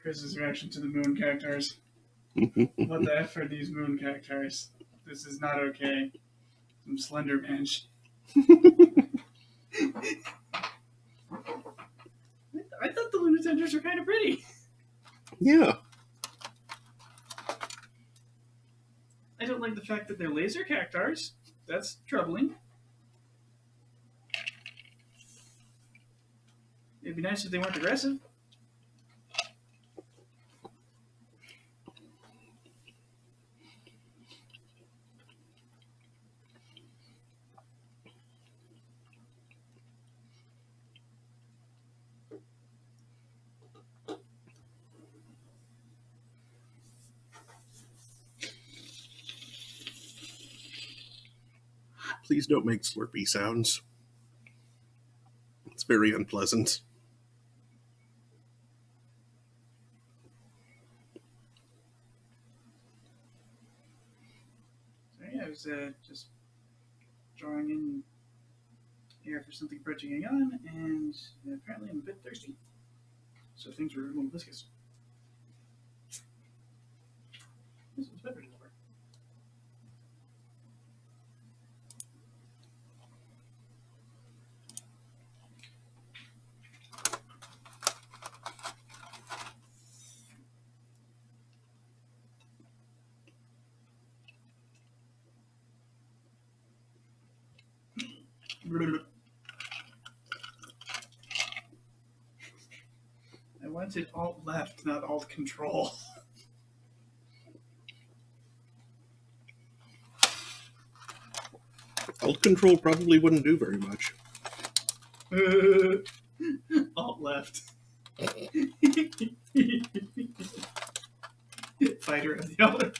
Chris's reaction to the moon cactars. What the F are these moon cactars? This is not okay. Some slender bench. I thought the Lunatenders were kind of pretty. Yeah. I don't like the fact that they're laser cactars. That's troubling. It'd be nice if they weren't aggressive. Please don't make slurpy sounds. It's very unpleasant. So yeah, I was just drawing in air for something approaching on, and apparently I'm a bit thirsty. So things were a little viscous. This one's beverage over. I wanted alt left, not alt control. Alt control probably wouldn't do very much. Alt left. Fighter of the other.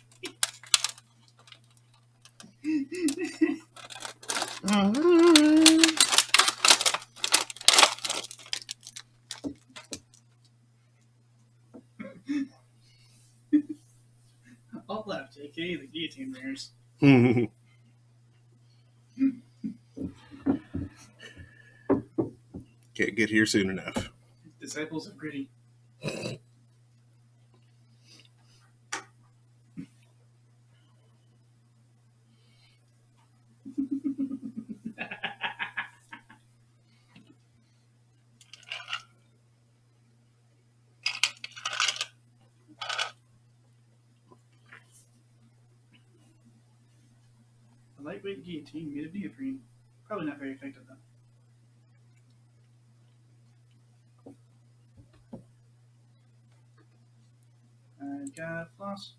Alt left, aka the guillotine bringers. Can't get here soon enough. Disciples of Gritty. A lightweight guillotine made of neoprene. Probably not very effective though. I've got floss.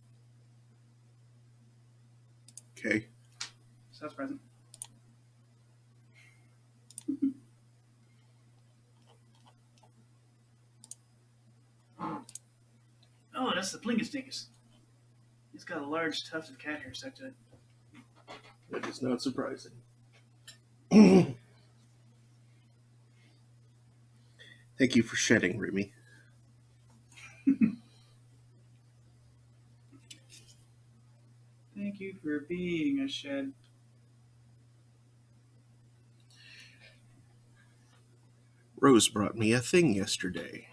Okay. So that's present. Oh, that's the Plingus. It's got a large tuft of cat hair stuck to it. That is not surprising. Thank you for shedding, Remy. Thank you for being a shed. Rose brought me a thing yesterday.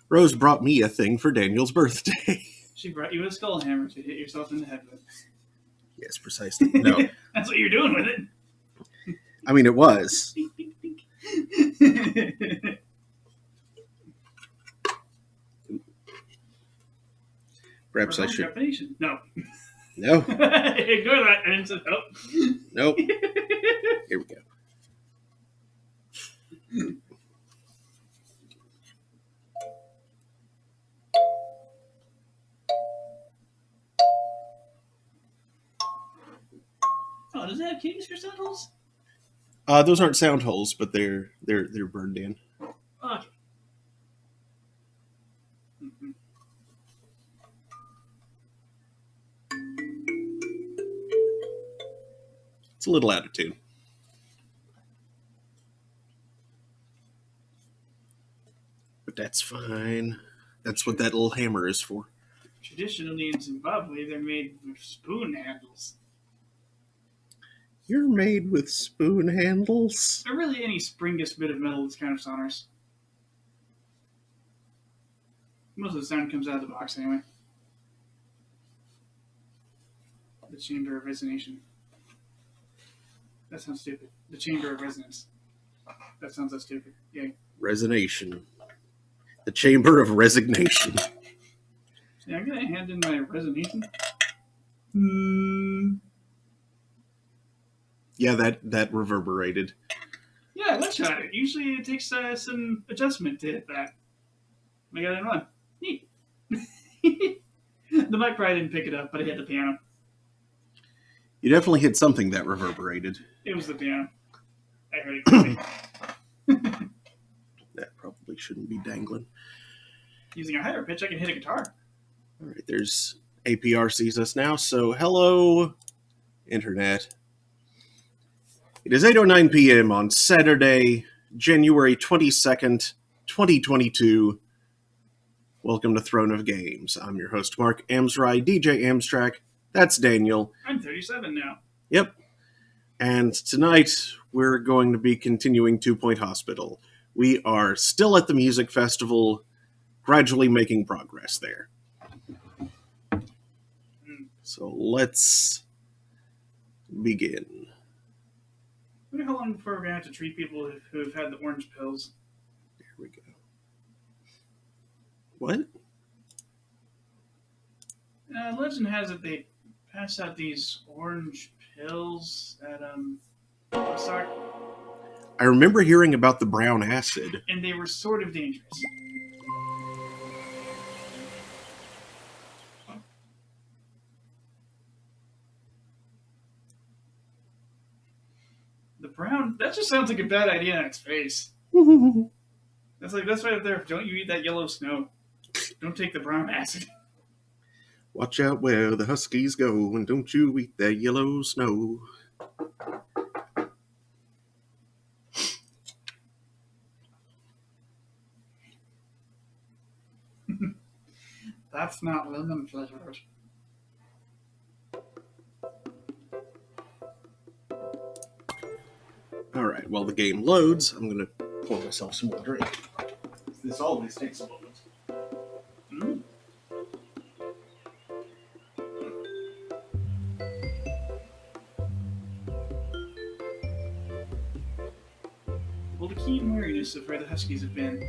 Rose brought me a thing for Daniel's birthday. She brought you a skull hammer to hit yourself in the head with. Yes, precisely. No. That's what you're doing with it. I mean, it was. Bink, bink, bink. Perhaps I should. Definition. No. No. Ignore that. And it said, oh. Nope. Here we go. Oh, does it have keys for sound holes? Those aren't sound holes, but they're burned in. Okay. Mm-hmm. It's a little out of tune. But that's fine. That's what that little hammer is for. Traditionally in Zimbabwe, they're made with spoon handles. You're made with spoon handles? Or really any springiest bit of metal that's kind of sonorous. Most of the sound comes out of the box anyway. The Chamber of Resonation. That sounds stupid. The Chamber of Resonance. That sounds so stupid. Yay. Resonation. The Chamber of Resignation. Yeah, I'm gonna hand in my resignation. Yeah, that reverberated. Yeah, let's try it. Usually it takes some adjustment to hit that. I got it in one. Neat. The mic probably didn't pick it up, but it hit the piano. You definitely hit something that reverberated. It was the piano. I heard it clearly. That probably shouldn't be dangling. Using a higher pitch, I can hit a guitar. All right, there's APR sees us now, so hello, Internet. It is 8:09 p.m. on Saturday, January 22nd, 2022. Welcome to Throne of Games. I'm your host, Mark Amsry, DJ Amstrack. That's Daniel. I'm 37 now. Yep. And tonight, we're going to be continuing 2 Point Hospital. We are still at the music festival, gradually making progress there. So let's begin. I wonder how long before we're going to have to treat people who've had the orange pills. There we go. What? Legend has it they pass out these orange pills at, sorry, I remember hearing about the brown acid. and they were sort of dangerous. The brown, that just sounds like a bad idea on its face. That's right up there. Don't you eat that yellow snow. Don't take the brown acid. Watch out where the huskies go, and don't you eat that yellow snow. That's not lemon flavored. Alright, while the game loads, I'm going to pour myself some more drink. This always takes a moment. Mm. Well, the keen wariness of where the Huskies have been.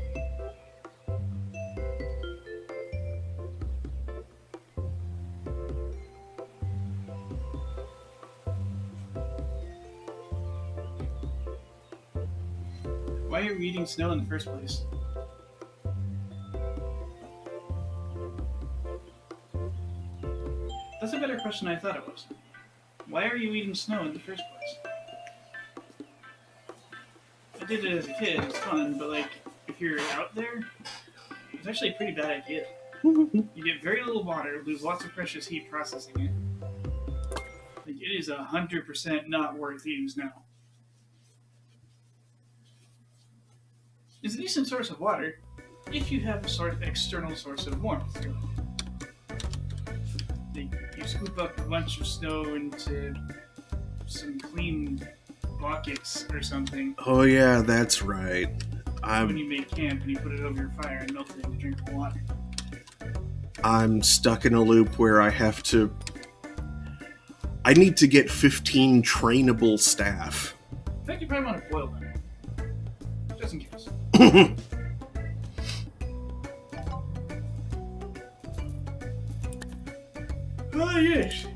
Why are we eating snow in the first place? That's a better question than I thought it was. Why are you eating snow in the first place? I did it as a kid, it was fun, but if you're out there, it's actually a pretty bad idea. You get very little water, lose lots of precious heat processing it. It is 100% not worth eating snow. It's a decent source of water if you have a sort of external source of warmth. You scoop up a bunch of snow into some clean buckets or something. Oh yeah, that's right. When you make camp and you put it over your fire and melt it into drinkable water. I'm stuck in a loop where I need to get 15 trainable staff. In fact, you probably want to boil them. Just in case. Oh, yes.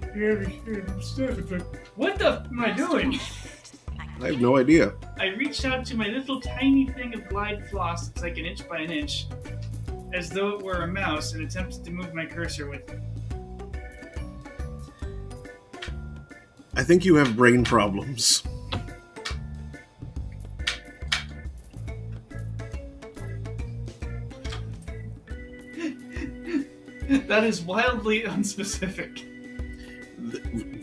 What the am I doing? I have no idea. I reached out to my little tiny thing of Glide floss that's like an inch by an inch, as though it were a mouse, and attempted to move my cursor with it. I think you have brain problems. That is wildly unspecific.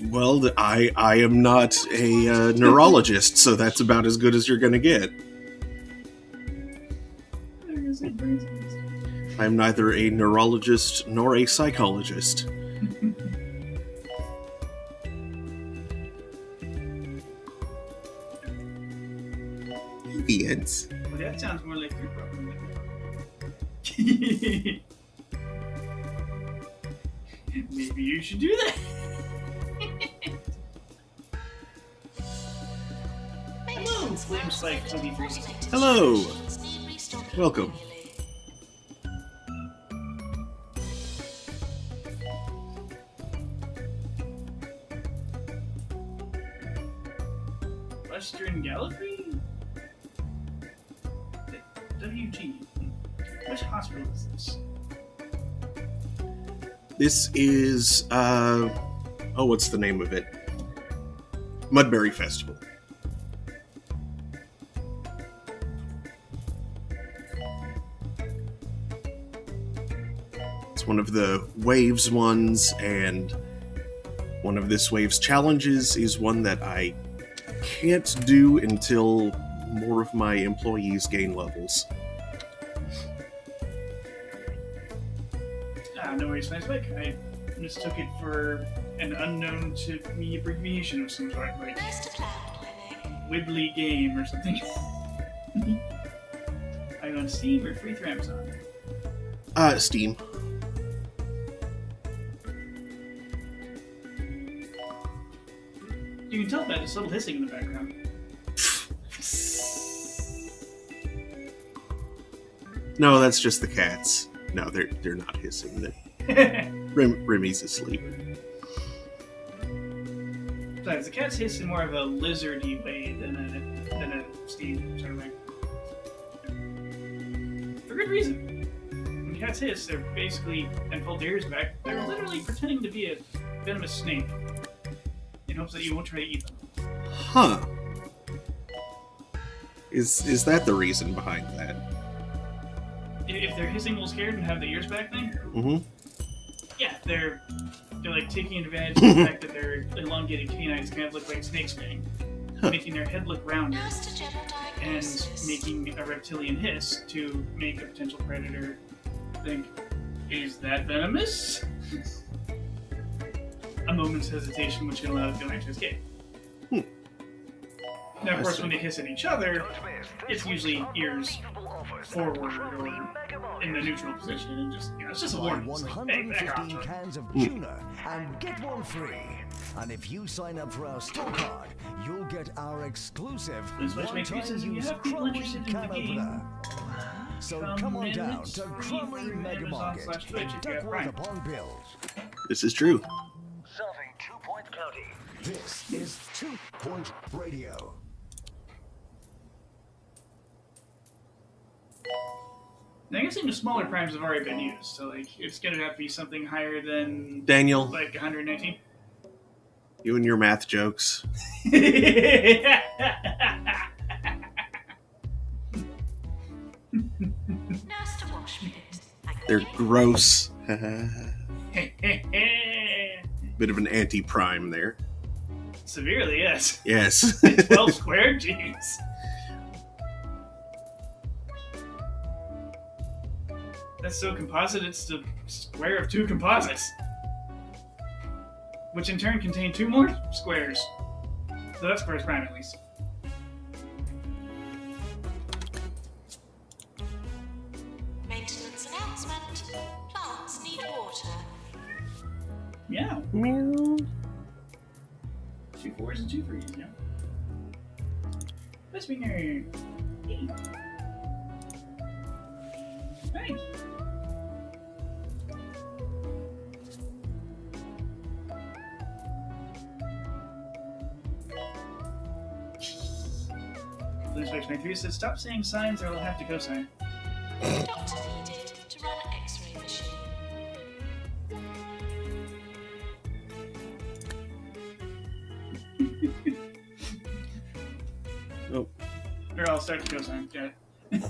Well, I am not a neurologist, so that's about as good as you're going to get. I'm neither a neurologist nor a psychologist. Well, that sounds more like your problem. Maybe you should do that. Hello, Flame Spike 23. Hello. Welcome. Western Gallifrey? WG. Which hospital is this? This is, what's the name of it? Mudberry Festival. It's one of the Waves ones, and one of this Wave's challenges is one that I can't do until more of my employees gain levels. No worries, Nice Spike. I mistook it for an unknown to me abbreviation of some sort, like Wibbly Game or something. Are you on Steam or free through Amazon? Steam. You can tell by this little hissing in the background. No, that's just the cats. No, they're not hissing. Remy's asleep. Besides, the cats hiss in more of a lizardy way than a Steam sort of way. For good reason. When cats hiss, they're basically, and pull their ears back, they're literally pretending to be a venomous snake in hopes that you won't try to eat them. Huh. Is that the reason behind that? If they're hissing a little scared and have the ears back thing, Mm-hmm. yeah, they're like taking advantage of the fact that their elongated canines kind of look like snakes' fang, making their head look rounded, and making a reptilian hiss to make a potential predator think, "Is that venomous?" A moment's hesitation, which can allow the villain to escape. Now, of course, when they hiss at each other, it's usually ears forward or in the neutral position, and just, it's just a warning. It's like, hey, back off. 115 cans of tuna and get one free. And if you sign up for our store card, you'll get our exclusive This which makes one-time sense if you use have people Crumley interested in the can game. opener. So come on down to Crumley through Mega Amazon/Twitch Market if in you have Duckworth Prime. upon Bills. This is true. Serving 2 Point County. This is 2 Point Radio. Now, I'm guessing the smaller primes have already been used, so like it's gonna have to be something higher than Daniel, like 119. you and your math jokes. They're gross. Bit of an anti-prime there. Severely, yes. Yes. 12 squared? Jeez. That's so composite, it's the square of 2 composites. Which in turn contain 2 more squares. So that's squares prime at least. Maintenance announcement. Plants need water. Yeah. 2 4s and 2 3s, yeah. Let's be nerd. Hey. Hey. Blue Switch 93 says, stop saying signs or I'll have to co-sign. Doctor needed to run X-ray machine. Oh, Or I'll start to co-sign. Got it.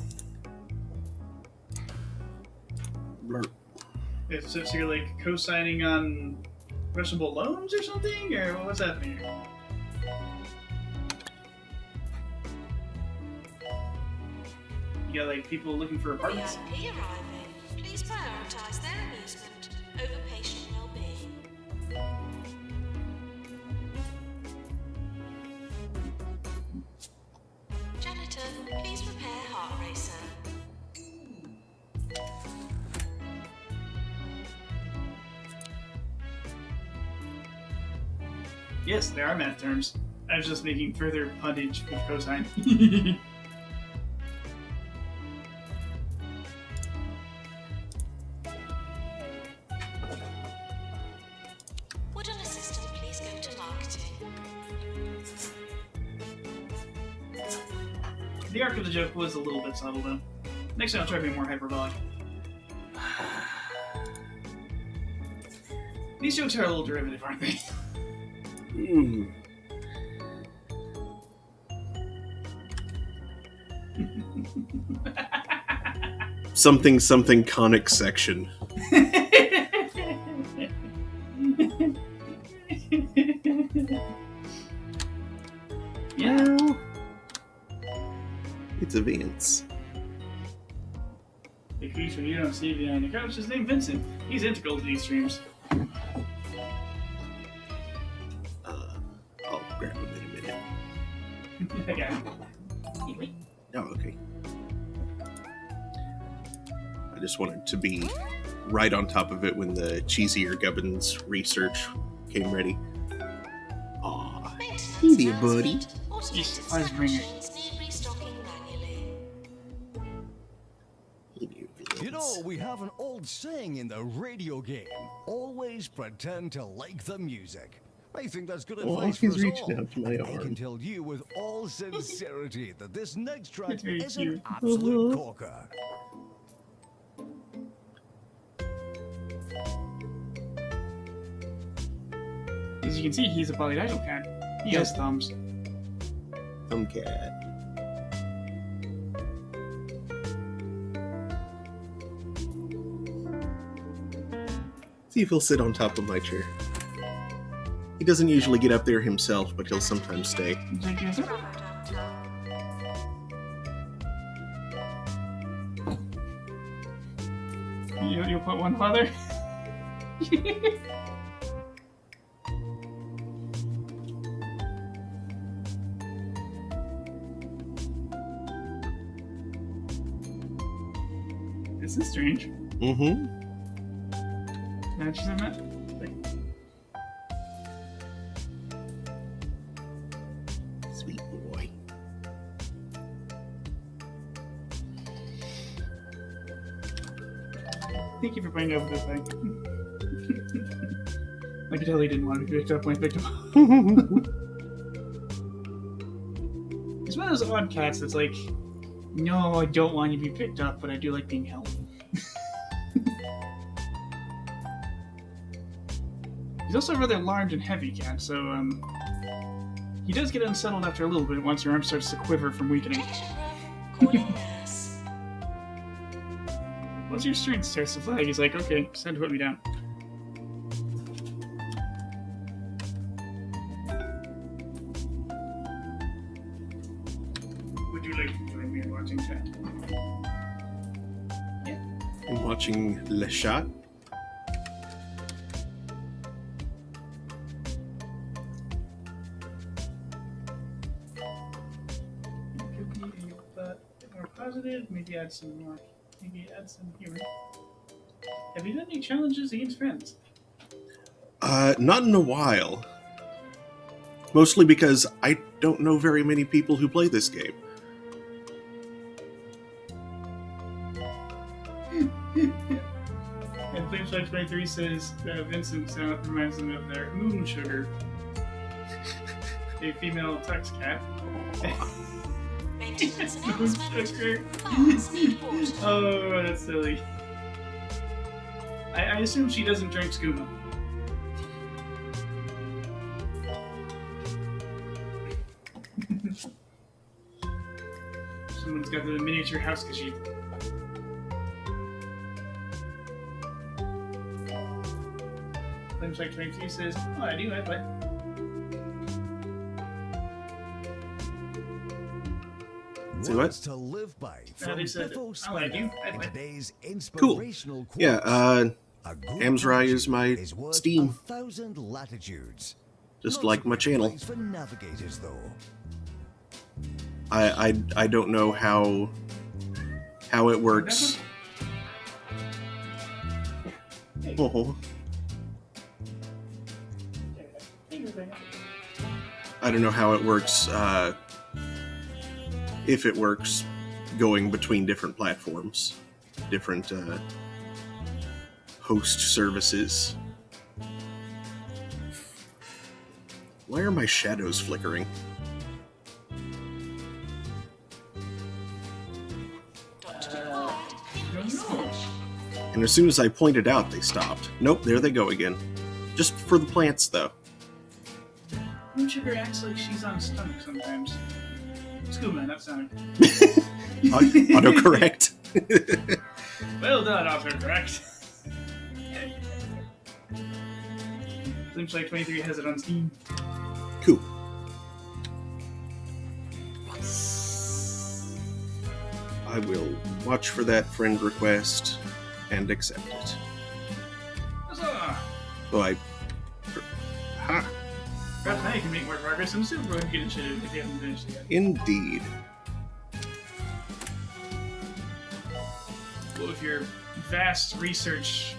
blurp. So you're like co-signing on questionable loans or something? Or what's happening here? You got like people looking for apartments? VIP arriving. Please prioritize their amusement over patient well-being. Janitor, please prepare heart racer. Yes, there are math terms. I was just making further pundage with cosine. Would an assistant please go to marketing? The arc of the joke was a little bit subtle, though. Next time I'll try to be more hyperbolic. These jokes are a little derivative, aren't they? Mm. Something conic section. Yeah. Well, it's Vance. The creature you don't see behind the couch is named Vincent. He's integral to these streams. I'll grab him in a minute. Okay. Oh, okay. I just wanted to be right on top of it when the Cheesier Gubbins research came ready. Aw, Maintenance hey there, announcement. buddy. Automated Yes, I was bringing it. stations need restocking manually. You know, we have an old saying in the radio game. Always pretend to like the music. I think that's good Oh, advice for he's us reaching all. out to my I can arm. tell you with all sincerity that this next track It's very is an cute. absolute corker. As you can see, he's a polydactyl cat. He has thumbs. Thumbcat. See if he'll sit on top of my chair. He doesn't usually get up there himself, but he'll sometimes stay. Thank you, sir. Bravo Delta. You'll put one father? This is strange. Mm-hmm. Matches in that? Sweet boy. Thank you for bringing up this thing. I could tell he didn't want to be picked up when I picked him up. He's one of those odd cats that's like, no, I don't want you to be picked up, but I do like being held. He's also a rather large and heavy cat, so he does get unsettled after a little bit once your arm starts to quiver from weakening. Patient room, calling nurse. Once your strength starts to flag, he's like, okay, it's time to put me down. Would you like to join me in watching chat? I'm watching Le Chat. Could be a bit more positive, maybe add some more, maybe add some humor. Have you done any challenges against friends? Not in a while. Mostly because I don't know very many people who play this game. And Flameswipes by 3 says Vincent reminds them of their moon sugar, a female tux cat. Maintenance Moon announcement. sugar. Plants need water. Oh, that's silly. I assume she doesn't drink scuba. Someone's got the miniature house kashif. Flameswipes 23 says, oh, I do, I play. Say what? Words to live by from they said, Biffo "Oh, I do. Spinner I in play." today's Cool. inspirational quotes. Yeah, A good Amsrai is connection my is worth Steam. 1,000 latitudes. just Not like so my good channel. advice for navigators, though. I don't know how it works. Oh, I don't know how it works, if it works going between different platforms, different host services. Why are my shadows flickering? Doctor required in research. And as soon as I pointed out, they stopped. Nope, there they go again. Just for the plants, though. Moon Sugar acts like she's on stomach sometimes. Scuba, not stomach. Autocorrect. Well done, autocorrect. Seems like 23 has it on Steam. Cool. I will watch for that friend request and accept it. Huzzah! Though I... Ha! Perhaps now you can make more progress in the Super Road initiative if you haven't finished it yet. Indeed. Well, with your vast research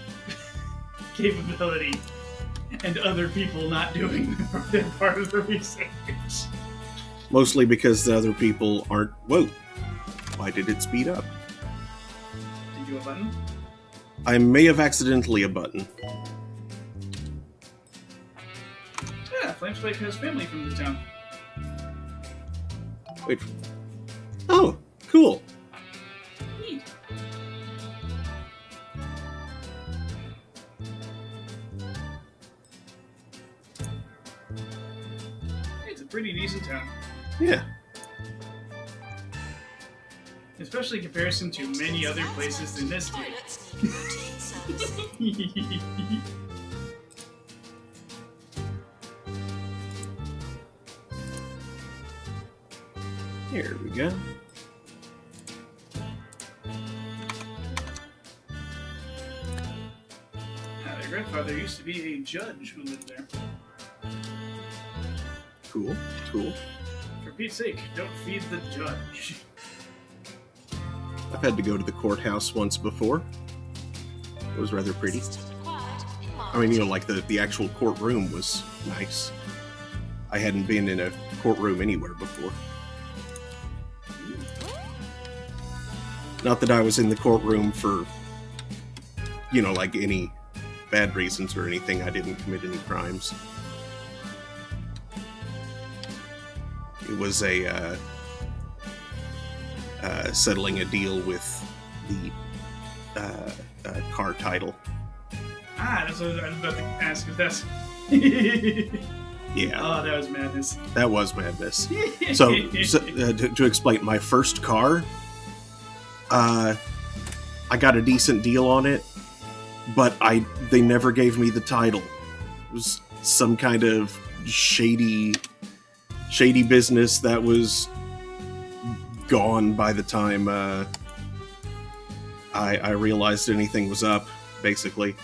capability and other people not doing their part of the research. Mostly because the other people aren't... Whoa! Why did it speed up? Did you a button? I may have accidentally a button. Yeah, Flamespike has family from the town. Wait. Oh, cool. Neat. It's a pretty decent town. Yeah. Especially in comparison to many other places in this game. Toilets need routine servicing. Here we go. Now, their grandfather used to be a judge who lived there. Cool, cool. For Pete's sake, don't feed the judge. I've had to go to the courthouse once before. It was rather pretty. Assistant required in I mean, you know, marketing. like the actual courtroom was nice. I hadn't been in a courtroom anywhere before. Not that I was in the courtroom for, you know, like any bad reasons or anything. I didn't commit any crimes. It was a settling a deal with the car title. Ah, that's what I was about to ask if that's... Yeah, Oh, that was madness. that was madness. So to explain, my first car, I got a decent deal on it, but they never gave me the title. It was some kind of shady business that was gone by the time I realized anything was up, basically.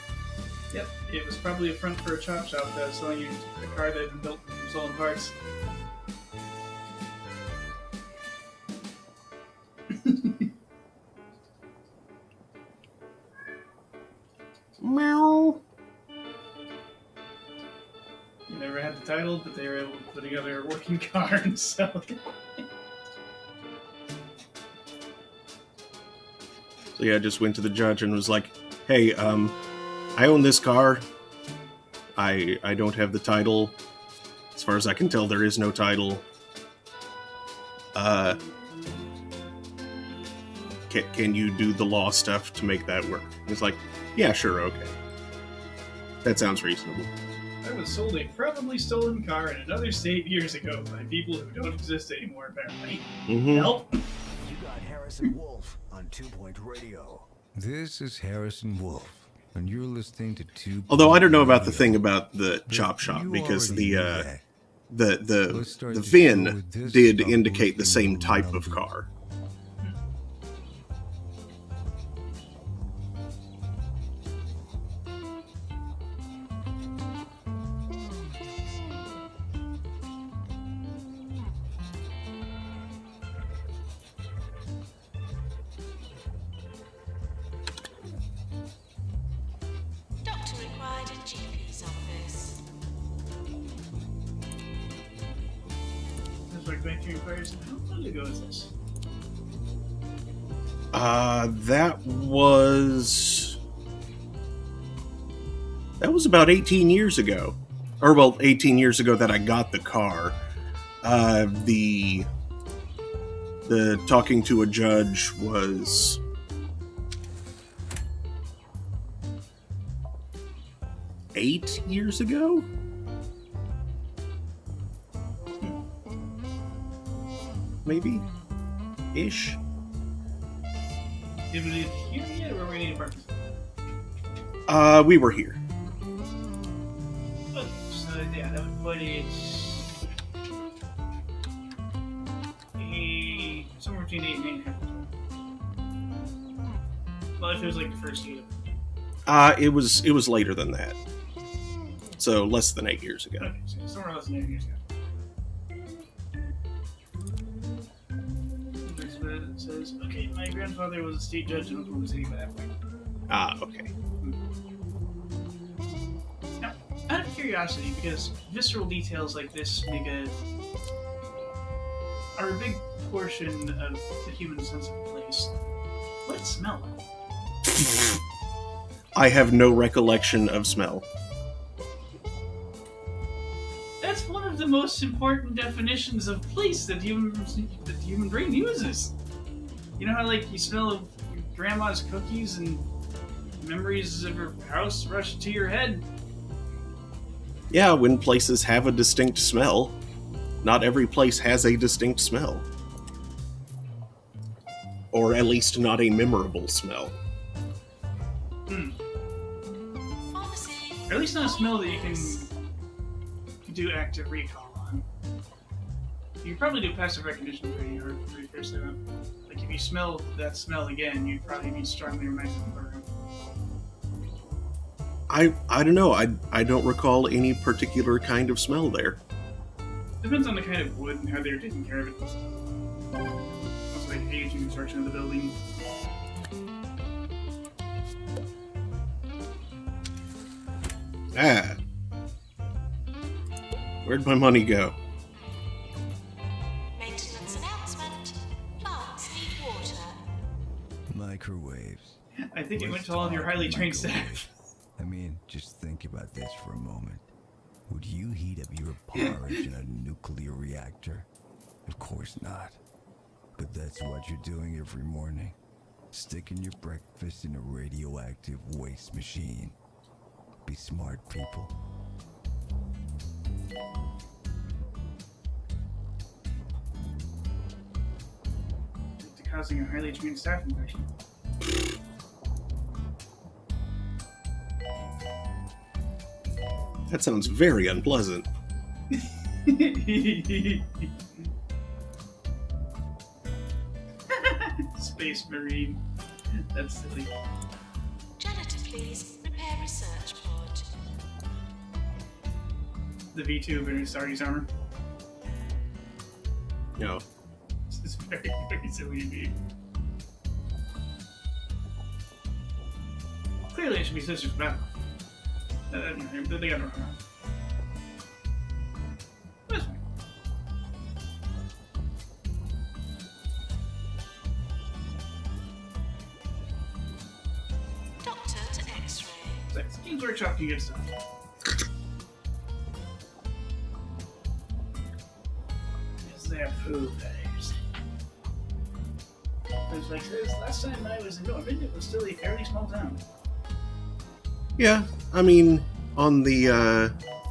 Yep, it was probably a front for a chop shop that was selling you a car that had been built from stolen parts. Meow. You never had the title, but they were able to put together a working car and sell it. So yeah, I just went to the judge and was like, "Hey, I own this car. I don't have the title. As far as I can tell, there is no title. Can you do the law stuff to make that work?" It's like, "Yeah, sure, okay. That sounds reasonable." I was sold a probably stolen car in another state years ago by people who don't exist anymore, apparently. Mm-hmm. Help! You got Harrison Wolf on 2 Point Radio. This is Harrison Wolf, and you're listening to 2 Although I don't know about the Radio. thing about the But chop shop, you because already the knew that. the Let's start the the show VIN with this did stop indicate the looking same type around of you. car. Doctor required in GP's office. back to your inquiries. How long ago was this? That was about 18 years ago. Or, well, 18 years ago that I got the car. The talking to a judge was 8 years ago? Maybe? Ish? Did we leave here yet, or were we in the apartment? We were here. Okay, so yeah, that would put it somewhere between 8 and 8.5. Well, if it was like the first year. It was later than that. So less than 8 years ago. Okay, so somewhere less than 8 years ago. Next bit it says, okay, my grandfather was a state judge in Oklahoma City by that point. Okay. Now, out of curiosity, because visceral details like this are a big portion of the human sense of place. What does it smell like? I have no recollection of smell. That's one of the most important definitions of place that the human brain uses. You know how, like, you smell of your grandma's cookies and memories of her house rush to your head? Yeah, when places have a distinct smell. Not every place has a distinct smell. Or at least not a memorable smell. Pharmacy. Or at least not a smell that you can do active recall on. You can probably do passive recognition pretty fiercely enough. Like, if you smell that smell again, you'd probably be strongly reminded of the room. I don't know. I don't recall any particular kind of smell there. Depends on the kind of wood and how they're taking care of it. Also, like, age and construction of the building. Ah. Where'd my money go? Maintenance announcement. Plants need water. Microwaves. I think it went Let's to all of your talk highly trained microwaves. staff. I mean, just think about this for a moment. Would you heat up your porridge in a nuclear reactor? Of course not. But that's what you're doing every morning. Sticking your breakfast in a radioactive waste machine. Be smart, people. To causing a highly trained staff infection. That sounds very unpleasant. Space Marine. That's silly. Janitor, please. Repair research pod. The V2 of Vinny Stardy's armor. No. This is very, very silly indeed. Clearly, it should be Sisters of Battle. They got it wrong. That's fine. Doctor to X-ray. Thanks. Games Workshop can get stuff. Yes, they have food bags. It's like this. Last time I was in Norman, it was still a fairly small town. Yeah, I mean, on the,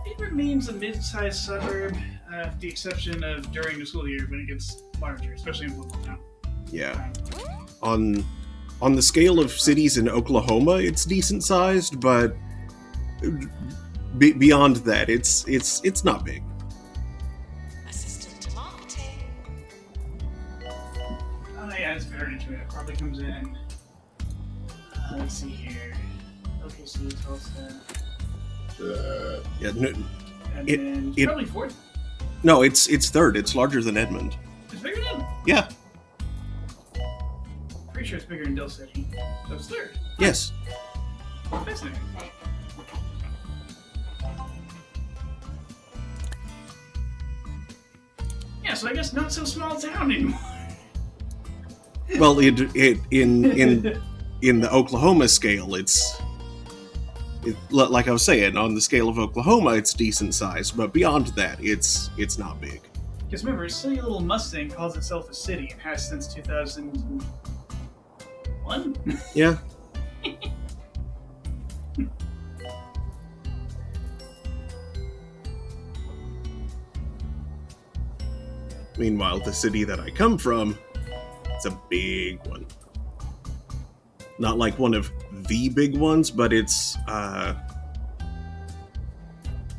It remains a mid-sized suburb, with the exception of during the school year when it gets larger, especially in football now. yeah. On the scale of cities in Oklahoma, it's decent sized, but beyond that, it's not big. Assistant to marketing. Oh yeah, it's very into it. Probably comes in. Let's see here. Okay, so it's Tulsa. Yeah, And It- then it's it- probably fourth. no, it's third. It's larger than Edmond. It's bigger than. Yeah. Pretty sure it's bigger than Dill City. So it's third. Yes. Fascinating. Yeah, so I guess not so small town anymore. Well, in the Oklahoma scale, like I was saying, on the scale of Oklahoma, it's decent size, but beyond that, it's not big. Because remember, silly little Mustang calls itself a city and has since 2001. Yeah. Meanwhile, the city that I come from, it's a big one. Not like one of the big ones, but it's the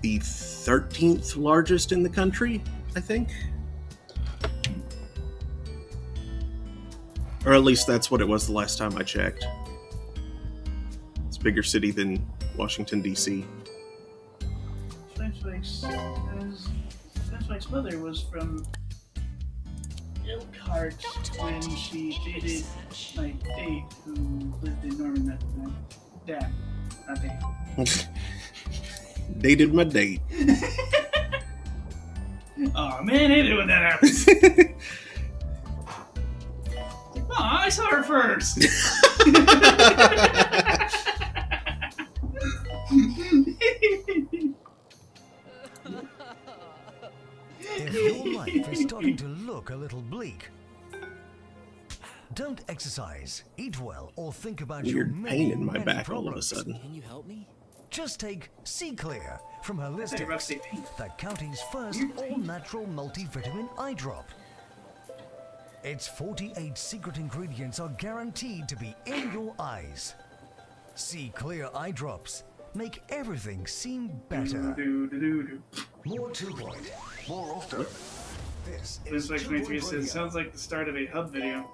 13th largest in the country, I think. Or at least that's what it was the last time I checked. It's a bigger city than Washington, D.C. Flashback's mother was from Elkhart when she dated my date who lived in Norman at the time. Dad, not date. Dated my date. Oh man, I hate it when that happens. Oh, I saw her first. If your life is starting to look a little bleak, don't exercise, eat well, or think about your Weird many, pain in my many back all of a problems. sudden. Can you help me? Just take Sea Clear from Say Holistics, Rusty Pink. the county's first all-natural multivitamin eye drop. Its 48 secret ingredients are guaranteed to be in your eyes. Sea Clear eye drops make everything seem better. More 2 Point, more often. This is This like 2 Point 23 says, Radio. sounds like the start of a hub video.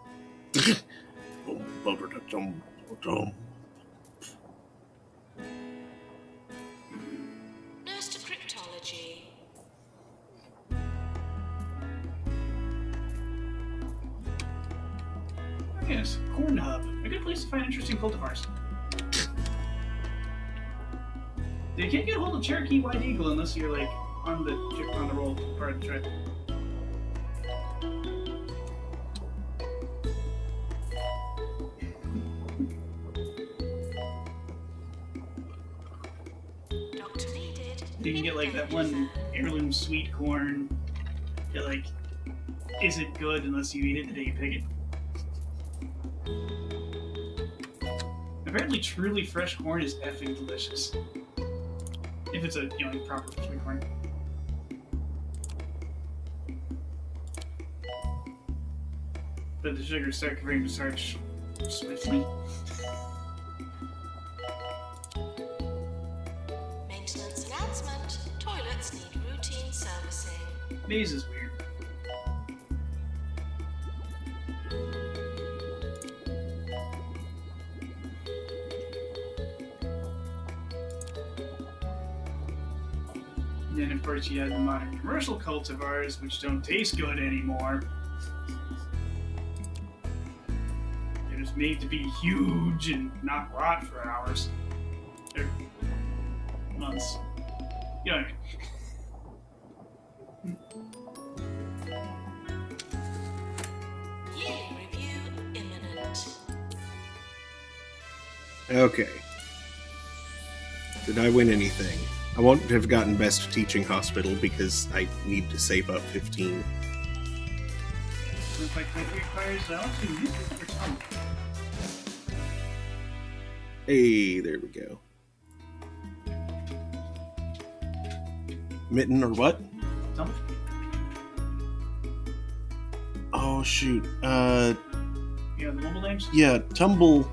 Nurse to cryptology. Yes, Corn Hub. A good place to find interesting cultivars. You can't get a hold of Cherokee White Eagle unless you're like on the roll part of the trip. Doctor needed. You can get like that one heirloom sweet corn that like isn't good unless you eat it the day you pick it. Apparently, truly fresh corn is effing delicious. If it's a proper sweet corn. But the sugars start converting to starch swiftly. Maintenance announcement. Toilets need routine servicing. Maze is weird. Then, of course, you have the modern commercial cultivars, which don't taste good anymore. They're just made to be huge and not rot for hours. Or months. You know what I mean? Yearly review imminent. Okay. Did I win anything? I won't have gotten Best Teaching Hospital because I need to save up 15. Looks like my requires to use it for time. Hey, there we go. Mitten or what? Tumble. Oh shoot. The mobile names? Yeah, Tumble.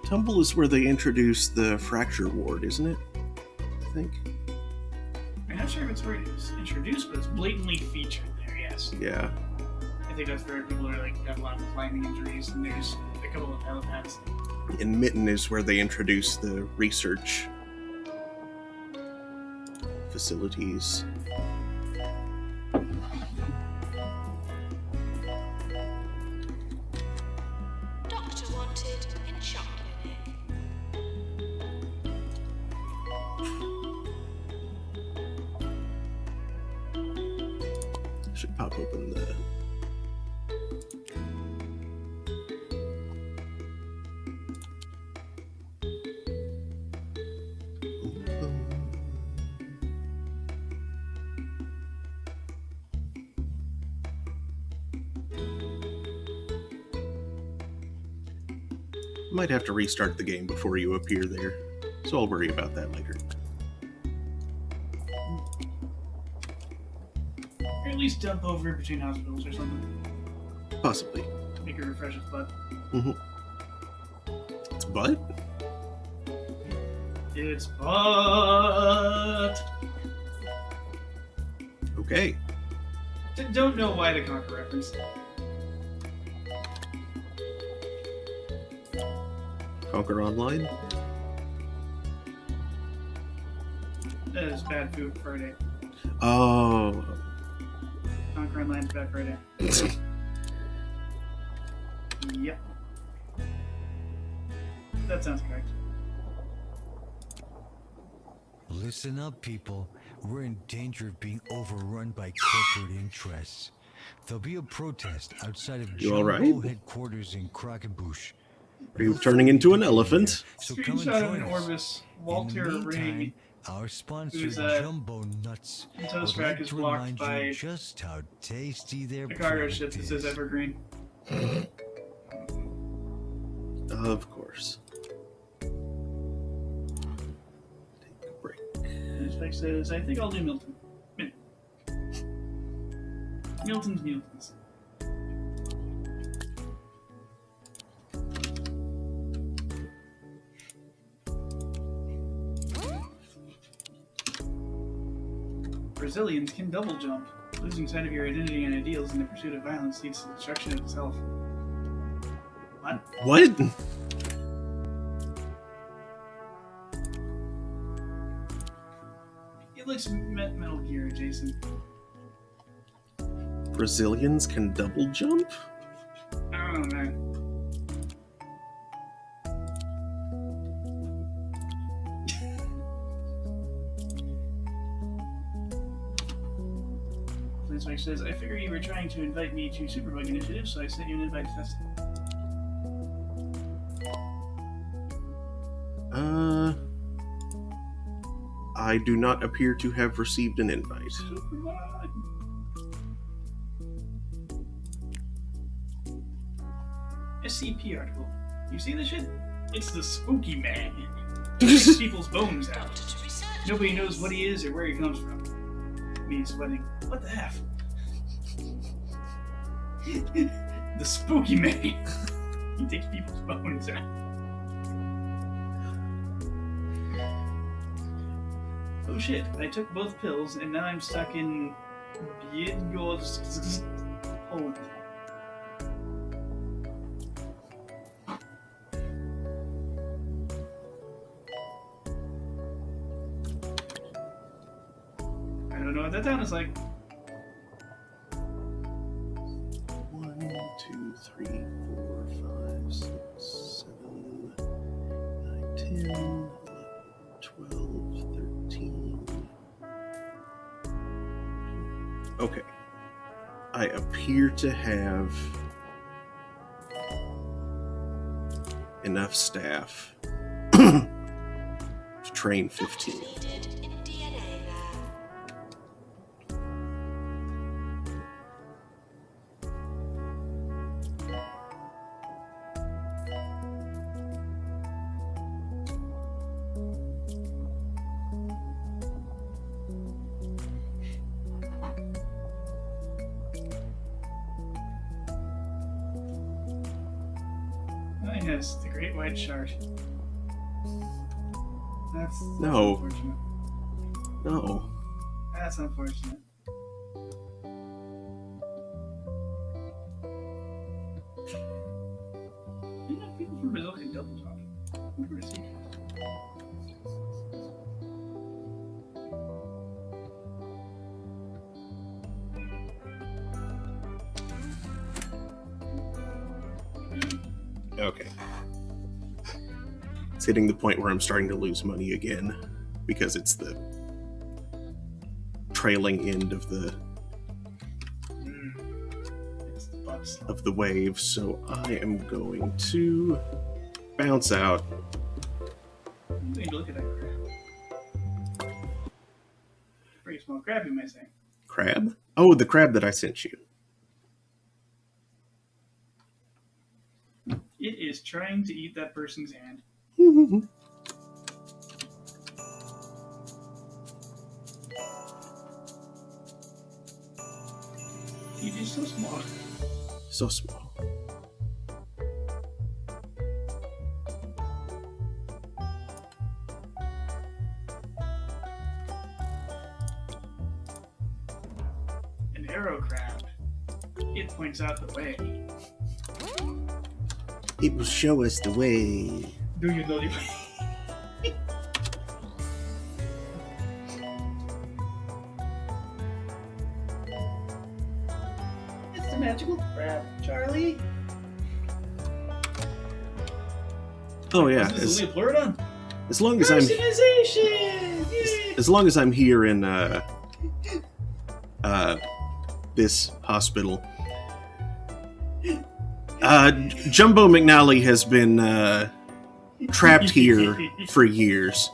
Tumble is where they introduced the fracture ward, isn't it? I think. I'm not sure if it's where it is introduced, but it's blatantly featured there, yes. Yeah. I think that's where people are like have a lot of climbing injuries, and there's a couple of helipads. And Mitten is where they introduced the research facilities. Doctor wanted in shock clinic. Should pop open the... Might have to restart the game before you appear there, so I'll worry about that later. Or at least dump over between hospitals or something. Possibly. Make her refresh its butt. It's butt? It's butt! Okay. Don't know why the Conquer reference. Conquer Online? That is Bad Food Friday. Oh. Conquer Online's Bad Friday. Yep. That sounds correct. Listen up, people. We're in danger of being overrun by corporate interests. There'll be a protest outside of You all right? Jumbo headquarters in Krakenbush. Are you turning into an elephant? So come and Screenshot of join an us. Orbis In Walter the meantime, Ring. our sponsor, whose, Jumbo Nuts, Toast would Rack like is to blocked remind by you just how tasty their a cargo product ship that is. says Evergreen. Of course. Take a break. And Spec says, I think I'll do Milton. Milton's. Brazilians can double jump. Losing sight of your identity and ideals in the pursuit of violence leads to the destruction of the self. What? What? It looks Metal Gear adjacent. Brazilians can double jump? I don't know, man. Mike says, I figure you were trying to invite me to Superbug Initiative, so I sent you an invite to test it. I do not appear to have received an invite. Superbug. SCP article. You see this shit? It's the Spooky Man. He takes people's bones out. To research. Nobody knows what he is or where he comes from. Me sweating. What the F? The Spooky Man. He takes people's bones out. Oh shit, I took both pills and now I'm stuck in Biedgorsk, Poland. I don't know what that town is like. 1, 2, 3, 4, 5, 6, 7, 9, 10, 12, 13. Okay. I appear to have enough staff to train 15. Needed in DNA lab. Oh yes, the Great White Shark. That's No. unfortunate. No. That's unfortunate. You know, people from Brazil can double jump. I've never seen it. Okay. It's hitting the point where I'm starting to lose money again because it's the trailing end of the of the wave, so I am going to bounce out. You need to look at that crab. Pretty small crab, you might say. Crab? Oh, the crab that I sent you. It is trying to eat that person's hand. It is so small. So small. An arrow crab. It points out the way. It will show us the way. Do you know the way? It's the magical crab, Charlie. Oh yeah, This is only Florida. as long as I'm Personalization! Yay! as long as I'm here in this hospital. Jumbo McNally has been trapped here for years.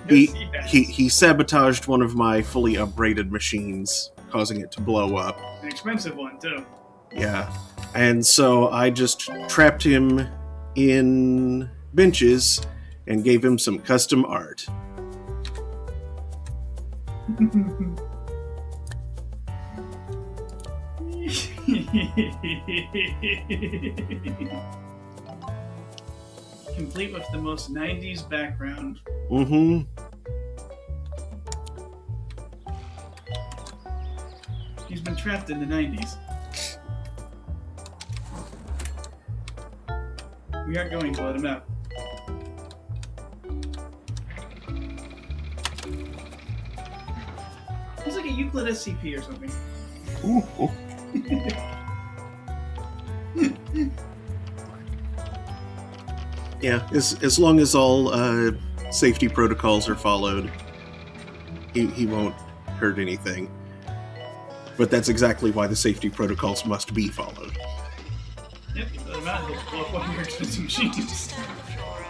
He sabotaged one of my fully upgraded machines, causing it to blow up. An expensive one, too. Yeah. And so I just trapped him in benches and gave him some custom art. Complete with the most 90s background. Mm-hmm. He's been trapped in the 90s. We aren't going to let him out. He's like a Euclid SCP or something. Ooh. Yeah, as long as all safety protocols are followed, he won't hurt anything. But that's exactly why the safety protocols must be followed. Yep, let him out. He'll blow up one of your expensive machines. Disturb the flora.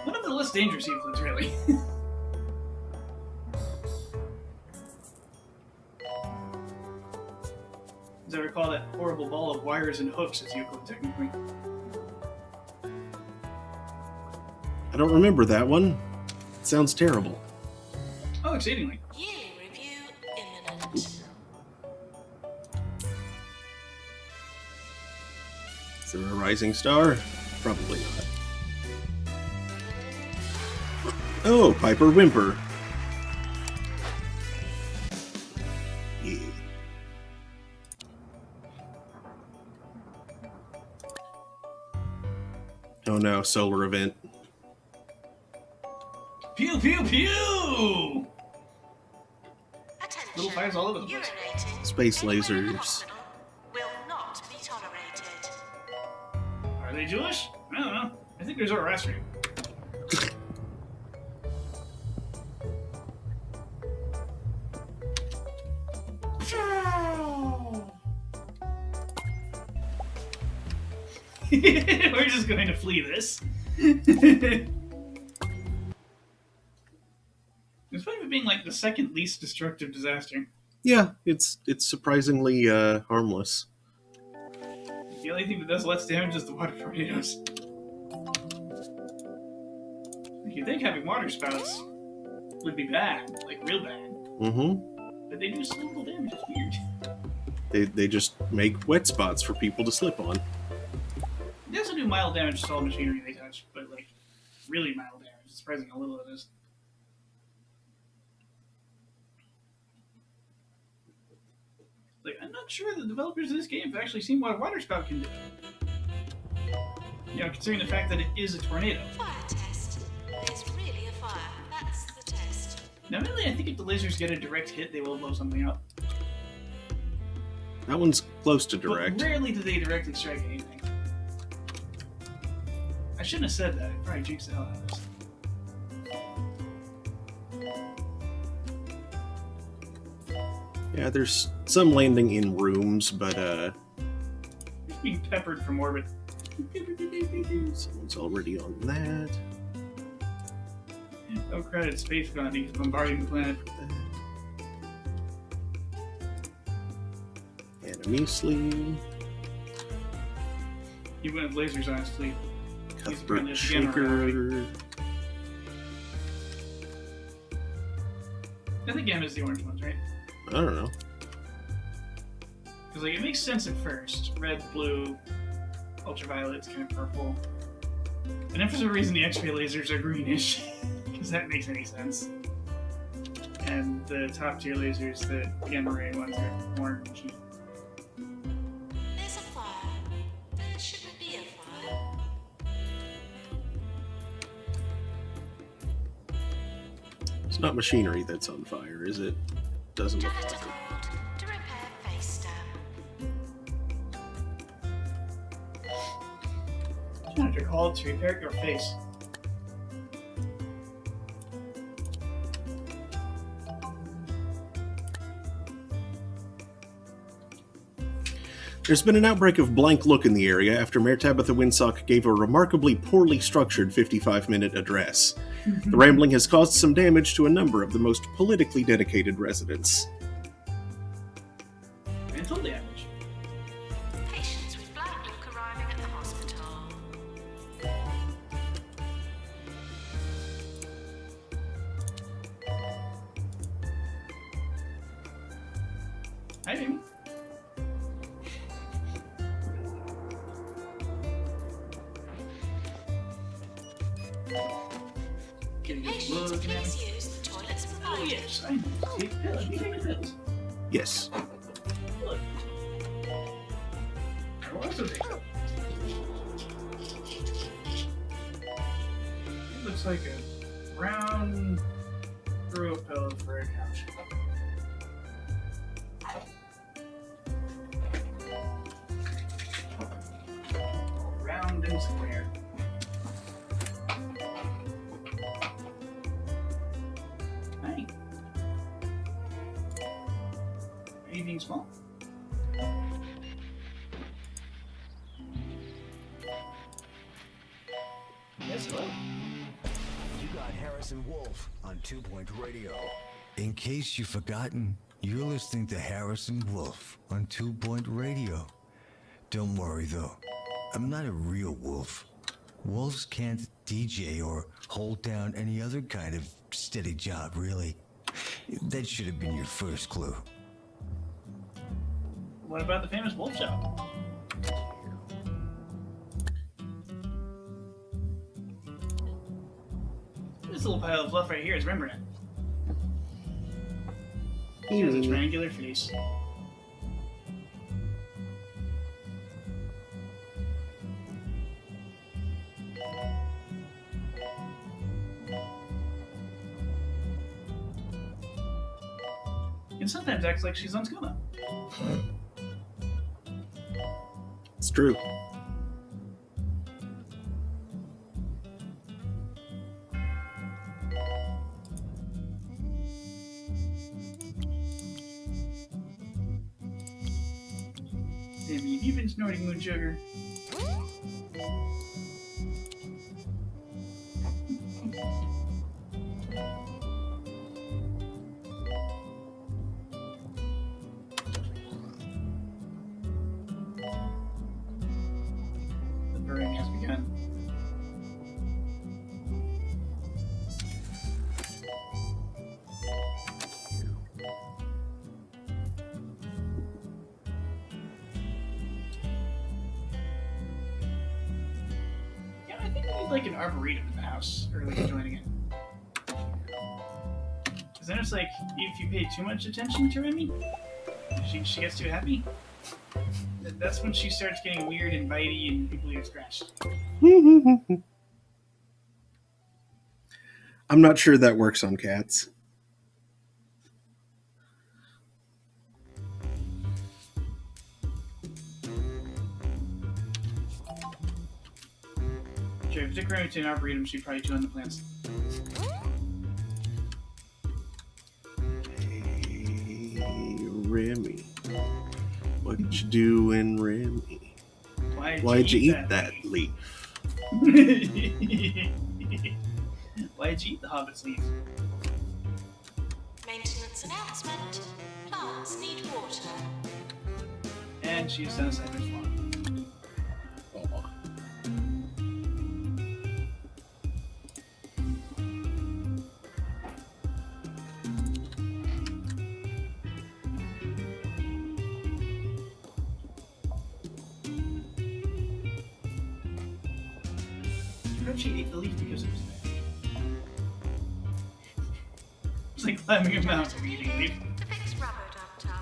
One of the less dangerous Euclids, really. As I recall, that horrible ball of wires and hooks is Euclid, technically. I don't remember that one. It sounds terrible. Oh, exceedingly. Yearly review imminent. Is there a rising star? Probably not. Oh, Piper Whimper. Yeah. Oh no, solar event. Pew pew pew! Attention. Little fires all over the place. Urinating Space anywhere in the lasers. hospital will not be tolerated. Are they Jewish? I don't know. I think there's Zoroastrian. We're just going to flee this. Despite it being like the second least destructive disaster, Yeah, it's surprisingly harmless. the only thing that does less damage is the water tornadoes. You'd think having water spouts would be bad, like real bad, Mm-hmm. but they do some little damage. It's weird. They just make wet spots for people to slip on. They also do mild damage to all machinery they touch, but like really mild damage. It's surprising how little it is. Like, I'm not sure the developers of this game have actually seen what a water spout can do. You know, considering the fact that it is a tornado. Fire test. It's really a fire. That's the test. Now, really, I think if the lasers get a direct hit, they will blow something up. That one's close to direct. But rarely do they directly strike anything. I shouldn't have said that. It probably jinxed the hell out of us. Yeah, there's some landing in rooms, but Just being peppered from orbit. someone's already on that. No credit, Space Gandhi is bombarding the planet. Animeasly, He went with lasers on his fleet. Cuthbert He's again Shaker. I think M is the orange ones, right? I don't know. Because like it makes sense at first. Red, blue, ultraviolet's kind of purple. And then for some reason the X-ray lasers are greenish. Because that makes any sense. And the top tier lasers, the gamma ray ones, are orangey. There's a fire. There shouldn't be a fire. It's not machinery that's on fire, is it? Doesn't look Janitor like it. called to repair face stem. Janitor called to repair your face. There's been an outbreak of blank look in the area after Mayor Tabitha Winsock gave a remarkably poorly structured 55-minute address. The rambling has caused some damage to a number of the most politically dedicated residents. Mental damage. Patients with black look arriving at the hospital. Hi, Amy. Getting this Patients, look now. please use the toilets Oh provided. yes, I know. Take pills. You take pills. Yes. Look. I will also take pills. It looks like a brown throw pill for a couch. Round and square. Hey. Are you being small? Yes, hello. You got Harrison Wolf on 2 Point Radio. In case you've forgotten, you're listening to Harrison Wolf on 2 Point Radio. Don't worry though, I'm not a real wolf. Wolves can't DJ or hold down any other kind of steady job, really. That should have been your first clue. What about the famous wolf job? This little pile of fluff right here is Rembrandt. He has a triangular face. And sometimes acts like she's on Skona. It's true. Amy, you've been snorting moon sugar. The burning has begun. Yeah, I think we need like an arboretum in the house early joining it. Because then it's like, if you pay too much attention to Remy, she gets too happy. That's when she starts getting weird and bitey and people get scratched. I'm not sure that works on cats. Sure, if Dick Remington and Arboretum, she'd probably chew on the plants. Hey, Remy. What did you do in Remy? Why'd you eat that leaf? Why'd you eat the hobbit's leaf? Maintenance announcement. Plants need water. And she's done a cyber swamp. Aw. How'd she eat the leaf because it was there? It's like climbing a mountain eating a leaf. To fix rubber dumpter.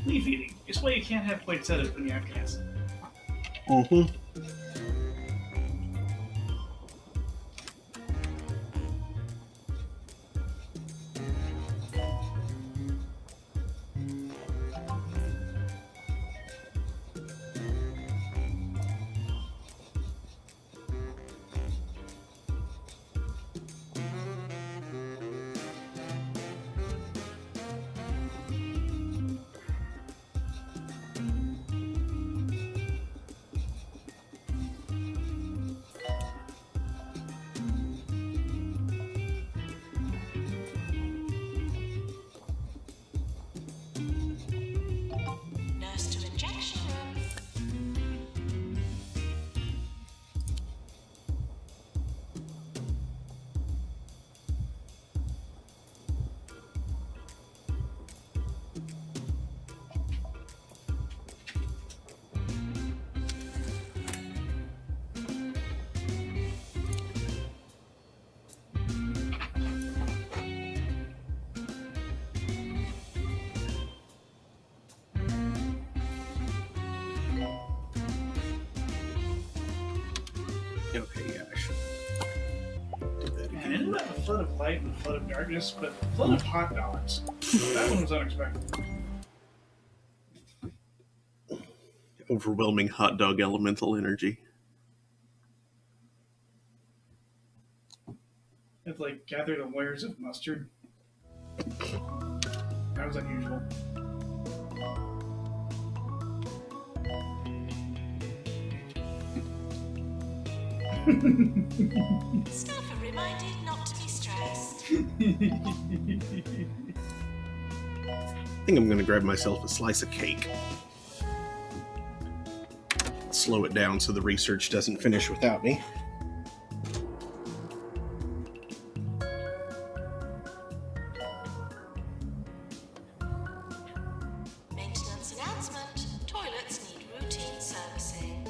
Leaf eating. It's why you can't have poinsettias when you have cats. Mm-hmm. Nurse to injection room. Okay, yeah, I should do that Man, again. it didn't have a flood of light and a flood of darkness, but a flood of hot dogs. That one was unexpected. Overwhelming hot dog elemental energy. It like gathered the layers of mustard. That was unusual. Staff are reminded not to be stressed. I think I'm gonna grab myself a slice of cake. Slow it down so the research doesn't finish without me. Maintenance announcement. Toilets need routine servicing.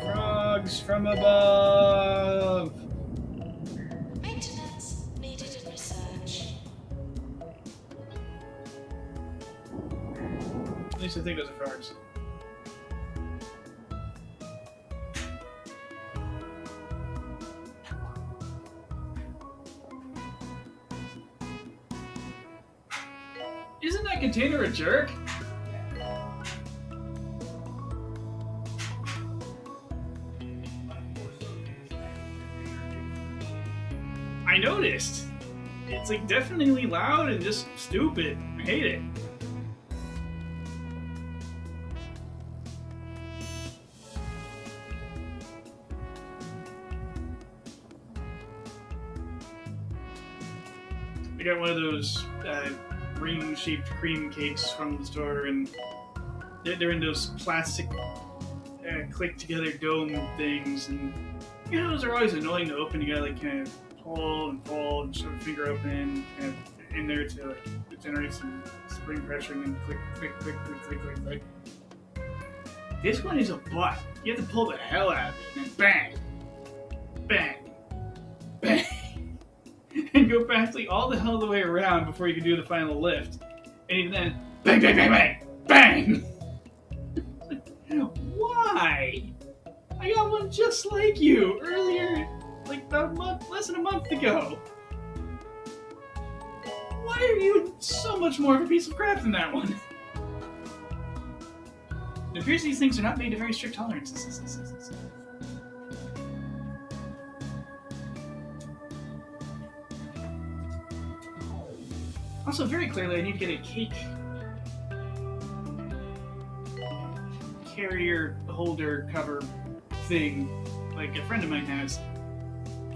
Frogs from above! Maintenance needed in research. At least I think those are frogs. Isn't that container a jerk? I noticed. It's like definitely loud and just stupid. I hate it. I got one of those ring-shaped cream cakes from the store, and they're in those plastic click-together dome things, and you know those are always annoying to open. You gotta like kind of pull and fold and shove your finger open kind of in there to like generate some spring pressure, and then click, click, click, click, click, click, click. This one is a butt. You have to pull the hell out of it, and then bang, bang, bang, and go practically all the hell the way around before you can do the final lift. And even then, bang, bang, bang, bang, bang! Why? I got one just like you earlier, like about a month, less than a month ago. Why are you so much more of a piece of crap than that one? It appears these things are not made to very strict tolerances. Also, very clearly, I need to get a cake carrier holder cover thing, like a friend of mine has.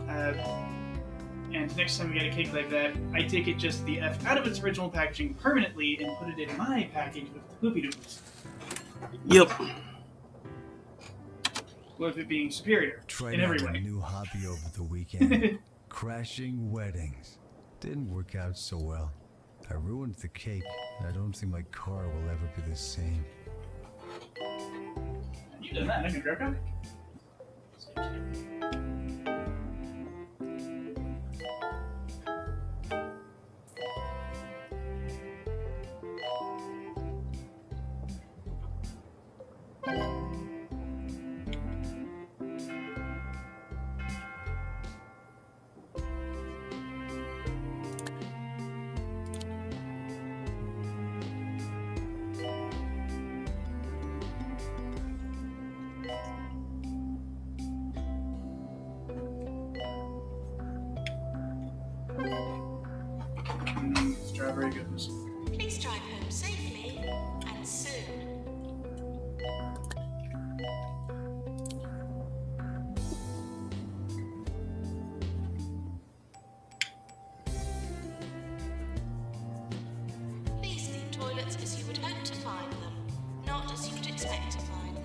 And next time we get a cake like that, I take it just the F out of its original packaging permanently and put it in my package with the Poopy Doodles. Yep. With it being superior Tried in every out a way. new hobby over the weekend. Crashing weddings. Didn't work out so well. I ruined the cake, and I don't think my car will ever be the same. You done that, haven't you, Greco? Strawberry goodness. Please drive home safely and soon. These theme toilets as you would hope to find them, not as you would expect to find them.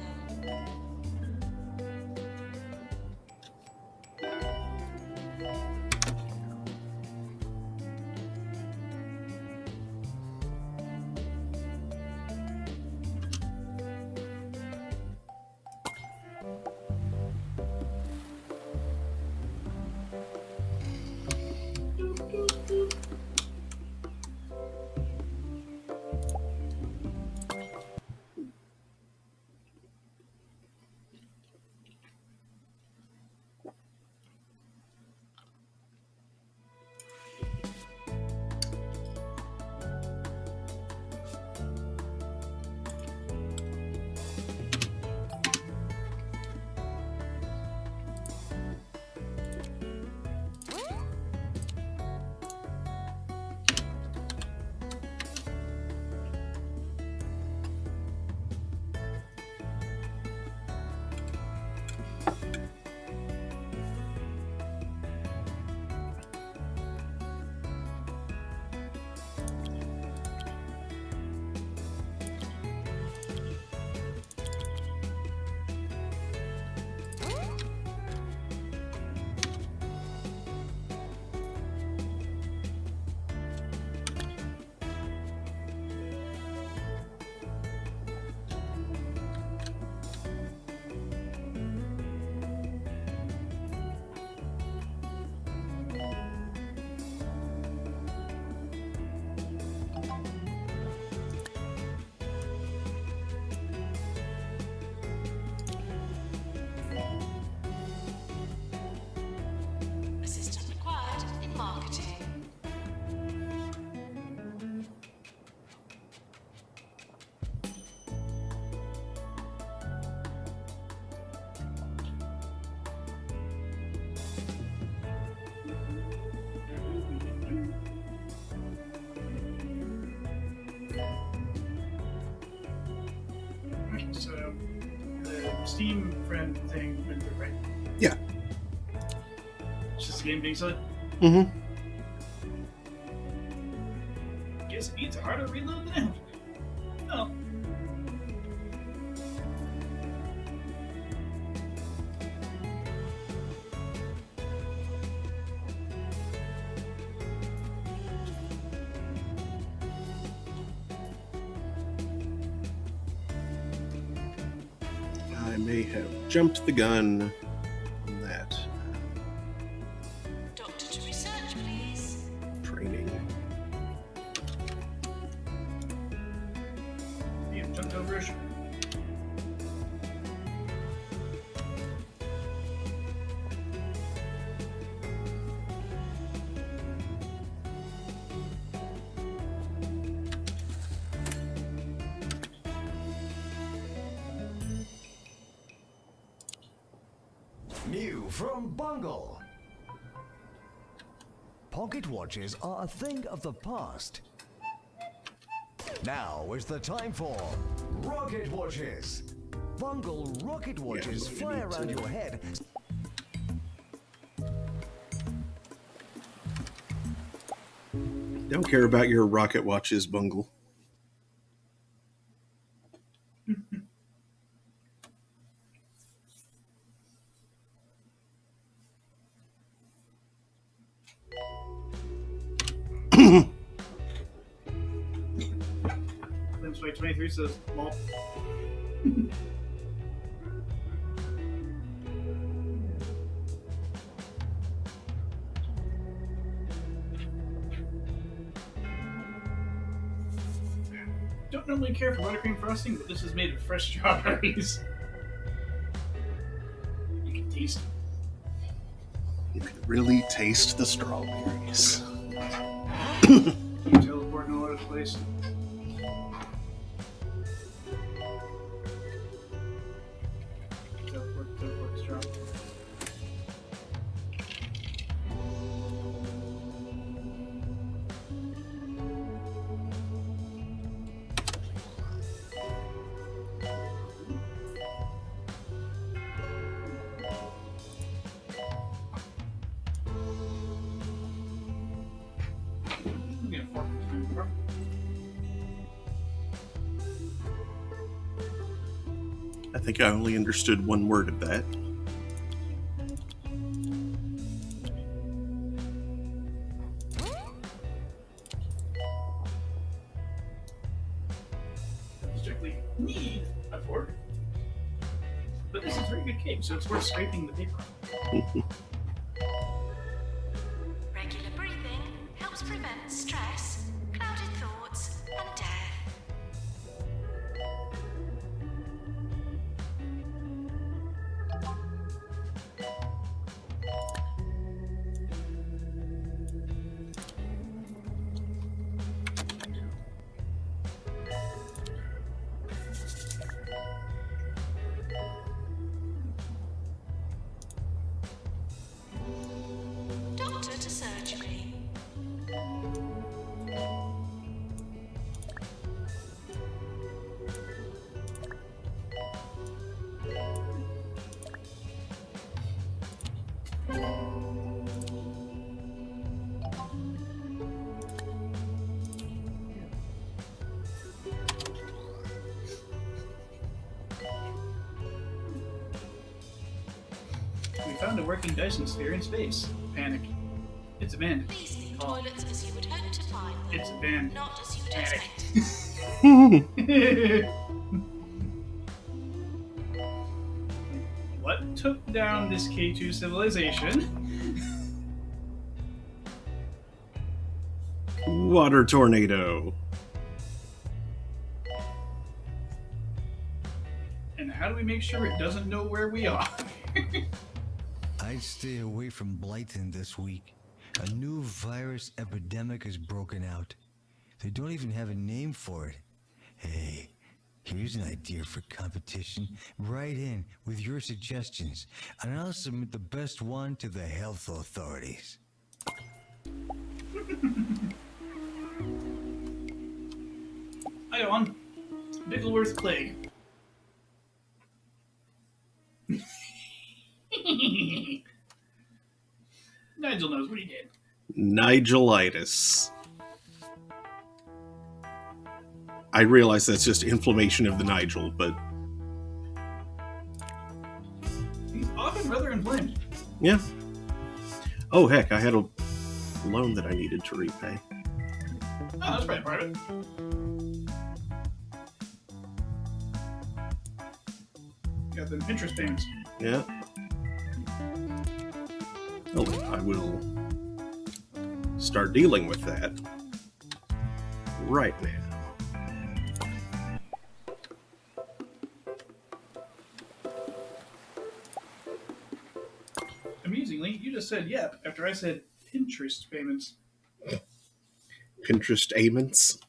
Assistant required in marketing. Right, so the Steam friend thing went through, right? Yeah. It's just the game being silly. Mm-hmm. Guess it needs a harder reload than ever. Oh. I may have jumped the gun on that Doctor to research, please. training. You jumped over a ship. New from Bungle. Pocket watches are a thing of the past. Now is the time for rocket watches. Bungle rocket watches we fly need around to- your head. Don't care about your rocket watches, Bungle. Limbs by 23 says, well, don't normally care for buttercream frosting, but this is made of fresh strawberries. You can taste it. You can really taste the strawberries. You teleporting all over the place. Teleport, strong. Yeah, four. I think I only understood one word of that. Strictly need a fork. But this is very good cake, so it's worth scraping the paper off. Regular breathing helps prevent stress, clouded thoughts, and death. Doctor to surgery. We found a working Dyson sphere in space. Panic. It's abandoned. Please think toilets as you would hope to find them, It's abandoned. not as you would Panic. expect. What took down this K2 civilization? Water tornado. And how do we make sure it doesn't know where we are? I'd stay away from Blyton this week. A new virus epidemic has broken out. They don't even have a name for it. Hey, here's an idea for competition. Write in with your suggestions, and I'll submit the best one to the health authorities. Hi, on. Bickleworth Plague. Nigel knows what he did. Nigelitis. I realize that's just inflammation of the Nigel, but He's often rather inflamed. yeah. Oh, heck, I had a loan that I needed to repay. Oh, that's probably part of it. Got the interest payments. Yeah. Well, then I will start dealing with that right now. Amusingly, you just said yep after I said interest payments. Pinterest payments.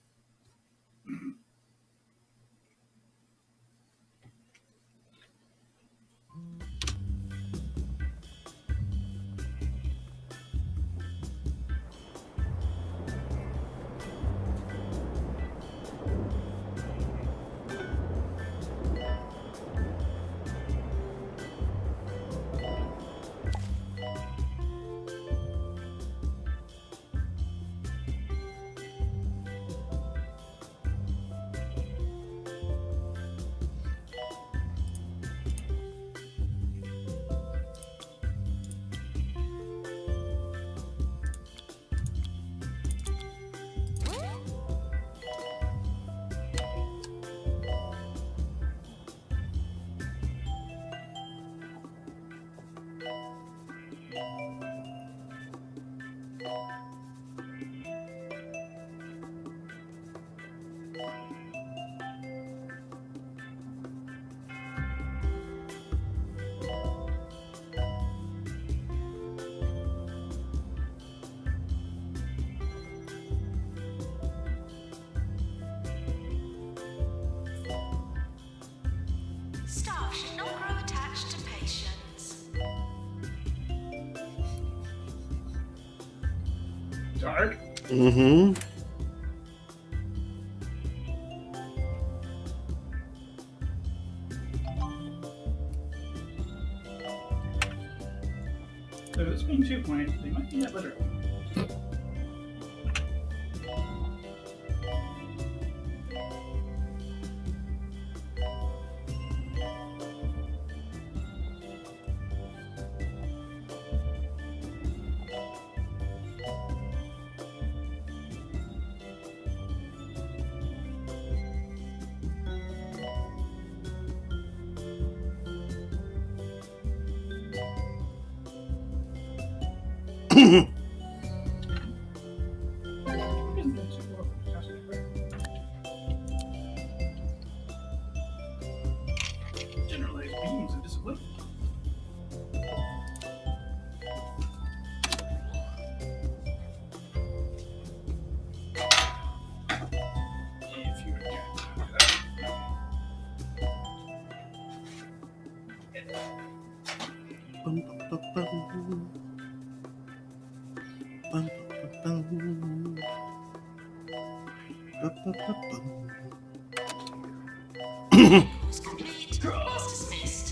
Staff should not grow attached to patients. Dark. Mm-hmm. So this being 2 point, they might be that literal. Generalized beams of discipline. If you Bum, bum, bum, bum. Bum, bum, bum, bum. Bum, bum, bum, bum. Course complete. Class dismissed.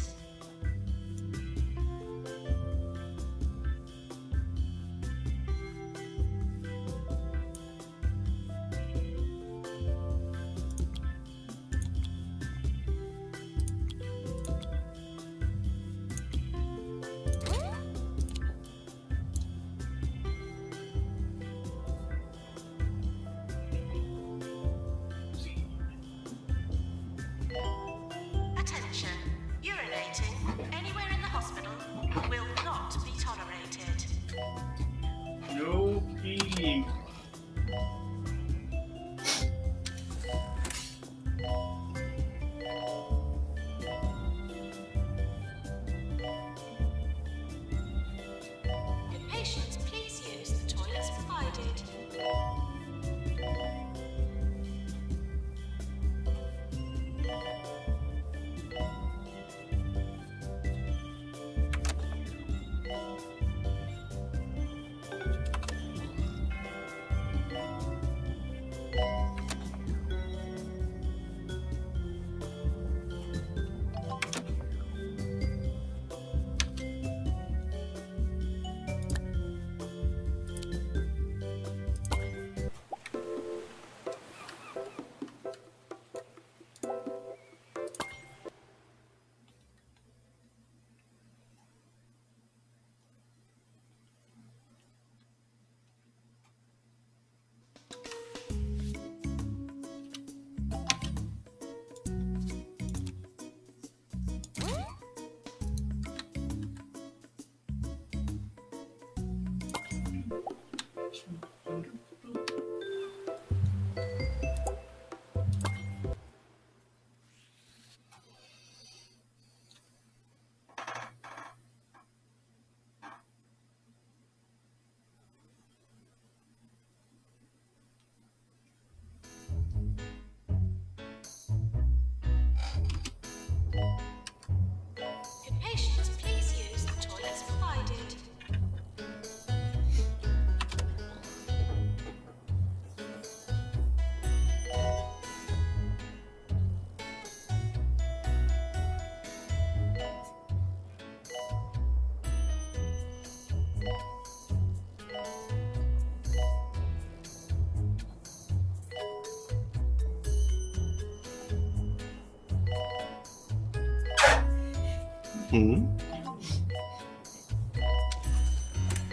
Hmm.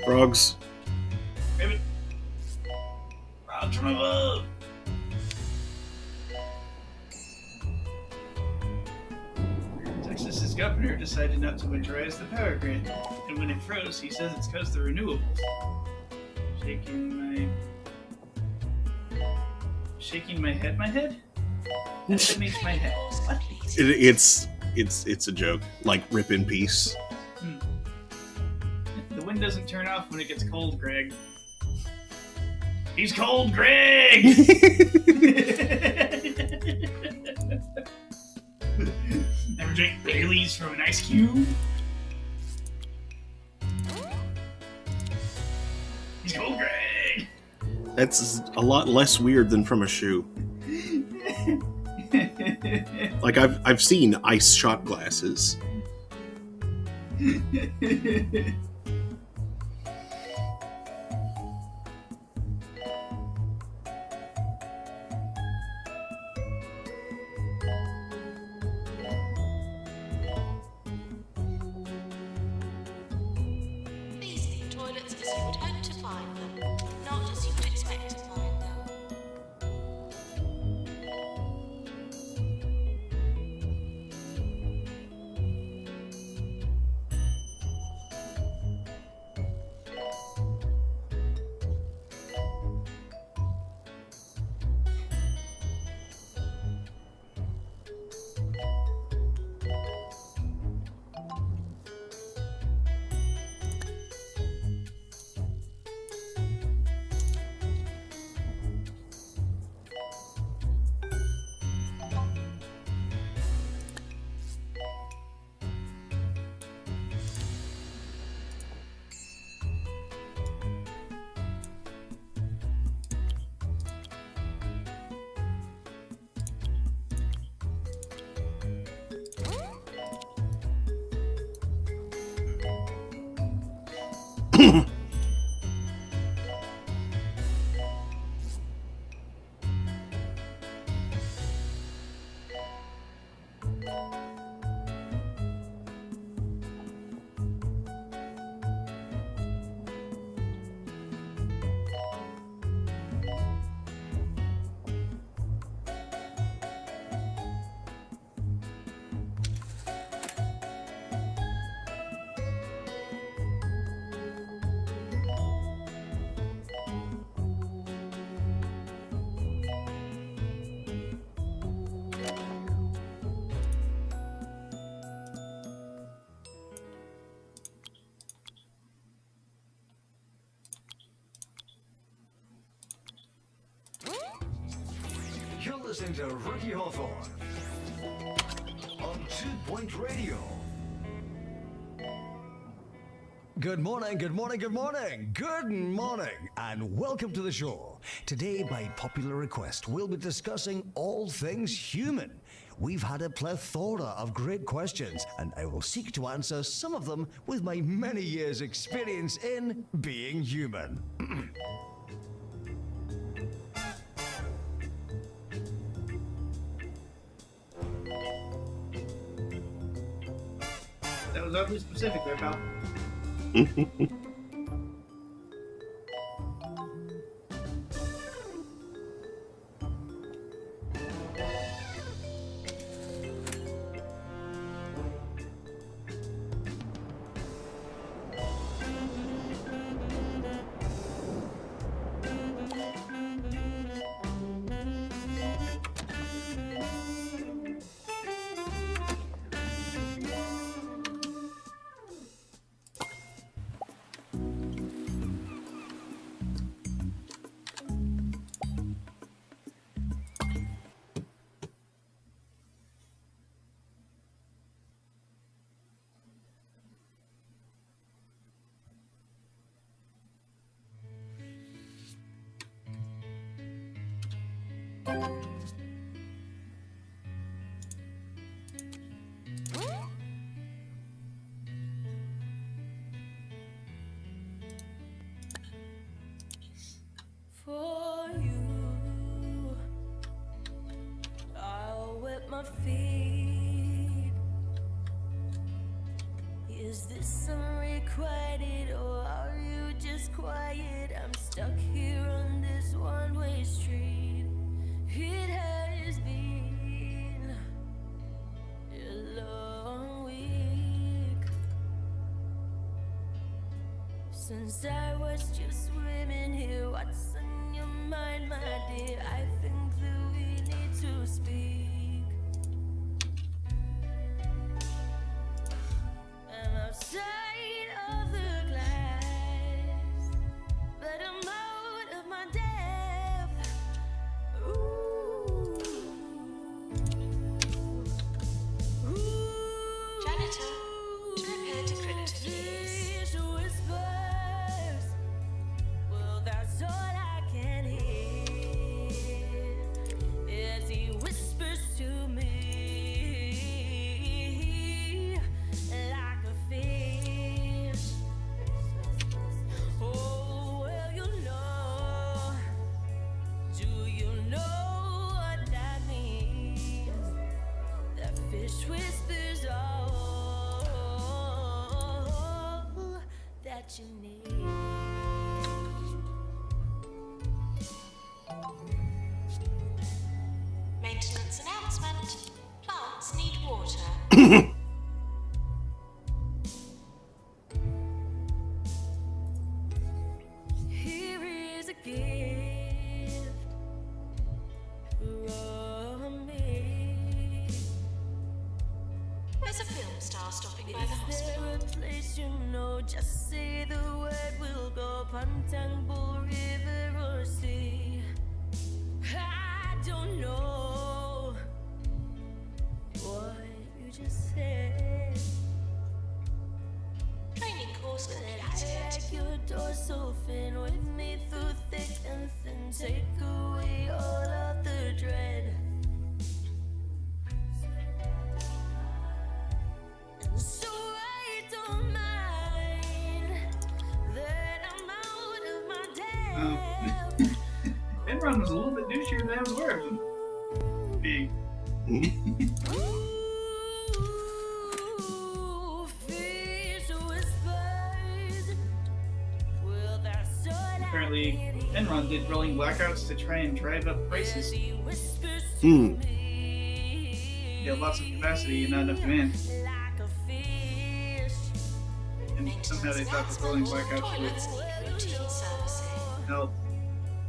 Frogs. Rabbit. Frogs from above. Texas's governor decided not to winterize the power grid, and when it froze, he says it's because the renewables. Shaking my head? That makes my head. What? It's a joke. Like rip in peace. The wind doesn't turn off when it gets cold, Greg. He's cold, Greg! Ever drink Bailey's from an ice cube? He's cold, Greg! That's a lot less weird than from a shoe. Like I've seen ice shot glasses. These are the toilets as you would hope to find them, not as you would expect to find them. You're listening to Ricky Hawthorne on 2 Point Radio. Good morning, good morning, good morning, good morning, and welcome to the show. Today, by popular request, we'll be discussing all things human. We've had a plethora of great questions, and I will seek to answer some of them with my many years' experience in being human. That was oddly specific there, pal. Is this unrequited or are you just quiet? I'm stuck here on this one-way street. It has been a long week since I was just swimming here. What's on your mind, my dear? I think that we need to speak. I'm outside of the glass, but I'm out of my depth. Ooh. Janitor, to repair decryptor, please. These whispers, well, that's all I can hear as he whispers to me like a fish. Oh, well, you know. Do you know what that means? That fish whispers all that you need. Maintenance announcement. Plants need water. Here is a gift from me. There's a film star stopping by the Is hospital. there a place you know? Just say the word, we'll go Pantang, Bull River or sea. I don't know what you just said, Training course but I completed. like your dorsal fin with me through thick and thin. Take away all of the dread. And so I don't mind that I'm out of my depth. Enron was a little bit douchier than I was aware of him being. Ooh, fish whispers. Well, that's all I Apparently, can hear. Enron did rolling blackouts to try and drive up prices. As he whispers to Hmm. me You have lots of capacity and not enough demand. like a fish. And somehow they thought the rolling blackouts would Toilets need routine servicing. help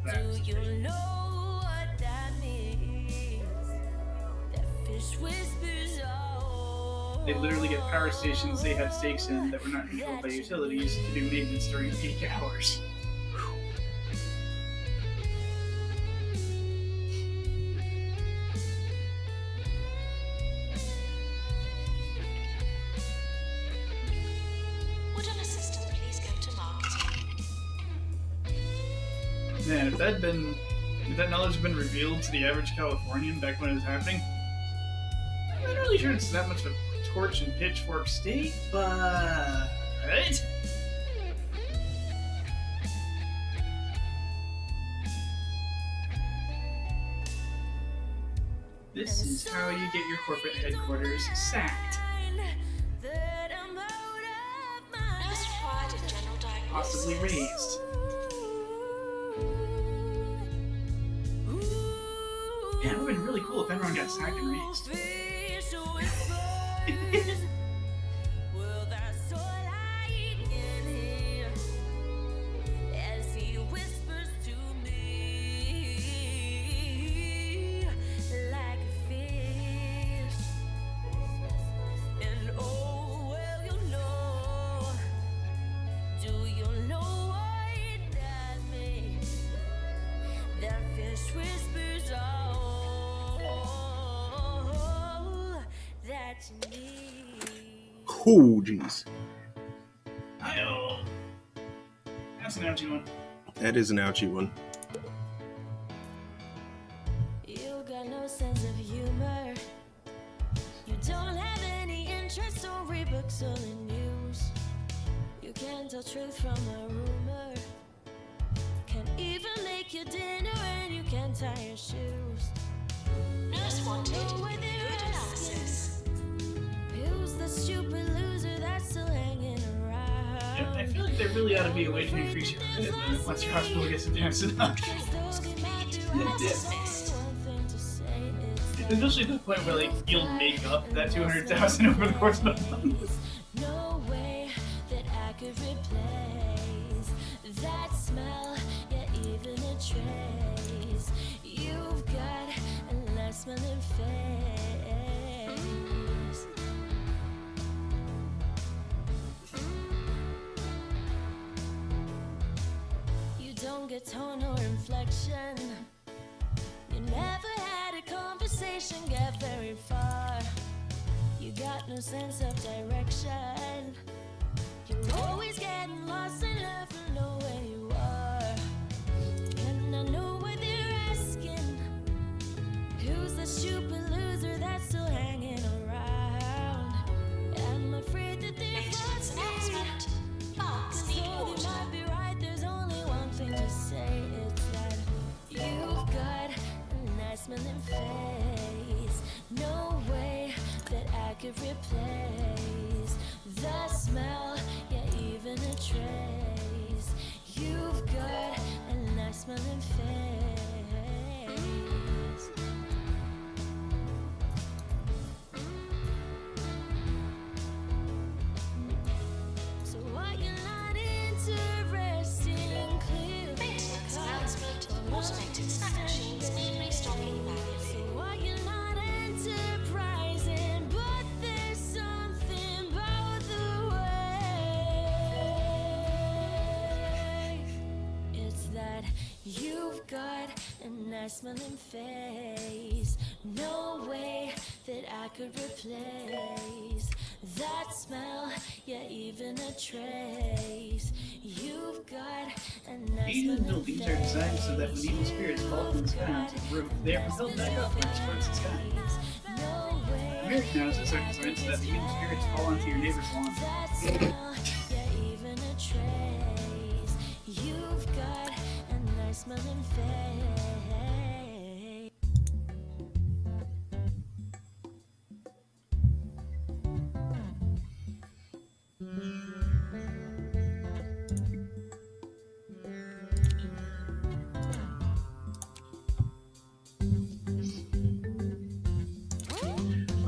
that Do you situation. know what that means? That fish whispers all. They literally get power stations they had stakes in that were not controlled by utilities to do maintenance during peak hours. Would an assistant please go to marketing? Man, if that knowledge had been revealed to the average Californian back when it was happening, I'm not really sure it's that much of a torch and pitchfork state, but right? This is how you get your corporate headquarters sacked. That I'm out of my Nurse required in general diagnosis. Possibly raised. Yeah, it would have been really cool if Enron got sacked and raised. Fish whispers. Well, that's all I can hear as he whispers to me like a fish. And oh, well, you know. Do you know what that means? That fish whispers all that you need. Oh, jeez. Ayo. That's an ouchie one. That is an ouchie one. You got no sense of humor. You don't have any interest or read books or the news. You can't tell truth from a rumor. Can't even make your dinner and you can't tie your shoes. Nurse wanted Know where they're fluid analysis. Who's the stupid loser that still there really ought to be a way to increase your credit limit once your hospital gets advanced enough. Dismissed. Especially to the point where like you'll make up that 200,000 over the course of a month. No way that I could replace that smell, yeah, even a trace. You've got a nice smelling face. You don't get tone or inflection. You never had a conversation get very far. You got no sense of direction. You're always getting lost and never know where you are. And I know what they're asking. Who's the stupid loser that's still hanging around? I'm afraid that they're Maintenance announcement. Plants need so they water. might be right. There's only one thing to say. It's that you've got a nice smelling face. No way that I could replace the smell, yeah, even a trace. You've got a nice smelling face. So are you not interested in clear? Maintenance announcement. Automated snack machines need restocking manually. So are you not enterprising? But there's something about the way. It's that you've got a nice smelling face. No way that I could replace that smell, yeah, even a trace. You've got a nice Asian smelling buildings are designed so that when evil spirits fall from the sky onto the roof, they are propelled back upwards towards the sky. No way. American houses are designed so that the evil spirits fall onto your neighbor's lawn. That smell, yeah, even a trace. You've got a nice smelling face.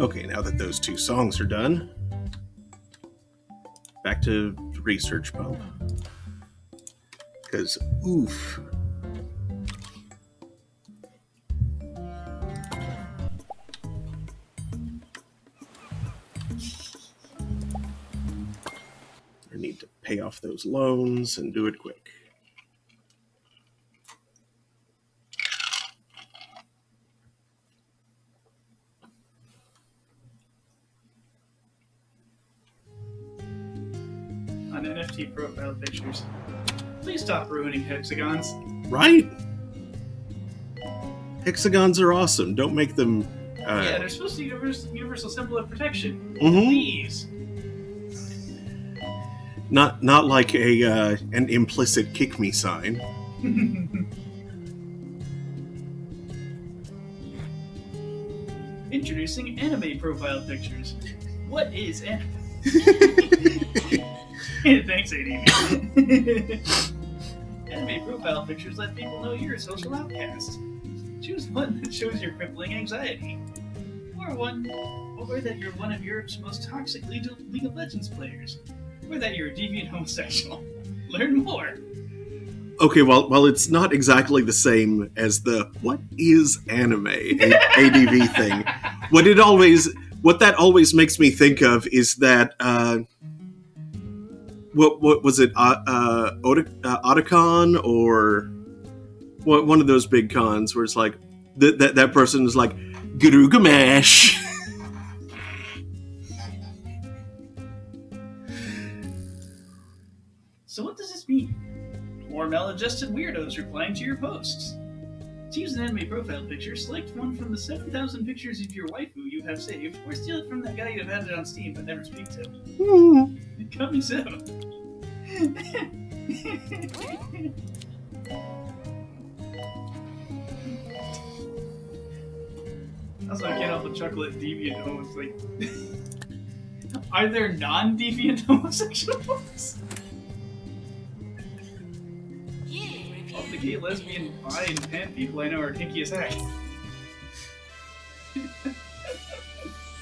Okay, now that those two songs are done, back to Research Pump. Because, oof. I need to pay off those loans and do it quick. On NFT profile pictures. Please stop ruining hexagons. Right? Hexagons are awesome. Don't make them. Yeah, they're supposed to be universal symbol of protection. Mhm. Please. Not like an implicit kick me sign. Introducing anime profile pictures. What is anime? Thanks, ADV. Anime profile pictures let people know you're a social outcast. Choose one that shows your crippling anxiety. Or that you're one of Europe's most toxic League of Legends players. Or that you're a deviant homosexual. Learn more. Okay, while it's not exactly the same as the "what is anime" ADV thing, what that always makes me think of is that what was it, Otakon, or one of those big cons where it's like that person is like Gurugamash. So what does this mean? More maladjusted weirdos replying to your posts. To use an anime profile picture, select one from the 7,000 pictures of your waifu you have saved, or steal it from that guy you've added on Steam but never speak to. Coming soon. Also, I can't help but chuckle at deviant homos. Like, are there non-deviant homosexuals? gay, lesbian, bi, and pan people I know are kinky as heck.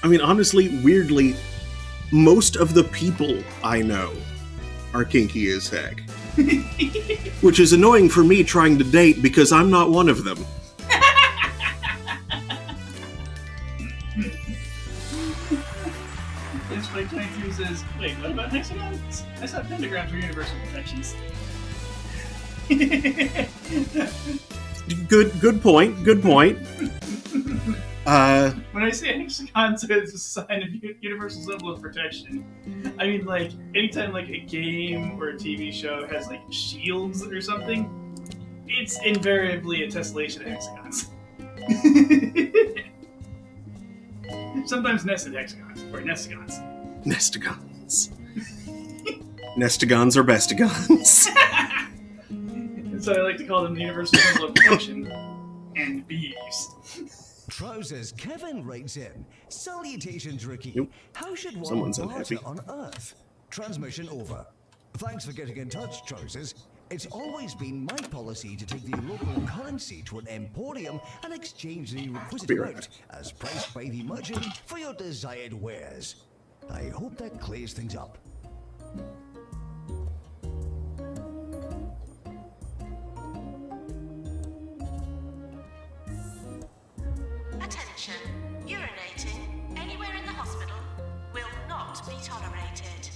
I mean, honestly, weirdly, most of the people I know are kinky as heck. Which is annoying for me trying to date because I'm not one of them. Spike 23 says, wait, what about hexagons? I thought pentagrams were universal protections. Good point. Good point. When I say hexagons as a sign of universal symbol of protection, I mean, like, anytime, like, a game or a TV show has, like, shields or something, it's invariably a tessellation of hexagons. Sometimes nested hexagons, or nestigons. Nestigons. Nestigons or bestigons. And so I like to call them the universal symbol of protection and bees. Trousers Kevin writes in, salutations Ricky. Nope. How should one Someone's barter unhappy. on Earth? Transmission over. Thanks for getting in touch, Trousers. It's always been my policy to take the local currency to an emporium and exchange the requisite Spirit. amount as priced by the merchant for your desired wares. I hope that clears things up. Attention. Urinating anywhere in the hospital will not be tolerated.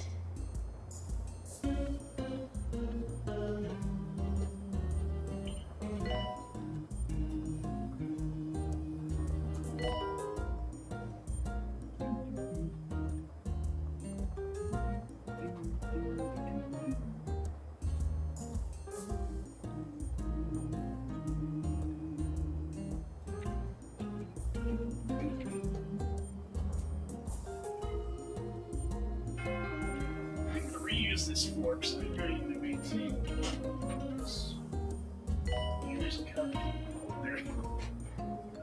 I'm gonna reuse this fork so I don't even maintain this. Here's a cup holder.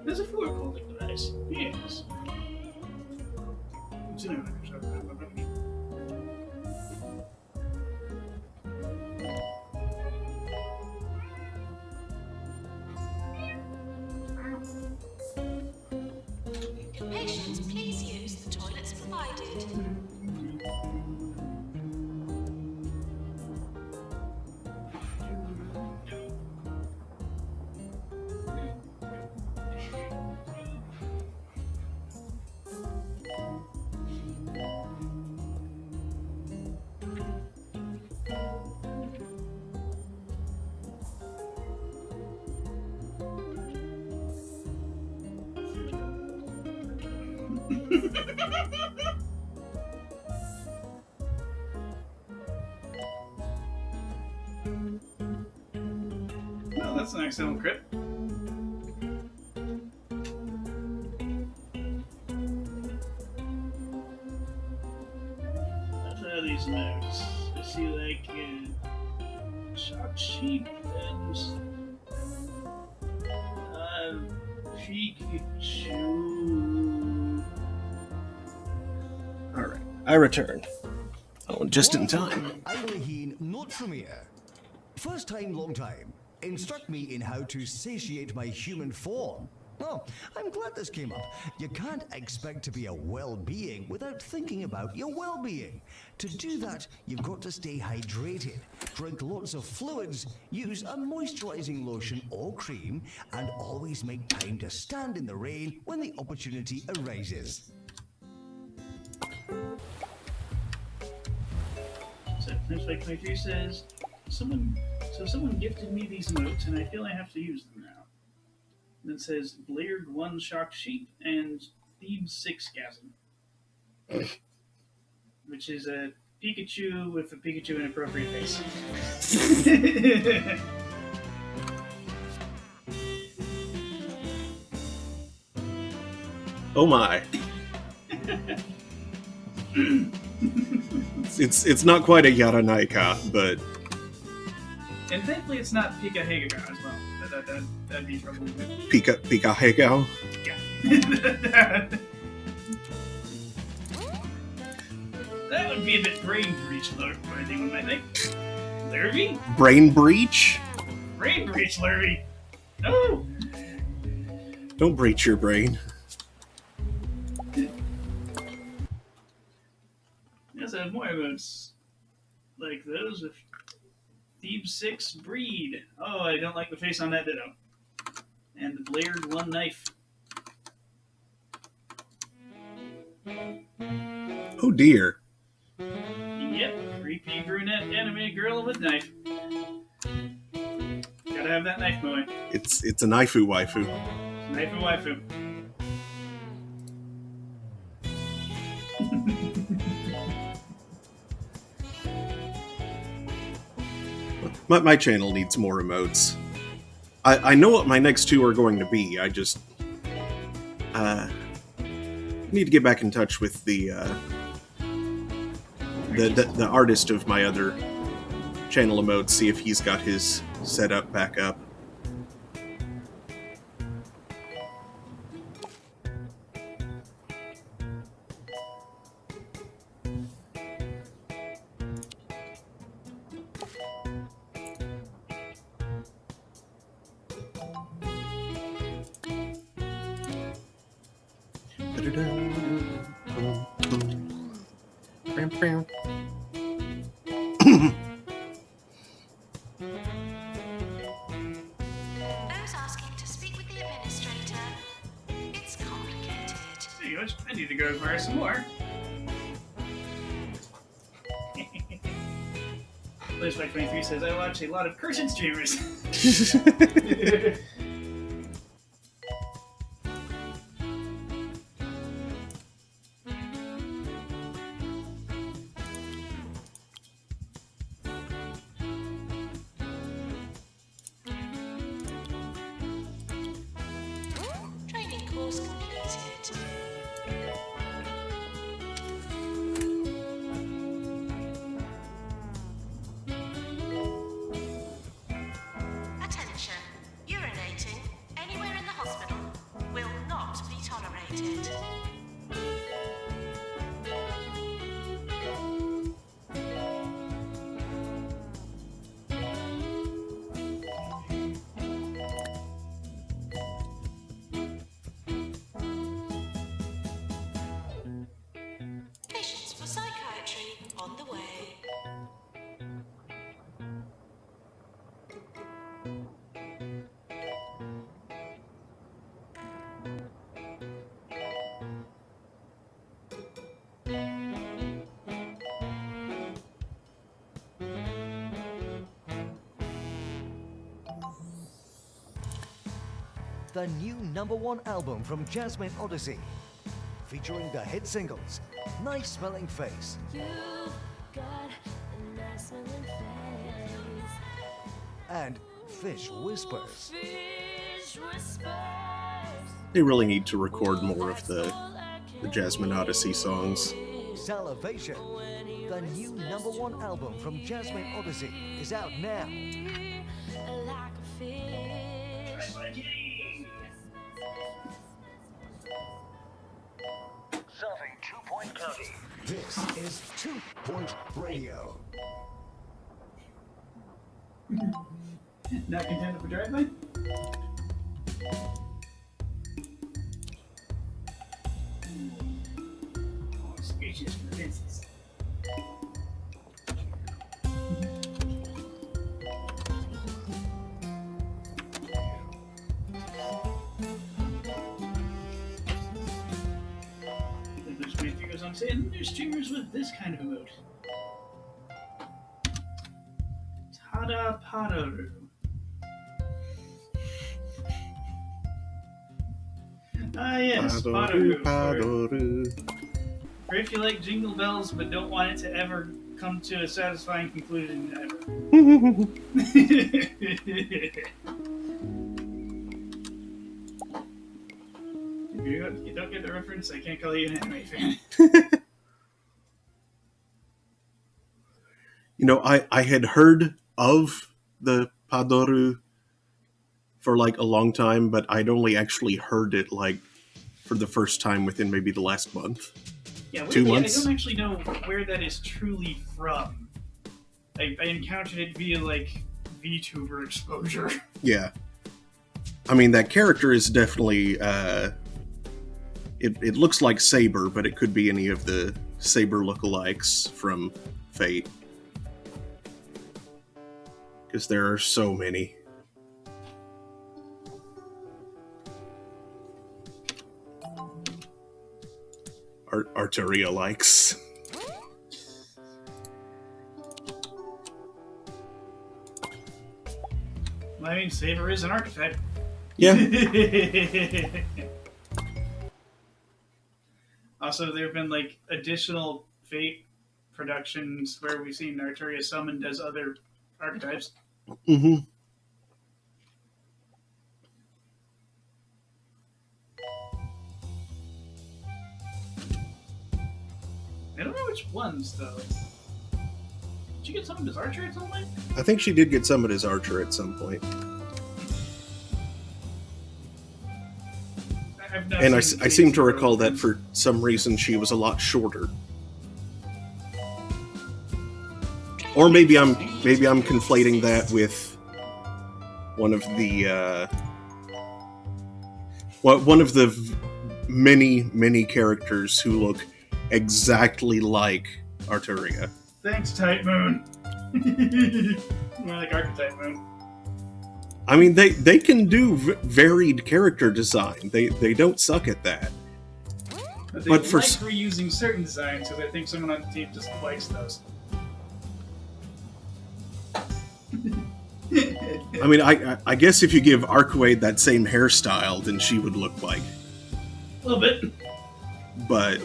There's a fork holding device. Yes. Patients, please use the toilets provided. Well, that's an accidental crit. I'll try these notes. I see like shot sheep and Pikachu. Alright, I return. Oh, just in time. I'm Raheen, not from here. First time, long time. Instruct me in how to satiate my human form. Oh, I'm glad this came up. You can't expect to be a well-being without thinking about your well-being. To do that, you've got to stay hydrated, drink lots of fluids, use a moisturizing lotion or cream, and always make time to stand in the rain when the opportunity arises. So, Spike 23 says, someone gifted me these notes and I feel I have to use them now. And it says, Blairg 1 shocked sheep and Thebes 6 gasm. Which is a Pikachu with a Pikachu inappropriate face. Oh my. It's not quite a Yaranaika, but And thankfully it's not Pika Hagaga as well. That'd be trouble. Pika Heko. Yeah. That would be a bit brain breach worthy, one might think. Larrabee? Brain breach? Brain breach, Larry! No! Don't breach your brain. Yes, I have more emotes like those with Thebes 6 Breed. Oh, I don't like the face on that ditto. And the Blared One Knife. Oh dear. Yep, creepy brunette anime girl with knife. Gotta have that knife going. It's a knifeu waifu. Knife and waifu. My channel needs more emotes. I know what my next two are going to be. I just need to get back in touch with the artist of my other channel emotes, see if he's got his setup back up. Those asking to speak with the administrator. It's complicated. Anyways, I need to go acquire some more. BlazeBike23 says, I watch a lot of Curtain streamers. Training course completed. Attention. Urinating anywhere in the hospital will not be tolerated. Patients for psychiatry on the way. The new #1 album from Jasmine Odyssey, featuring the hit singles Nice Smelling Face You've got a nice smelling face. and Fish Whispers. Fish whispers. They really need to record more of the Jasmine Odyssey songs. Salivation, the new #1 album from Jasmine Odyssey, is out now. Like a fish. Serving 2 Point County. This is 2 Point Radio. Not contended for drive-by? Oh, speeches for Vince's. Then there's my fingers on saying there's streamers with this kind of emote. Tada Padaru. Ah yes, Padaru. For if you like Jingle Bells but don't want it to ever come to a satisfying conclusion ever. If you don't get the reference, I can't call you an anime fan. You know, I had heard of the Padoru for like a long time, but I'd only actually heard it like for the first time within maybe the last month. Yeah, 2 weirdly, months? I don't actually know where that is truly from. I encountered it via like VTuber exposure. Yeah. I mean, that character is definitely, it looks like Saber, but it could be any of the Saber lookalikes from Fate. Because there are so many. Arturia likes. Well, I mean, Saber is an archetype. Yeah. Also, there have been like additional Fate productions where we've seen Arturia summoned as other archetypes. Mm-hmm. I don't know which ones though. Did you get summoned as Archer at some point? I think she did get summoned as Archer at some point. I've not And I seen seem Fate to recall Zero. that for some reason she was a lot shorter. Or maybe I'm conflating that with one of the many characters who look exactly like Arturia. Thanks, Type Moon. More like Archetype Moon. I mean, they can do varied character design. They don't suck at that. But they But for like s- reusing certain designs because I think someone on the team just likes those. I mean, I guess if you give Arcuade that same hairstyle, then she would look like. A little bit. But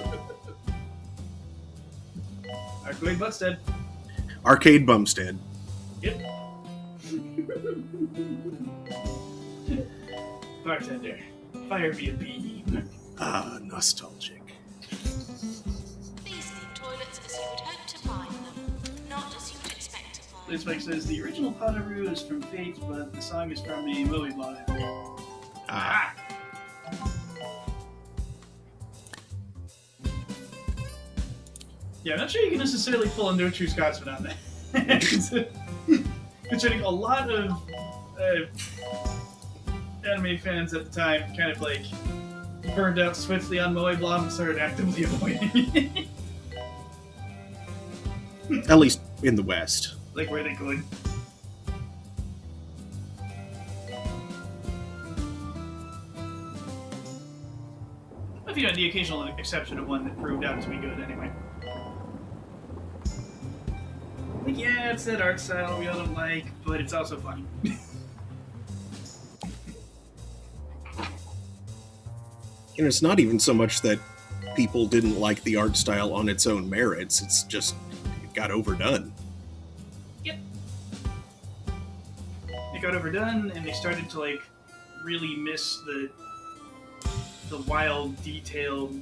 Arcade Buttstead. Arcade Bumstead. Yep. Bartender, fire me a beam. Ah, nostalgic. These leave toilets as you would hope to find them, not as you would expect to find This Mike says the original Potaroo is from Fate, but the song is from a movie blog. Ah. Yeah, I'm not sure you can necessarily pull a No True Scotsman on that. Considering a lot of anime fans at the time kind of like burned out swiftly on Moe Blom and started actively avoiding it. At least in the West. Like where they could. I've got the occasional exception of one that proved out to be good anyway. Like, yeah, it's that art style we all don't like, but it's also funny. And it's not even so much that people didn't like the art style on its own merits, it's just it got overdone. Yep. It got overdone, and they started to like really miss the wild, detailed,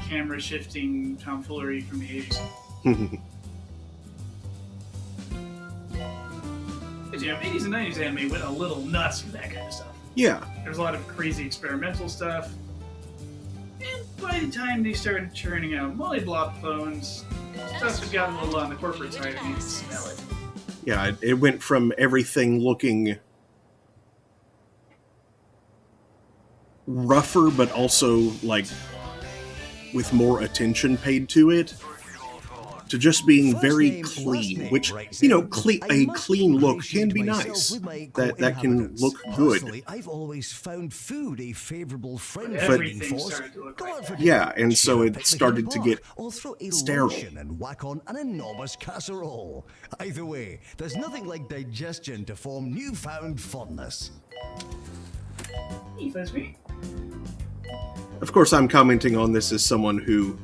camera shifting tomfoolery from the 80s. Because, you know, 80s and 90s anime went a little nuts with that kind of stuff. Yeah. There's a lot of crazy experimental stuff. And by the time they started churning out Molyblob clones, stuff had gotten a little on the corporate side and you could smell it. Yeah, it went from everything looking rougher, but also, like, with more attention paid to it, to just being very clean, which, you know, a clean look can be nice. That can look good. Personally, I've always found food a favorable friend But feeding everything force. started to look Go like out for Yeah, dinner, and so share a it picnic in started the to park, get or throw a sterile. lotion and whack on an enormous casserole. Either way, there's nothing like digestion to form newfound fondness. Hey, Fuzzy. Of course, I'm commenting on this as someone who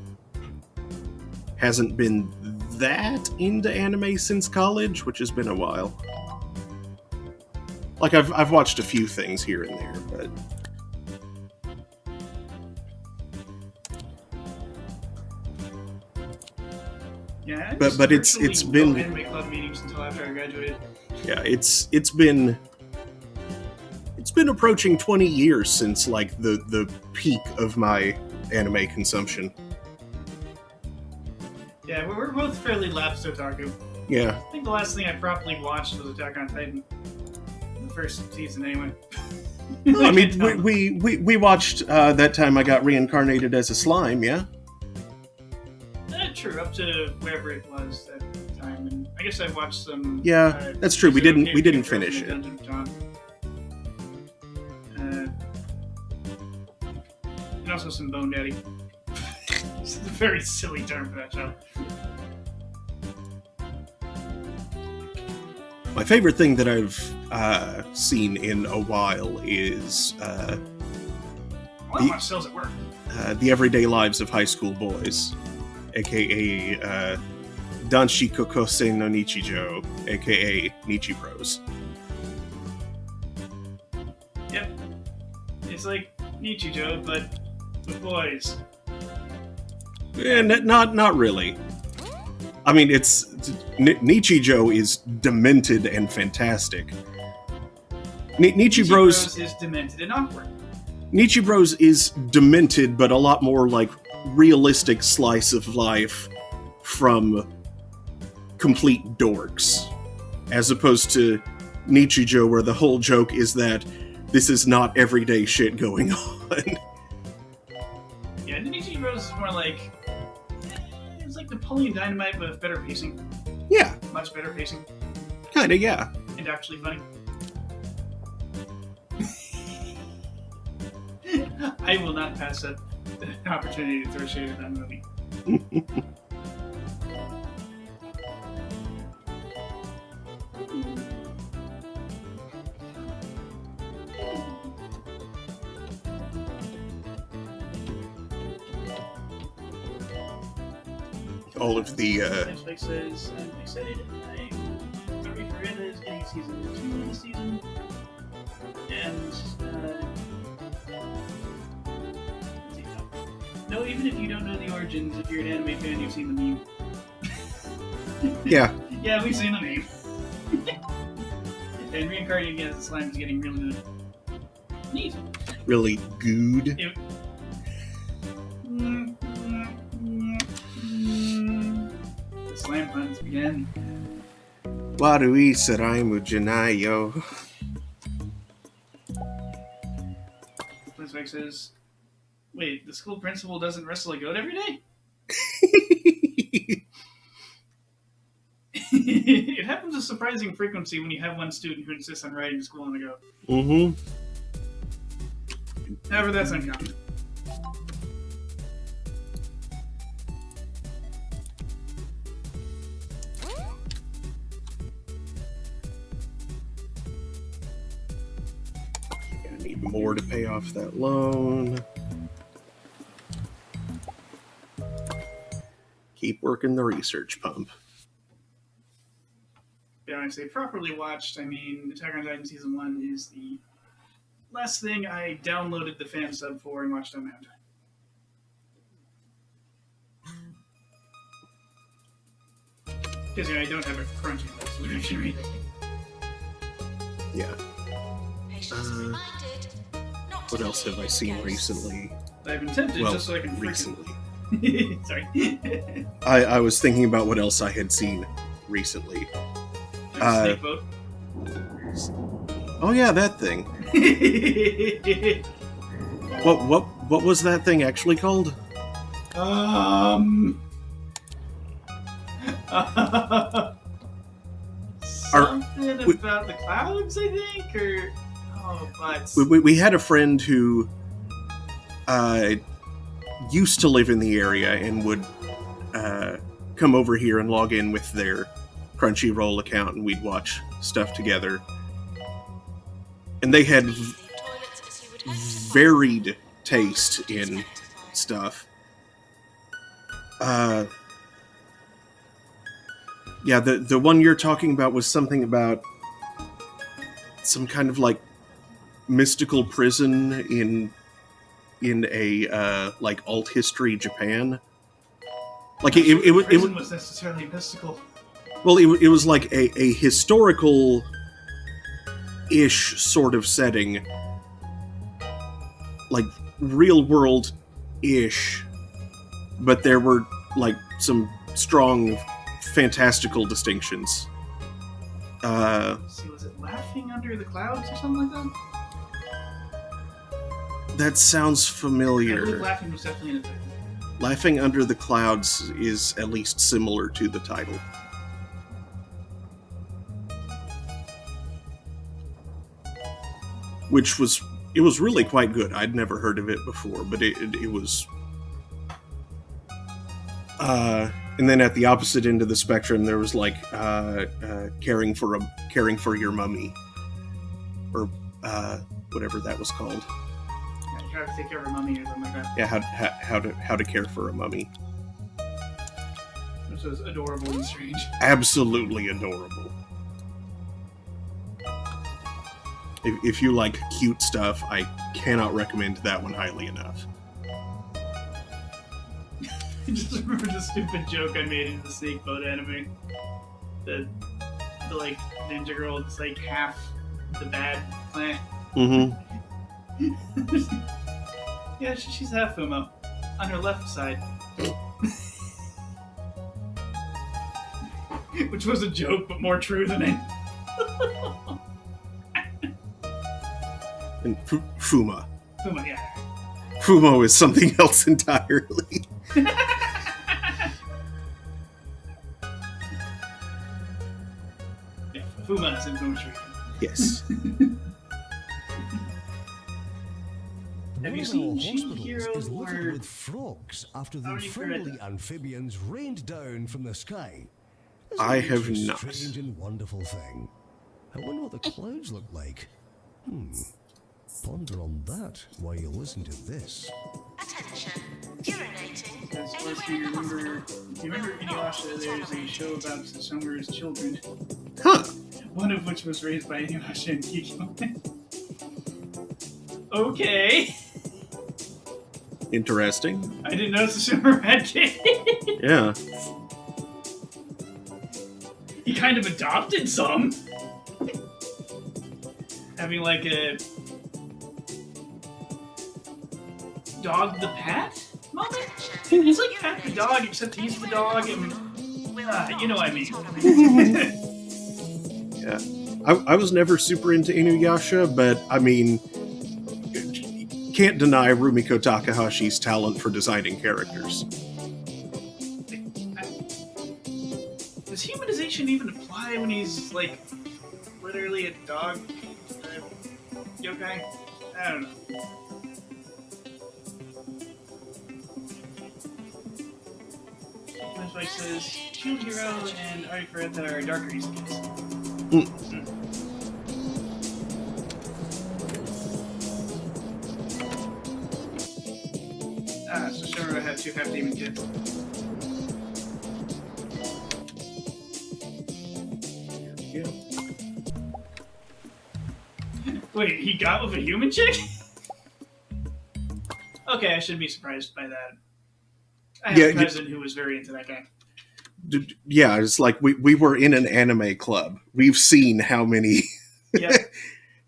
hasn't been that into anime since college, which has been a while. Like, I've watched a few things here and there, but Yeah, I But- missed but it's virtually been- no anime club meetings until after I graduated. yeah, it's been approaching 20 years since, like, the peak of my anime consumption. Yeah, we're both fairly lapsed otaku. Yeah. I think the last thing I properly watched was Attack on Titan. The first season, anyway. I mean, we watched that time I got reincarnated as a slime, yeah? True, up to wherever it was at the time. And I guess I watched some... Yeah, that's true. We didn't Girls finish in the it. Dungeon of John. And also some Bone Daddy. It's a very silly term for that show. My favorite thing that I've seen in a while is I want to watch Cells at Work. The Everyday Lives of High School Boys, aka Danshi Kokose no Nichijo, aka Nichibros. Yep. It's like Nichijou, but with boys. And not really. I mean, Nichijou is demented and fantastic. Nichibros is demented and awkward. Nichibros is demented, but a lot more like realistic slice of life from complete dorks, as opposed to Nichijou, where the whole joke is that this is not everyday shit going on. Yeah, Nichibros is more like it's like Napoleon Dynamite with better pacing, Yeah, much better pacing, kinda, yeah. and actually funny. I will not pass up the opportunity to throw shade at that movie. All of the, Netflix says, I'm excited. I'm sorry for it is getting season 2 of the season. And, let's see. No, even if you don't know the origins, if you're an anime fan, you've seen the meme. yeah, Yeah, we've seen the meme. And reincarnating as a slime is getting really neat. really good. It- The slam puns begin. Warui Saraimu Janayo. Blizzwag says, wait, the school principal doesn't wrestle a goat every day? It happens with surprising frequency when you have one student who insists on riding to school on a goat. Mm-hmm. However, that's uncommon. I need more to pay off that loan. Keep working the research pump. Yeah, when I say properly watched, I mean Attack on Titan Season 1 is the last thing I downloaded the fan sub for and watched on my own time. Because I don't have a Crunchyroll subscription or anything. Yeah. Patients are reminded not to What else have I believe seen ghosts. recently? I've been tempted Well, just so I can recently. Sorry. I was thinking about what else I had seen recently. Snake boat. Oh yeah, that thing. What was that thing actually called? Something about the clouds, I think, or but We had a friend who used to live in the area and would come over here and log in with their Crunchyroll account, and we'd watch stuff together. And they had Toilets as you would hope to find varied taste in stuff. Yeah, the one you're talking about was something about some kind of like mystical prison in a like alt history Japan. Like it prison was necessarily mystical. well, it was like a historical ish sort of setting, like real world ish, but there were like some strong fantastical distinctions. Let's see, was it Laughing Under the Clouds or something like that? That sounds I believe familiar. Laughing was definitely in the title. Laughing Under the Clouds is at least similar to the title. Which was really quite good. I'd never heard of it before, but it was. And then at the opposite end of the spectrum, there was like caring for your mummy, or whatever that was called. Yeah, you try to take care of a mummy or something like that. Yeah, how to care for a mummy. Which was adorable and strange. Absolutely adorable. If you like cute stuff, I cannot recommend that one highly enough. I just remember the stupid joke I made in the Snake Boat anime. The like ninja girl is like half the bad plant. Mm-hmm. Yeah, she's half Fumo. On her left side. Which was a joke, but more true than it. And Fuma. Fumo, yeah. Fumo is something else entirely. Yeah, Fuma is in Fumo Street. Yes. Have you One of seen our Shield hospitals Hero is littered or- with frogs after How the do you correct friendly that? amphibians rained down from the sky. Isn't I nature have a not. Strange and wonderful thing. I wonder what the clouds look like. Ponder on that while you listen to this. Attention. Urinating. Because plus you remember Inuyasha, there's a show about Susumu's children, Huh. one of which was raised by Inuyasha and Kikyo. Okay. Interesting. I didn't know Susumu had kids. Yeah. He kind of adopted some. Having like a dog the pat moment? He's like pat the dog, except he's the dog, and you know what I mean. Yeah. I was never super into Inuyasha, but I mean, can't deny Rumiko Takahashi's talent for designing characters. Does humanization even apply when he's like literally a dog yokai? I don't know. That's why it says Shield Hero and Arifureta are darker isekais. So Shimura had two half-demon kids. Wait, he got with a human chick? Okay, I shouldn't be surprised by that. I have Yeah, a cousin who was very into that guy. Yeah, it's like we were in an anime club. We've seen how many Yep.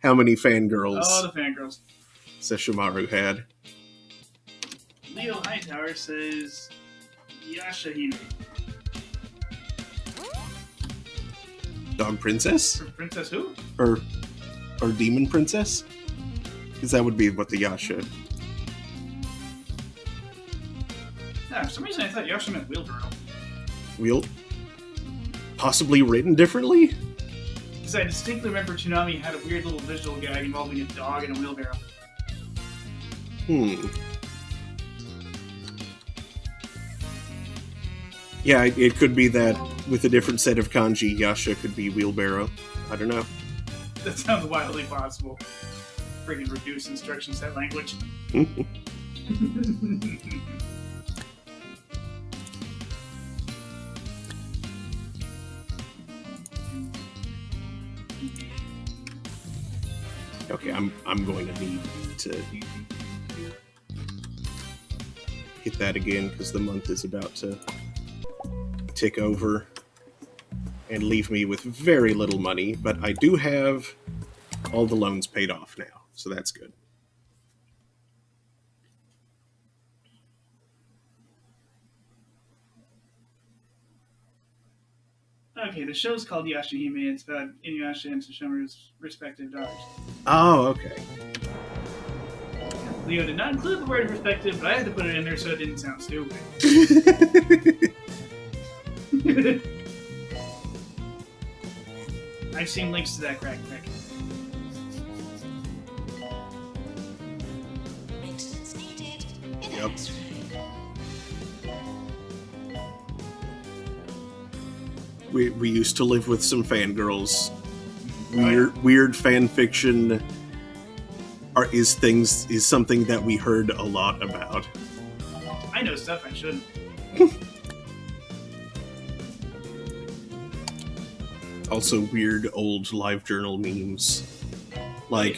how many fangirls Oh, the fangirls. Sesshomaru had. Leo Hightower says Yashahime. Dog princess? For Princess who? Or demon princess? Because that would be what the Yasha. Yeah, for some reason I thought Yasha meant wheelbarrow. Wheel possibly written differently? Because I distinctly remember Toonami had a weird little visual gag involving a dog and a wheelbarrow. Yeah, it could be that with a different set of kanji, Yasha could be wheelbarrow. I don't know. That sounds wildly possible. Friggin' reduce instruction set language. Okay, I'm going to need to hit that again because the month is about to tick over and leave me with very little money, but I do have all the loans paid off now, so that's good. Okay, the show's called Yashahime. It's about Inuyasha and Sesshomaru's respective daughters. Oh, okay. Leo did not include the word perspective, but I had to put it in there so it didn't sound stupid. I've seen links to that crack pic. Maintenance needed in Yep. X-ray. We used to live with some fangirls. Weird fan fiction is something that we heard a lot about. I know stuff I shouldn't. Also weird old live journal memes. Like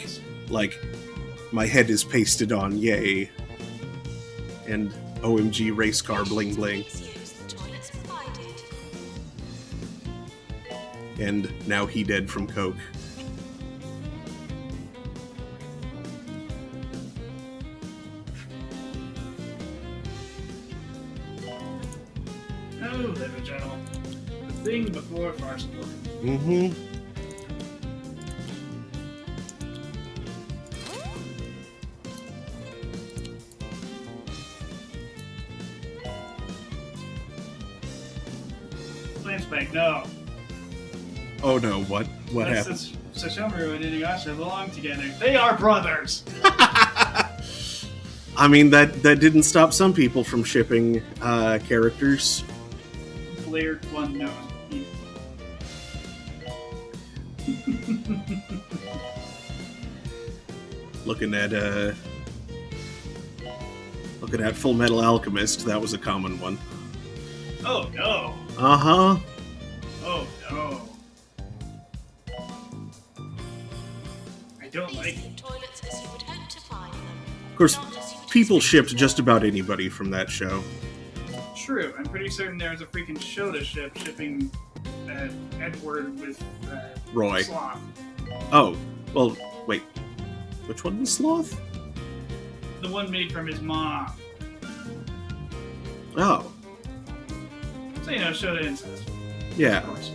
my head is pasted on yay. And OMG race car bling bling. Please use the toilets provided. And now he dead from coke. Oh, live journal. The thing before farcical. Mm-hmm. Flame Spike, no. Oh no, what happened? Sesshomaru and Inuyasha belong together. They are brothers! I mean, that didn't stop some people from shipping characters. Blair one knows. Looking at Full Metal Alchemist, that was a common one. Oh no! Uh-huh. Oh no! I don't like These it. toilets as you would hope to find them. Of course, Not as you would people expect. shipped just about anybody from that show. True, I'm pretty certain there was a freaking Shota ship shipping Edward with Roy. Sloth. Oh, well, wait. Which one was Sloth? The one made from his mom. Oh, So, you know, Shota incest. yeah. Of course.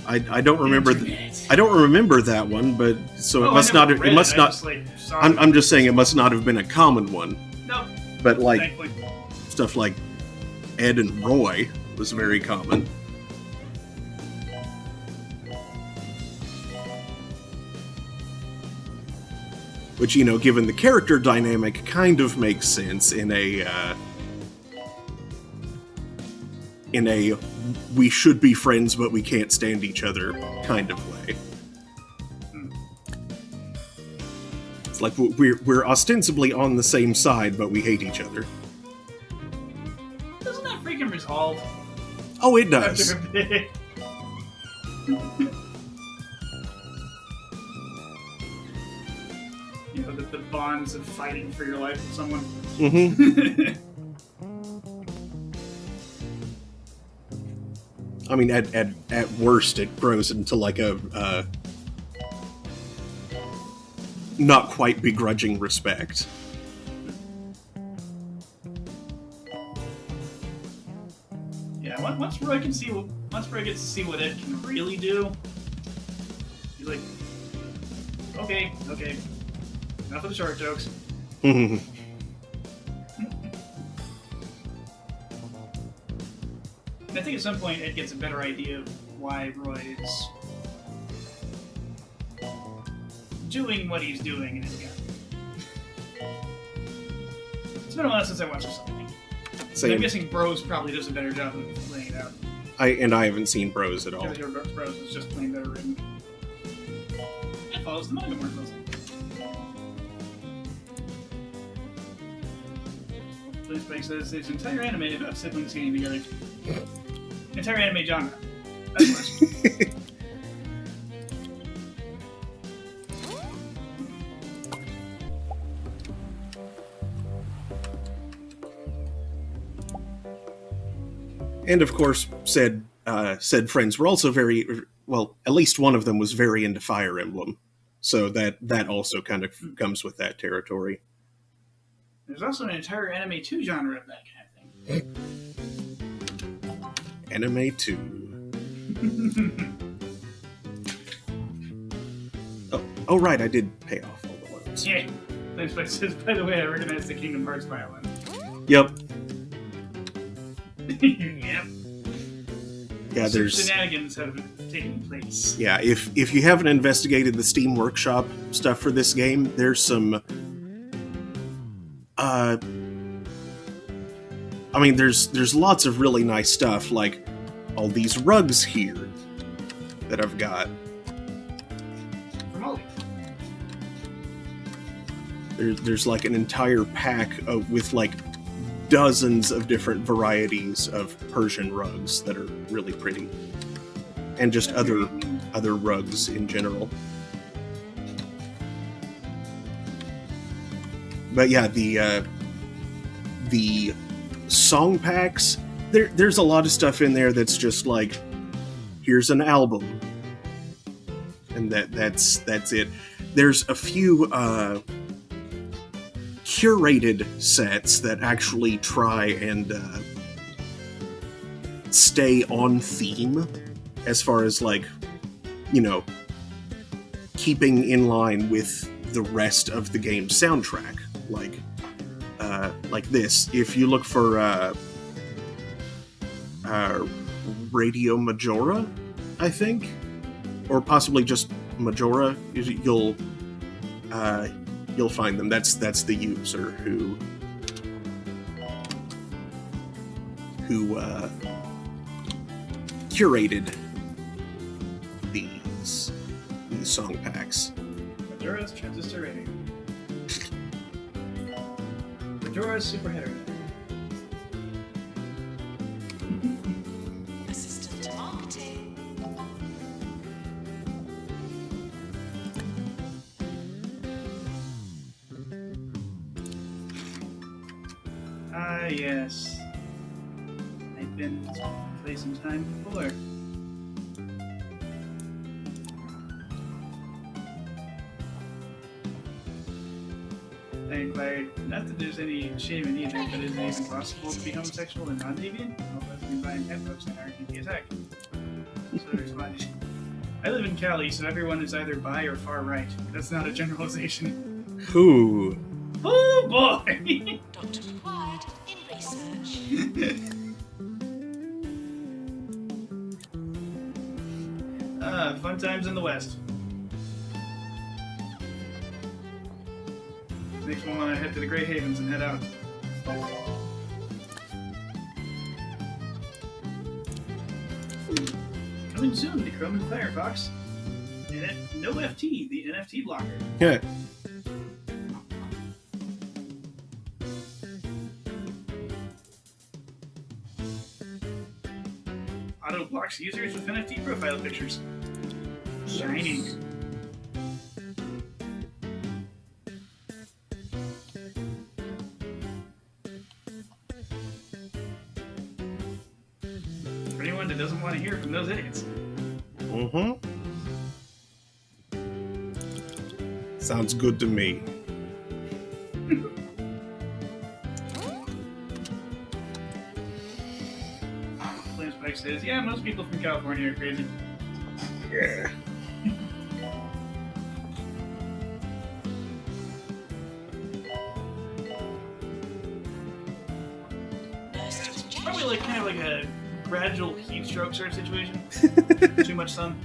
I don't remember. Internet. I don't remember that one, but so it Oh, I must never not. read It must I not. just, like, saw I'm it. just saying it must not have been a common one. No, But like thankfully. stuff like Ed and Roy was very common. Which, you know, given the character dynamic, kind of makes sense in a we should be friends but we can't stand each other kind of way. It's like we're ostensibly on the same side but we hate each other. Doesn't that freaking resolve? Oh, it does. After a bit? You know, the bonds of fighting for your life with someone. Mm-hmm. I mean, at worst, it grows into like a not quite begrudging respect. Yeah, once Roy gets to see what Ed can really do, he's like, okay, enough of the short jokes. I think at some point Ed gets a better idea of why Roy is doing what he's doing in his game. It's been a while since I watched something. I'm Same. guessing Bros probably does a better job of laying it out. I haven't seen Bros at all. Because your Bros is just plain better written. It follows the manga more closely. Blue Spike says there's an entire anime about siblings getting together. Entire anime genre. That's worse. And of course, said friends were also very well. At least one of them was very into Fire Emblem, so that also kind of comes with that territory. There's also an entire anime 2 genre of that kind of thing. Anime 2. Oh, right, I did pay off all the loans. Yeah. Nice places. By the way, I recognize the Kingdom Hearts violin. Yep. Yep. Yeah, Some there's... shenanigans have taken place. Yeah, if you haven't investigated the Steam Workshop stuff for this game, there's some... I mean, there's lots of really nice stuff, like all these rugs here that I've got. From Ollie. There's like an entire pack with like dozens of different varieties of Persian rugs that are really pretty, and just other rugs in general. But yeah, the song packs, there's a lot of stuff in there that's just like, here's an album, and that's it. There's a few curated sets that actually try and stay on theme as far as, like, you know, keeping in line with the rest of the game's soundtrack. Like this. If you look for Radio Majora, I think, or possibly just Majora, you'll find them. That's the user who curated these song packs. Majora's Transistor Radio. Majora's Super Header. Assistant to marketing. Ah, yes. I've been to this place in time before. I inquired, not that there's any shame in either, but is it even possible to be homosexual and non-deviant? All of us can buy pet books and RPG attack. So I responded, I live in Cali, so everyone is either bi or far right. That's not a generalization. Who? Oh boy! Doctor required in research. Fun times in the West. Makes me want to head to the Grey Havens and head out. Coming soon to Chrome and Firefox. No FT, the NFT blocker. Yeah. Auto blocks users with NFT profile pictures. Shiny. For anyone that doesn't want to hear from those idiots. Mm-hmm. Sounds good to me. Flame Spike says, yeah, most people from California are crazy. Yeah. Nurse to Probably like kind of like a gradual heat stroke sort of situation. Too much sun.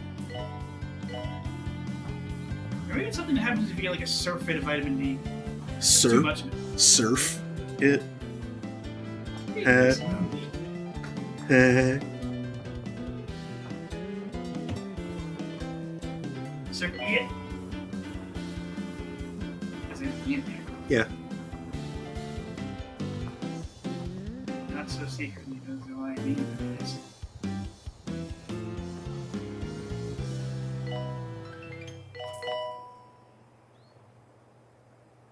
Or maybe it's something that happens if you get like a surf fit of vitamin D. Too Surf. much of it. Surf. It. Surf it. Is it it? Yeah. Not so secretly, does the lie mean it is.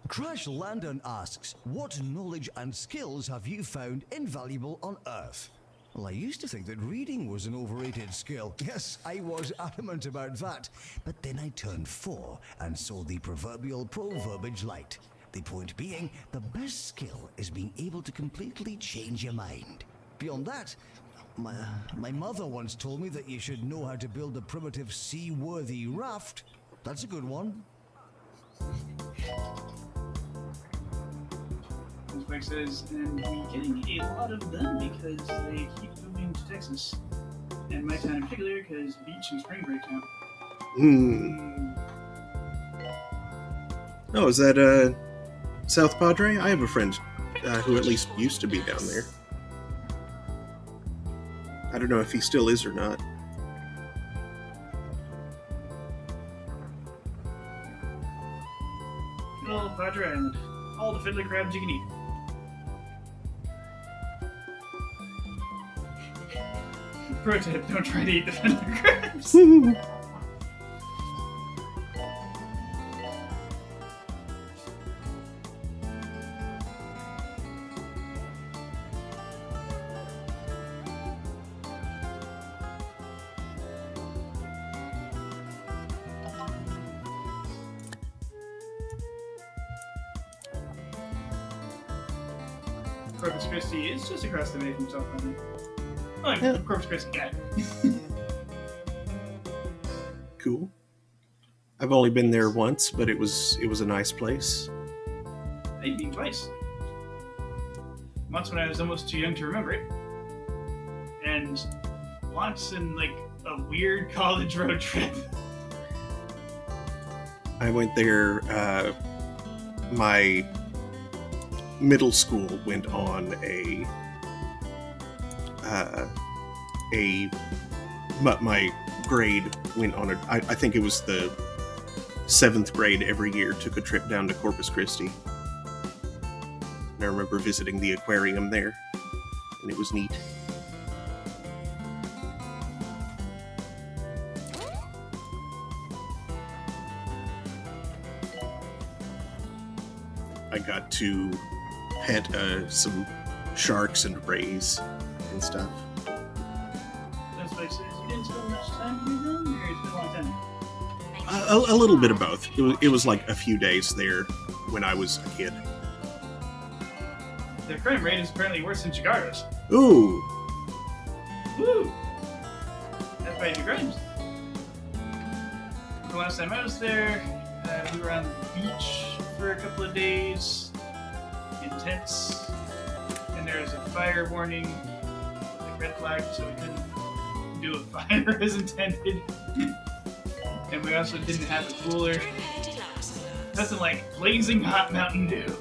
Crash Landon asks, what knowledge and skills have you found invaluable on Earth? Well, I used to think that reading was an overrated skill. Yes, I was adamant about that. But then I turned 4 and saw the proverbial pro-verbage light. The point being, the best skill is being able to completely change your mind. Beyond that, My mother once told me that you should know how to build a primitive seaworthy raft. That's a good one. Spike says, and we getting a lot of them because they keep moving to Texas. And my town in particular, because beach and spring break now. Oh, is that South Padre? I have a friend who at least used to be down there. I don't know if he still is or not. Good old Padre Island. All the fiddler crabs you can eat. Pro tip, don't try to eat the fiddler crabs. Corpus Christi is just across the bay from South Bend. Oh, Yeah. Corpus Christi, yeah. Cool. I've only been there once, but it was a nice place. I've been twice. Once when I was almost too young to remember it. And once in, like, a weird college road trip. I went there. My middle school went on my grade went on I think it was the 7th grade every year took a trip down to Corpus Christi. And I remember visiting the aquarium there, and it was neat. I got to pet some sharks and rays and stuff. That's why it says you didn't spend much time here then, or you spent a long time? A little bit of both. It was like a few days there when I was a kid. The crime rate is apparently worse than Chicago's. Ooh, Woo! That's by the crimes. The last time I was there, we were on the beach for a couple of days. Intense. And there was a fire warning, like red flag, so we couldn't do a fire as intended. And we also didn't have a cooler. Prepare deluxe. Nothing like blazing hot Mountain Dew.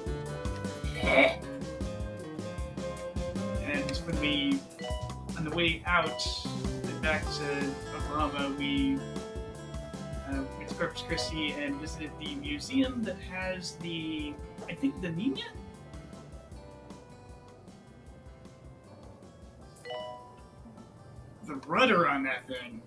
And when we, on the way out, back to Oklahoma, we went to Corpus Christi and visited the museum that has the, I think, the Nina? The rudder on that thing.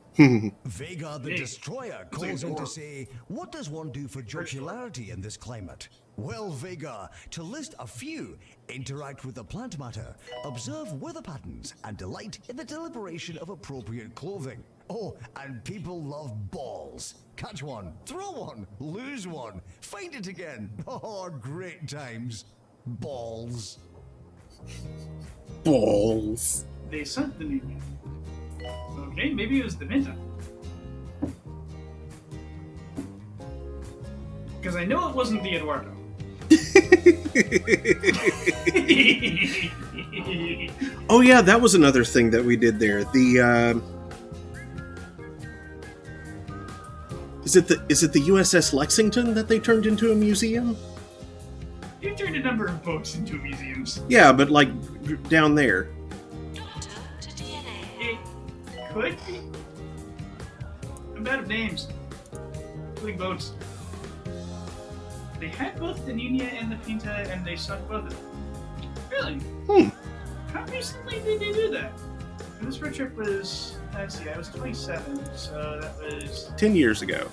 Vega the Hey, Destroyer it's like calls a in to door. say, what does one do for jocularity in this climate? Well, Vega, to list a few, interact with the plant matter, observe weather patterns, and delight in the deliberation of appropriate clothing. Oh, and people love balls. Catch one, throw one, lose one, find it again. Oh, great times. Balls. balls. They sunk the Nina. Okay, maybe it was the Minta. Because I know it wasn't the Eduardo. Oh yeah, that was another thing that we did there. The is it the USS Lexington that they turned into a museum? You've turned a number of boats into museums. Yeah, but like down there. Doctor to DNA. It could be. I'm bad at names. Big boats. They had both the Nina and the Pinta, and they sunk both of them. Really? How recently did they do that? And this road trip was, let's see, I was 27, so that was, 10 years ago.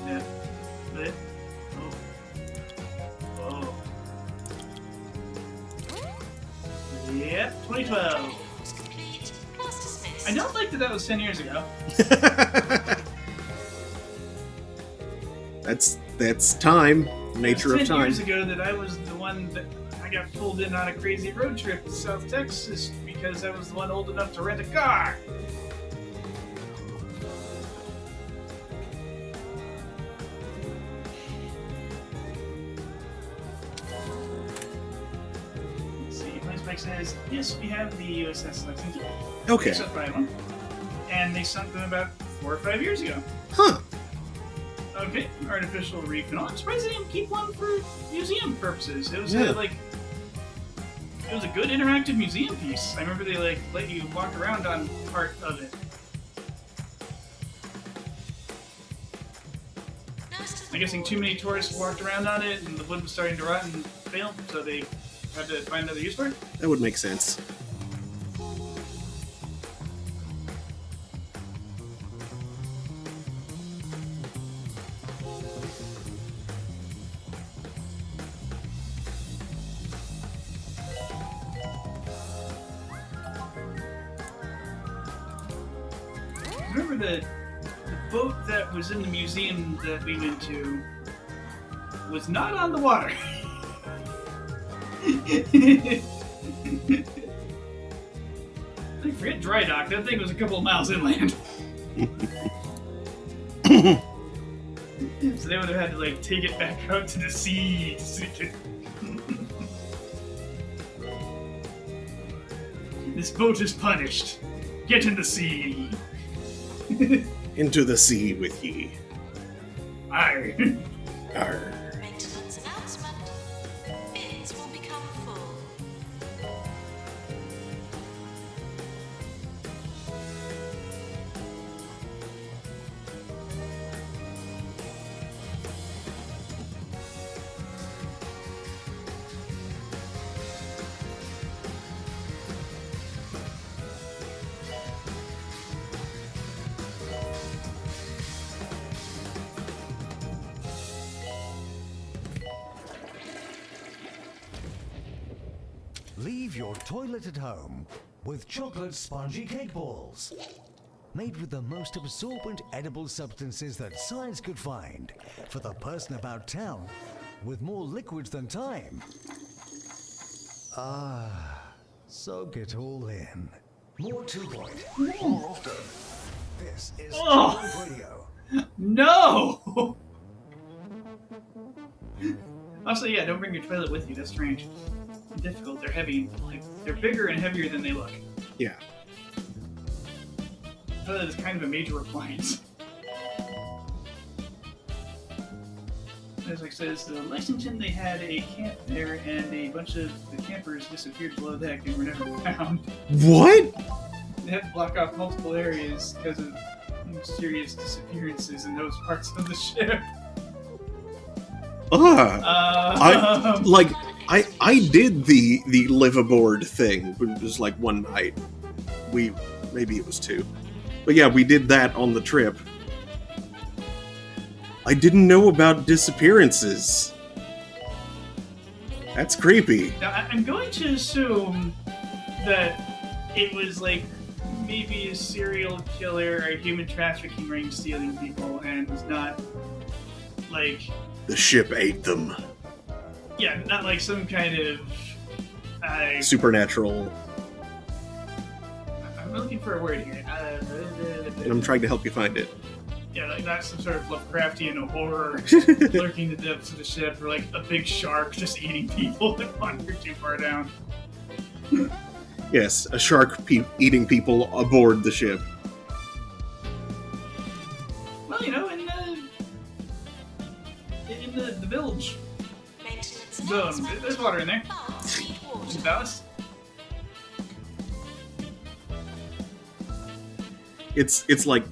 yeah, but, oh. Yep, 2012. It's complete. Class dismissed. I don't like that was 10 years ago. That's time. Nature It was of 10 time. years ago that I was the one that I got pulled in on a crazy road trip to South Texas because because I was the one old enough to rent a car. Let's see, my spec says, yes, we have the USS Lexington. Okay. They sunk by one. And they sunk them about 4 or 5 years ago. Huh. Okay, artificial reef and all. I'm surprised they didn't keep one for museum purposes. It was Yeah. it was a good interactive museum piece. I remember they let you walk around on part of it. I'm guessing too many tourists walked around on it, and the wood was starting to rot and fail, so they had to find another use for it. That would make sense. Remember the boat that was in the museum that we went to was not on the water. Like, forget dry dock. That thing was a couple of miles inland. So they would have had to take it back out to the sea to sink it. This boat is punished. Get in the sea. Into the sea with ye. Aye. Arr. Maintenance announcement. Bins will become full. Leave your toilet at home with chocolate spongy cake balls. Made with the most absorbent edible substances that science could find for the person about town with more liquids than time. Soak it all in. More 2 Point, more often. This is 2 Point Radio. No! Also, yeah, don't bring your toilet with you. That's strange. Difficult. They're heavy. They're bigger and heavier than they look. Yeah. I thought that is kind of a major appliance. As I says, the Lexington, they had a camp there, and a bunch of the campers disappeared below deck and were never found. What? They had to block off multiple areas because of mysterious disappearances in those parts of the ship. I did the live aboard thing. It was like one night. Maybe it was 2. But yeah, we did that on the trip. I didn't know about disappearances. That's creepy. Now, I'm going to assume that it was maybe a serial killer or a human trafficking ring stealing people, and was not The ship ate them. yeah, not some kind of Supernatural. I'm looking for a word here. And I'm trying to help you find it. Yeah, not some sort of Lovecraftian horror lurking in the depths of the ship, or a big shark just eating people that wander too far down. Yes, a shark eating people aboard the ship. Well, in the village Maintenance zone, announcement. there's water in there. Baths need water. Some ballast. It's like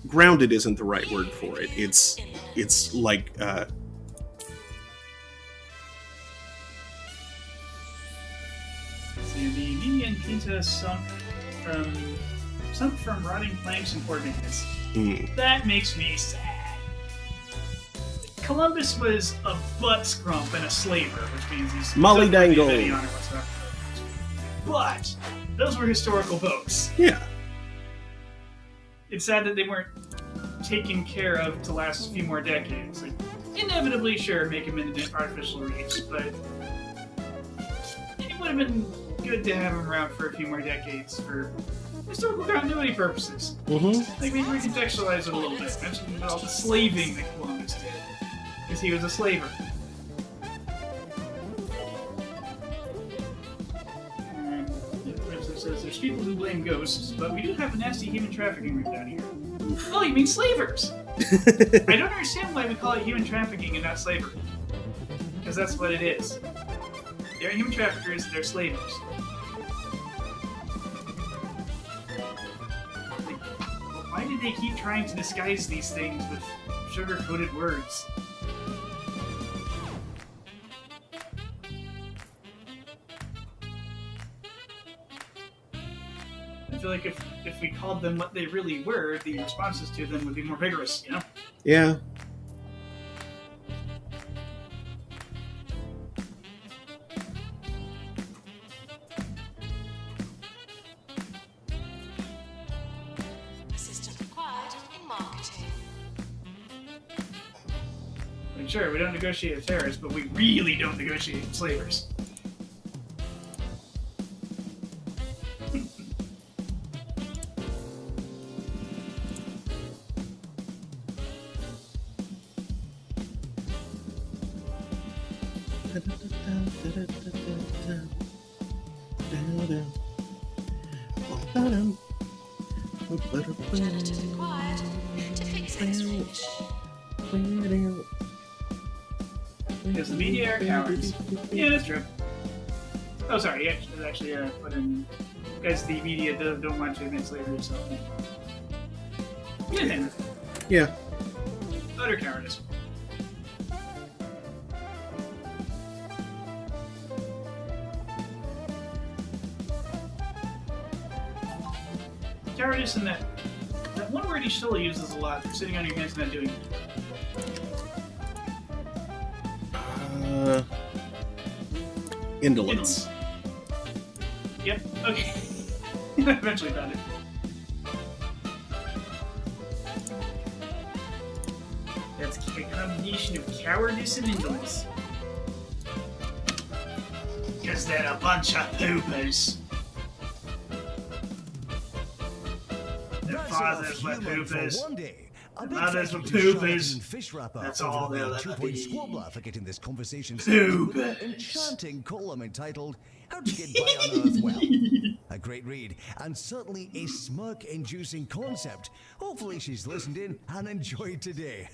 grounded isn't the right word for it. It's like See, the Ninian Pinta sunk from rotting planks and poor maintenance. That makes me sad. Columbus was a butt scrump and a slaver, which means he's Molly doesn't Dangle. have any honor whatsoever. But those were historical boats. yeah. It's sad that they weren't taken care of to last a few more decades. Inevitably, sure, make them into artificial reefs, but have been good to have him around for a few more decades for historical continuity purposes. Mm-hmm. Like, maybe recontextualize it a little bit. Mention all the slaving that Columbus did. Because he was a slaver. And it also says there's people who blame ghosts, but we do have a nasty human trafficking ring down here. Oh, you mean slavers? I don't understand why we call it human trafficking and not slavery. Because that's what it is. They're human traffickers, they're slavers. Like, why did they keep trying to disguise these things with sugar-coated words? I feel like if we called them what they really were, the responses to them would be more vigorous, you know? Yeah. Assistant required in marketing. Like, sure, we don't negotiate with terrorists, but we really don't negotiate with slavers. Janitors required to fix X-ray machine. Because the media are cowards. Yeah, that's true. Oh, sorry, actually put in... Because the media don't want to admit slavery, so... Yeah, Yeah. utter cowardice. Cowardice and that one word he still uses a lot for sitting on your hands and not doing it. Indolence. Yep, okay. I eventually found it. That's a combination of cowardice and indolence. Because they're a bunch of poopers. Their fathers were poopers. Mothers were poopers. That's all they'll ever be. Squabbler for getting this conversation Poopers. started with an enchanting column entitled How to Get By on Earth Well. A great read, and certainly a smirk-inducing concept. Hopefully she's listened in and enjoyed today.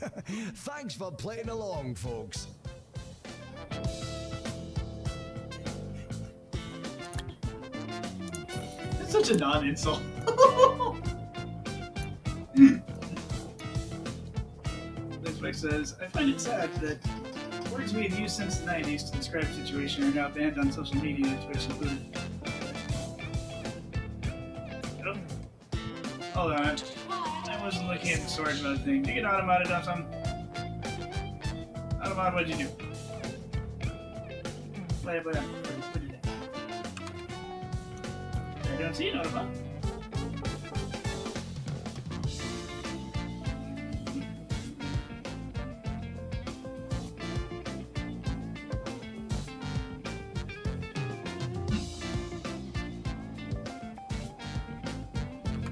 Thanks for playing along, folks. That's such a non-insult. This says, I find it sad that words we have used since the 90s to describe a situation are now banned on social media, Twitch included. Oh. Hold on. I wasn't looking at the storage mode thing. Did you get automated on something? Automod, what'd you do? What did you do? I don't see an Autobot.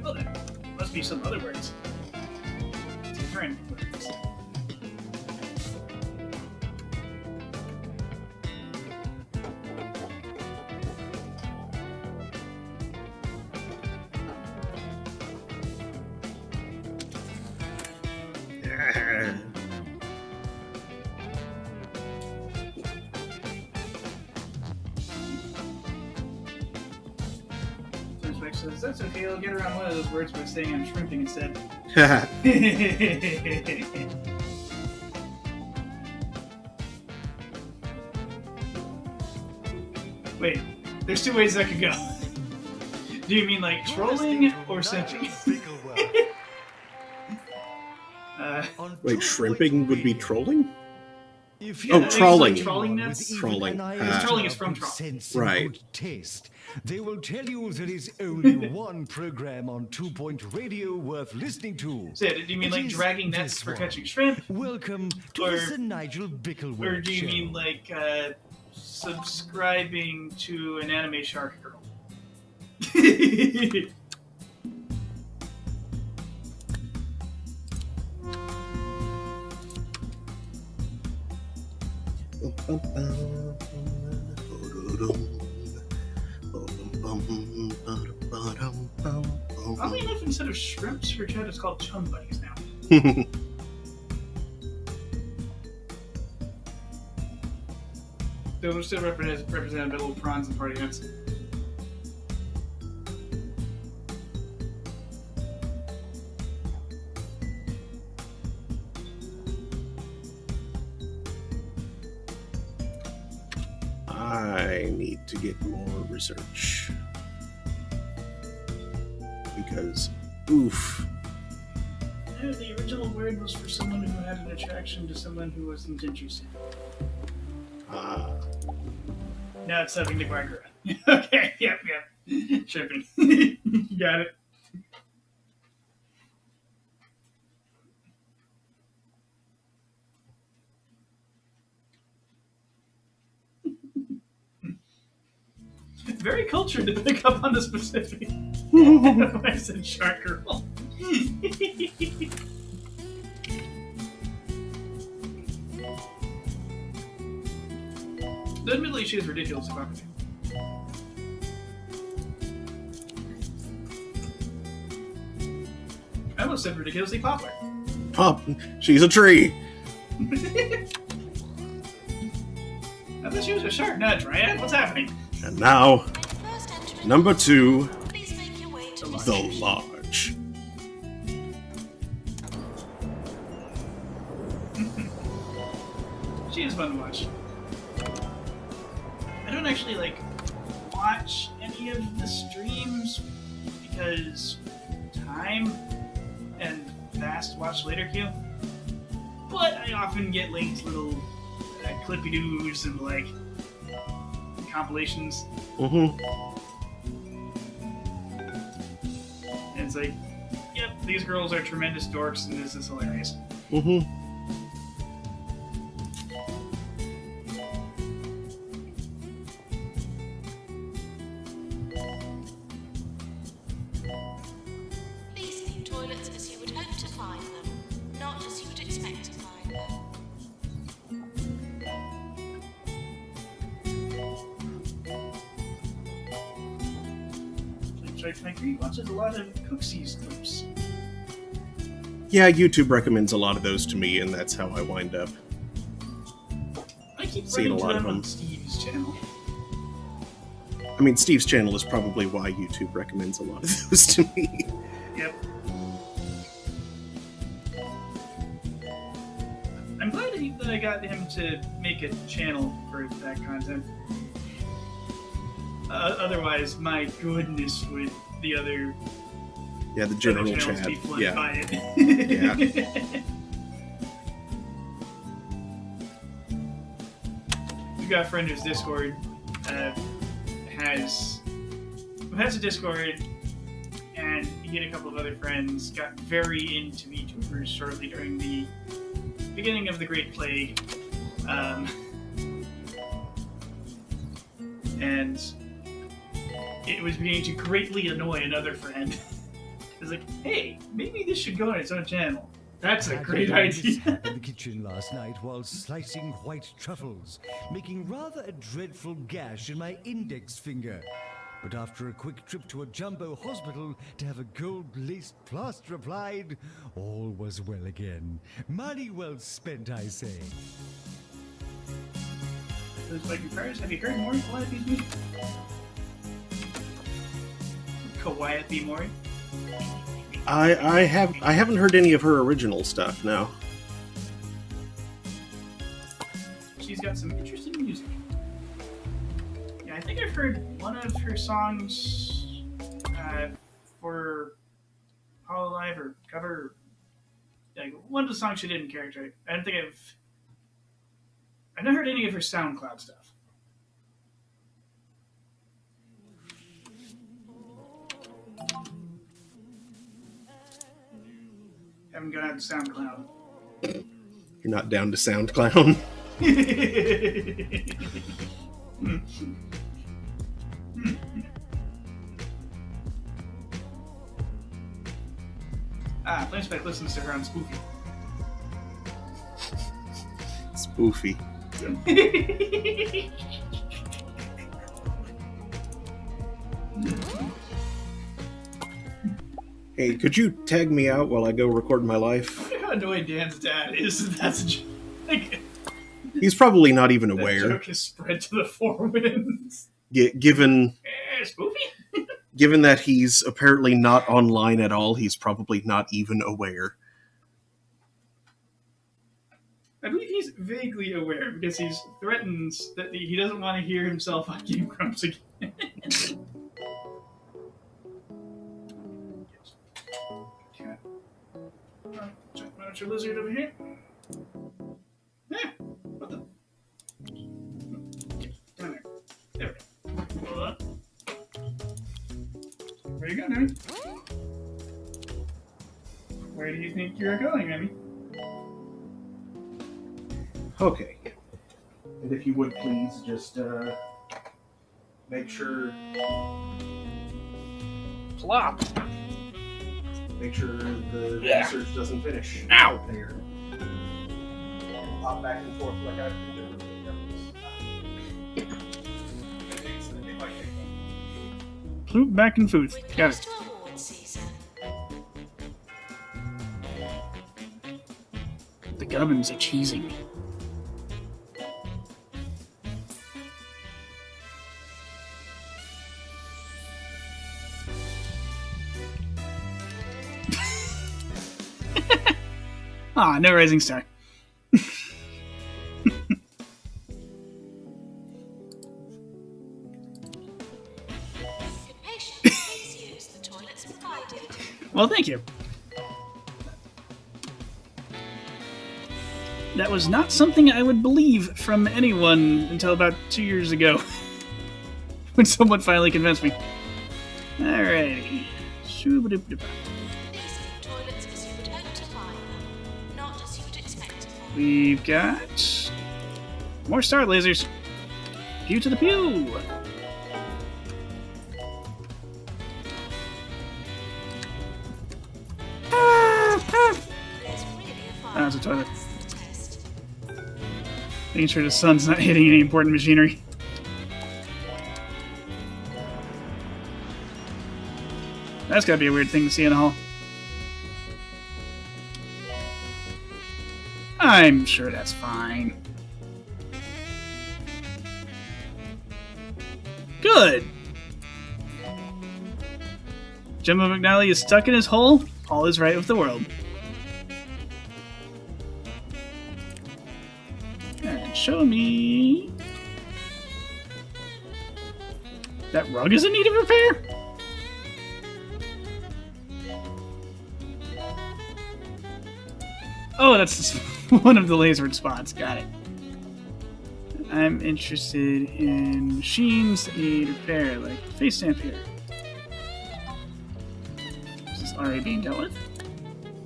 Well, there must be some other words. Different words. Flashback says, that's okay, I'll get around one of those words by saying I'm shrimping instead. Wait, there's two ways that could go. Do you mean like trolling or simping? Wait, shrimping would be trolling? If Oh, you trolling. Trolling nets? Trolling. Trolling is from troll. sense Right. of good taste. They will tell you there is only one program on 2 Point Radio worth listening to. So, do you mean It like is dragging nets this for one. catching shrimp? Welcome to Or- the Sir Nigel Bickleworth Or do you Show. mean like subscribing to an anime shark girl. Oddly enough, instead of shrimps for chat, it's called chum buddies now. Those still represent little prawns and party nuts. I need to get more research. Because, oof. No, the original word was for someone who had an attraction to someone who wasn't interested. Now it's something to Barbara. Okay, yep. Tripping. Got it. Very cultured to pick up on the specific. When I said shark girl. Admittedly, she is ridiculous about it. I almost said ridiculously popular. Pop, she's a tree. I thought she was a shark, not a dryad. What's happening? And now, When first entering number 2, please make your way to the reception. Lodge. She is fun to watch. I don't actually watch any of the streams because time and fast watch later queue. But I often get linked little clippy doos and compilations. Mm-hmm. And it's like, yep, these girls are tremendous dorks and this is hilarious. Mm-hmm. Please view toilets as you would hope to find them, not as you would expect to find them. Strike My Creek watches a lot of Cooksies clips. Yeah, YouTube recommends a lot of those to me, and that's how I wind up. I keep Seen a running to lot of them on them. Steve's channel. I mean, Steve's channel is probably why YouTube recommends a lot of those to me. Yep. I'm glad that I got him to make a channel for that content. Otherwise, my goodness, would the other Yeah, the general channels chat. be flooded Yeah. by it. Yeah. We've got a friend whose Discord has a Discord, and he and a couple of other friends got very into VTubers shortly during the beginning of the Great Plague, and it was beginning to greatly annoy another friend. It's like, hey, maybe this should go on its own channel. That's a great idea. In the kitchen last night while slicing white truffles, making rather a dreadful gash in my index finger. But after a quick trip to a jumbo hospital to have a gold-laced plaster applied, all was well again. Money well spent, I say. Those like cars. Have you heard Mori Calliope's music? Calliope Mori? I haven't heard any of her original stuff. No. She's got some interesting music. Yeah, I think I've heard one of her songs for Hololive or cover. Like one of the songs she did in character. I don't think I've not heard any of her SoundCloud stuff. Haven't gone out to SoundCloud. You're not down to SoundCloud. PlaneSpec listens to her on Spoofy. Spoofy. Hey, could you tag me out while I go record my life? I wonder how annoyed Dan's dad is that that's a joke. Like, He's probably not even that aware, joke is spread to the four winds. given Spoofy? given that he's apparently not online at all. He's probably not even aware. I believe he's vaguely aware because he threatens that he doesn't want to hear himself on Game Grumps again. Check out your lizard over here. Yeah, what the? Come in there. There we go. Hold on. Where you going, Emmy? Where do you think you're going, Emmy? Okay. And if you would please just make sure Plop. make sure the Yeah. research doesn't finish. Ow! There. Hop back and forth like I've been doing. Ploop back and forth. We're Got close it. to award season. The gubbins are cheesing. No rising star. Good patient, please use the toilets provided. Well, thank you. That was not something I would believe from anyone until about 2 years ago, when someone finally convinced me. Alrighty. Shoo-ba-doop-doop. These are the toilets as you would hope to find them, not as you would expect to find them. We've got more star lasers. Pew to the pew. There's really a fire That's a toilet. that's the test. Making sure the sun's not hitting any important machinery. That's gotta be a weird thing to see in a hall. I'm sure that's fine. Good! Jimbo McNally is stuck in his hole. All is right with the world. And show me... That rug is in need of repair? Oh, that's one of the lasered spots. Got it. I'm interested in machines that need repair, like face stamp here. Is this already being dealt with?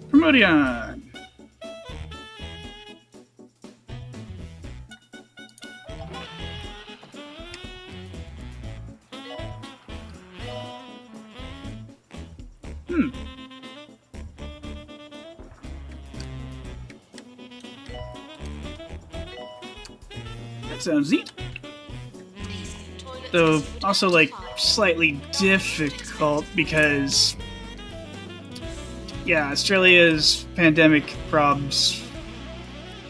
Promotion! That sounds neat. These are the toilets Though as you would also hope to like find them. slightly difficult because yeah, Australia's pandemic probs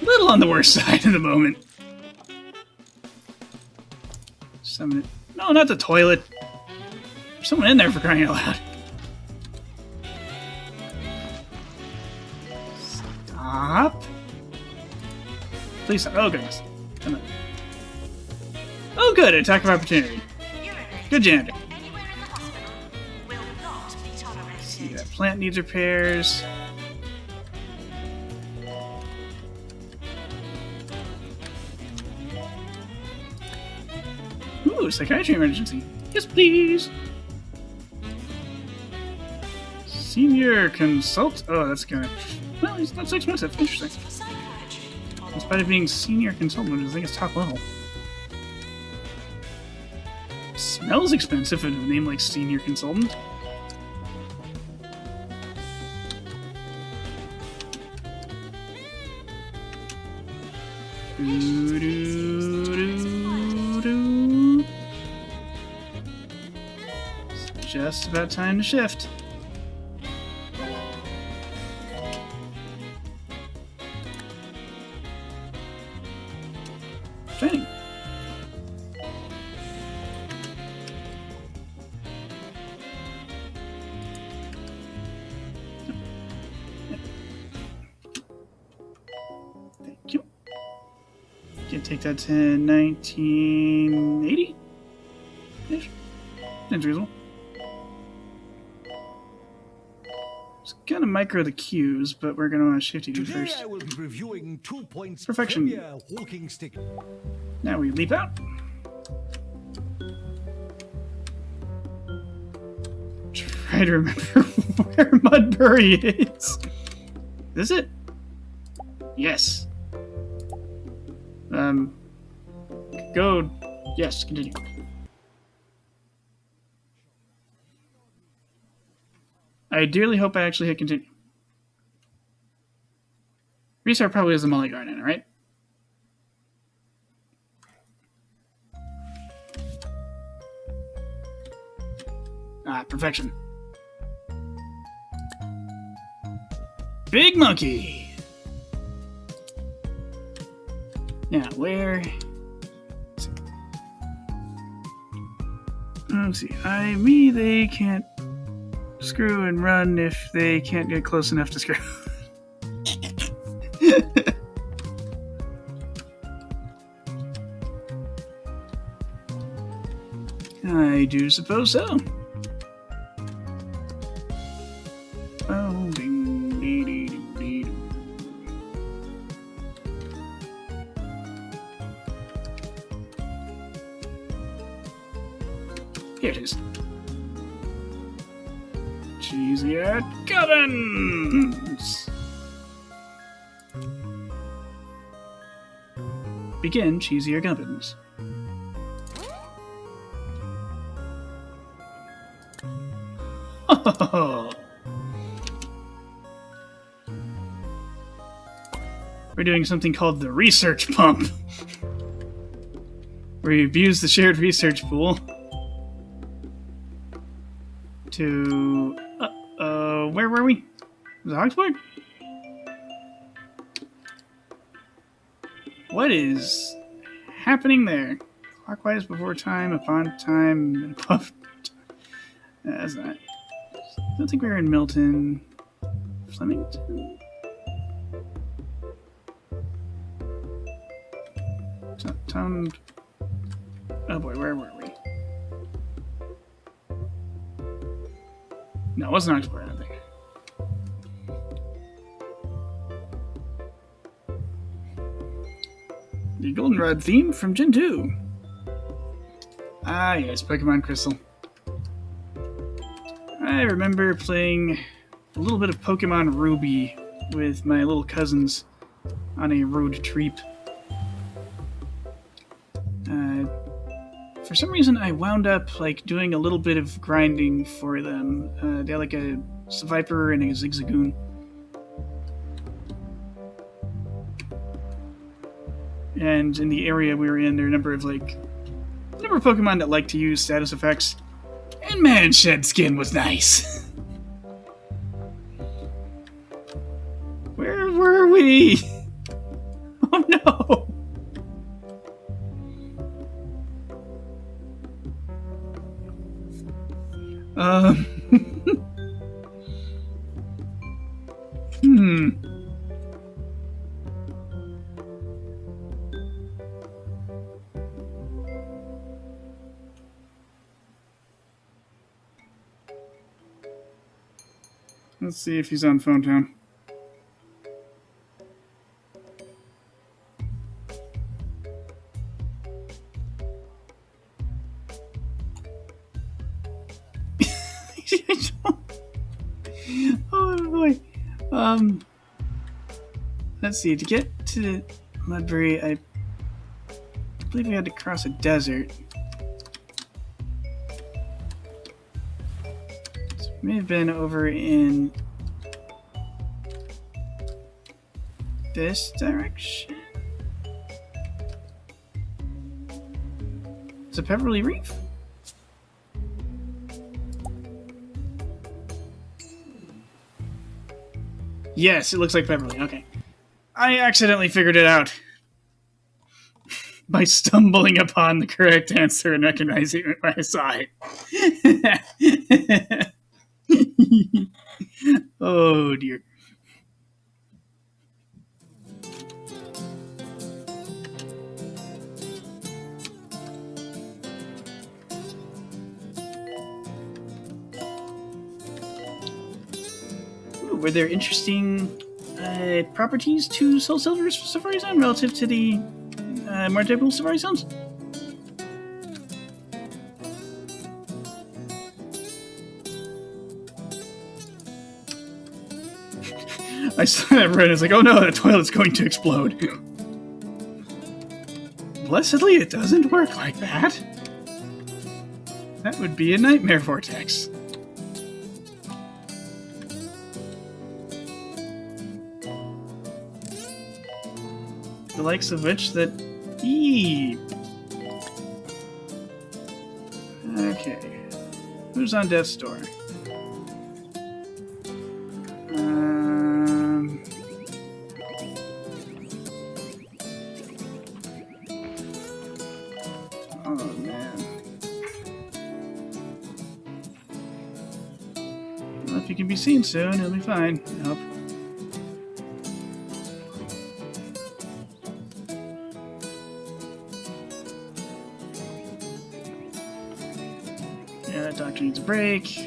a little on the worst side at the moment. Someone, no, not the toilet. There's someone in there for crying out loud. Stop. Please stop. Oh goodness. Come on. Oh good, attack of opportunity. Urinate Good janitor. anywhere in the hospital will not be tolerated. See, that plant needs repairs. Ooh, psychiatry emergency. Yes, please. Senior consult. Oh, that's gonna. Well, he's not so expensive. Interesting. For psychiatry. In spite of being senior consultant, I think it's top level. Smells expensive in a name like Senior Consultant. Doo-doo-doo-doo. It's just about time to shift. Training. Thank you. Can take that to 1980 ish. That's reasonable. It's gonna micro the cues, but we're gonna want to shift you Today first. I will be reviewing 2 points Perfection. Premier walking stick. Now we leap out. Try to remember where Mudbury is. Is it? Yes. Go. Yes, continue. I dearly hope I actually hit continue. Restart probably is a mulligan in it, right? Ah, perfection. Big monkey! Now, where... Let's see. They can't screw and run if they can't get close enough to screw. I do suppose so. Oh, ding, dee, dee, dee, dee, dee. Here it is. Cheesy at Gubbins! Begin Cheesy at Gubbins. We're doing something called the research pump, where you abuse the shared research pool to... where were we? Was it Oxford? What is happening there? Clockwise before time, upon time, and above time. That's not... I don't think we were in Milton. Flemington? Town... Oh boy, where were we? No, it wasn't Oxford, I don't think. The Goldenrod theme from Gen 2. Ah, yes, Pokemon Crystal. I remember playing a little bit of Pokemon Ruby with my little cousins on a road trip. For some reason, I wound up like doing a little bit of grinding for them. They had like a Viper and a Zigzagoon. And in the area we were in, there are a number of Pokemon that like to use status effects. And man, Shed Skin was nice. Where were we? Oh no! Let's see if he's on Phone Town. Oh boy. Let's see. To get to Mudbury, I believe we had to cross a desert. May have been over in this direction. Is it Pepperly Reef? Yes, it looks like Pepperly. Okay. I accidentally figured it out by stumbling upon the correct answer and recognizing it when I saw it. Oh dear. Ooh, were there interesting properties to Soul Silver's Safari Zone relative to the more typical Safari Zones? I saw that right. I was like, oh no, the toilet's going to explode. Blessedly, it doesn't work like that. That would be a nightmare vortex. The likes of which that... Eee. Okay. Who's on death's door? Oh, man. Well, if you can be seen soon, it'll be fine. I hope. Yeah, that doctor needs a break.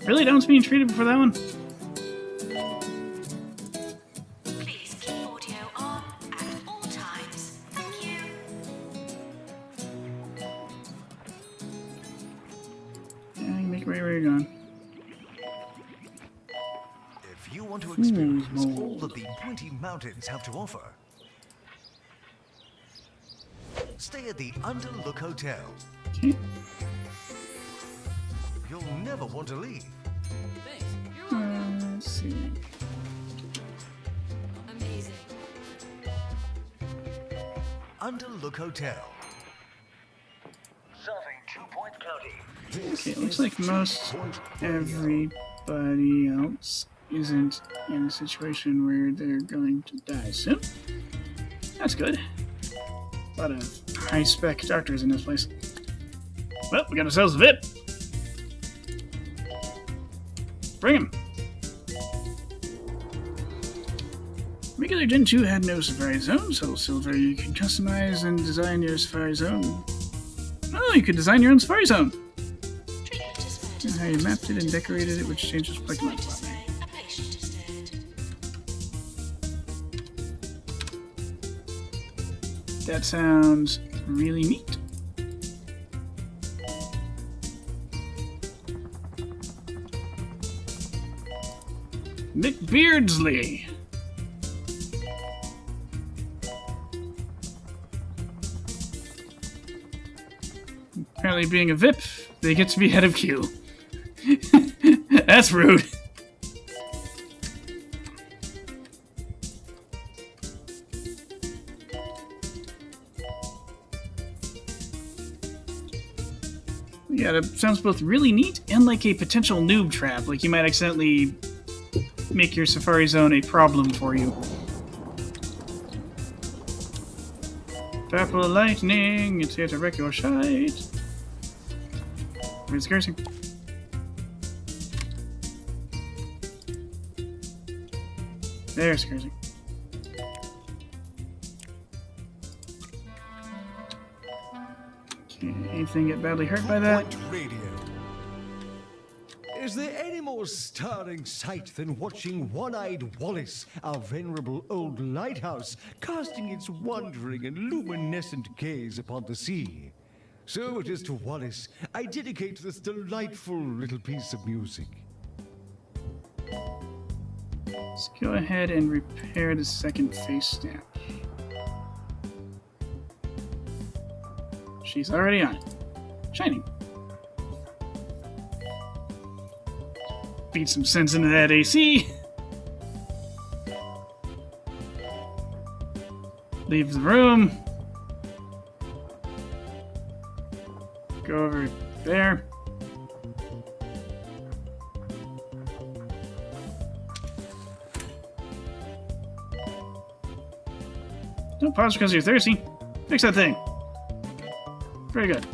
Really? That one's being treated for that one? Please keep audio on at all times. Thank you. Yeah, you can make way where you're going. If you want to experience all that the Pointy Mountains have to offer, stay at the Underlook Hotel. Okay. You'll never want to leave. Let's see. Amazing. Underlook Hotel. Serving 2-point county. Okay, it looks like most everybody else isn't in a situation where they're going to die soon. That's good. A lot of high-spec doctors in this place. Well, we got ourselves a VIP. Bring him. Regular Gen 2 had no Safari Zone, so Silver, you can customize and design your Safari Zone. Oh, you could design your own Safari Zone. Treatment is murder. And how you mapped it and decorated it, which changes parking lot Sorry to plotting. say, a patient is dead. That sounds really neat. Mick Beardsley. Apparently, being a VIP, they get to be head of queue. That's rude. Yeah, that sounds both really neat and like a potential noob trap. Like you might accidentally make your Safari Zone a problem for you. Purple lightning, it's here to wreck your shite. Where's the cursing? There's cursing. Okay, anything get badly hurt by that? Point Radio. Is there any more stirring sight than watching One-Eyed Wallace, our venerable old lighthouse, casting its wondering and luminescent gaze upon the sea? So it is to Wallace I dedicate this delightful little piece of music. Let's go ahead and repair the second face stamp. She's already on it. Shining. beat some sense into that AC. Leave the room. Go over there. Don't pause because you're thirsty. Fix that thing. Very good.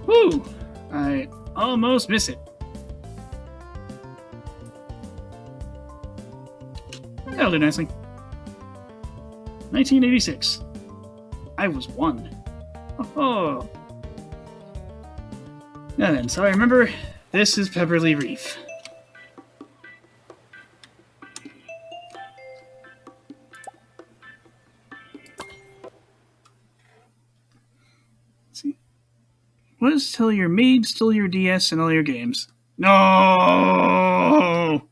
Woo! I almost miss it. That'll do nicely. 1986. I was 1. Oh. Now then, so I remember this is Pepperly Reef. Let's see. What is tell your maid stole your DS and all your games? No!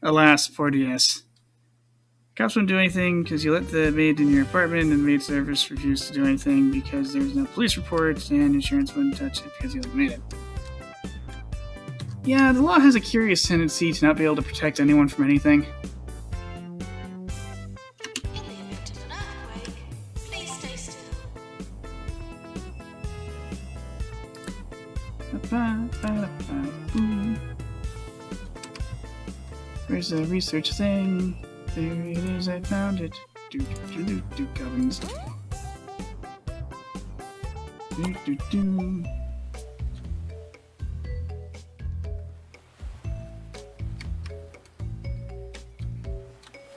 Alas, poor DS. Cops wouldn't do anything because you let the maid in your apartment, and the maid service refused to do anything because there was no police report, and insurance wouldn't touch it because you let the maid in. Yeah, the law has a curious tendency to not be able to protect anyone from anything. In the event of an earthquake, please stay still. Where's the research thing? There it is, I found it. Gubbins.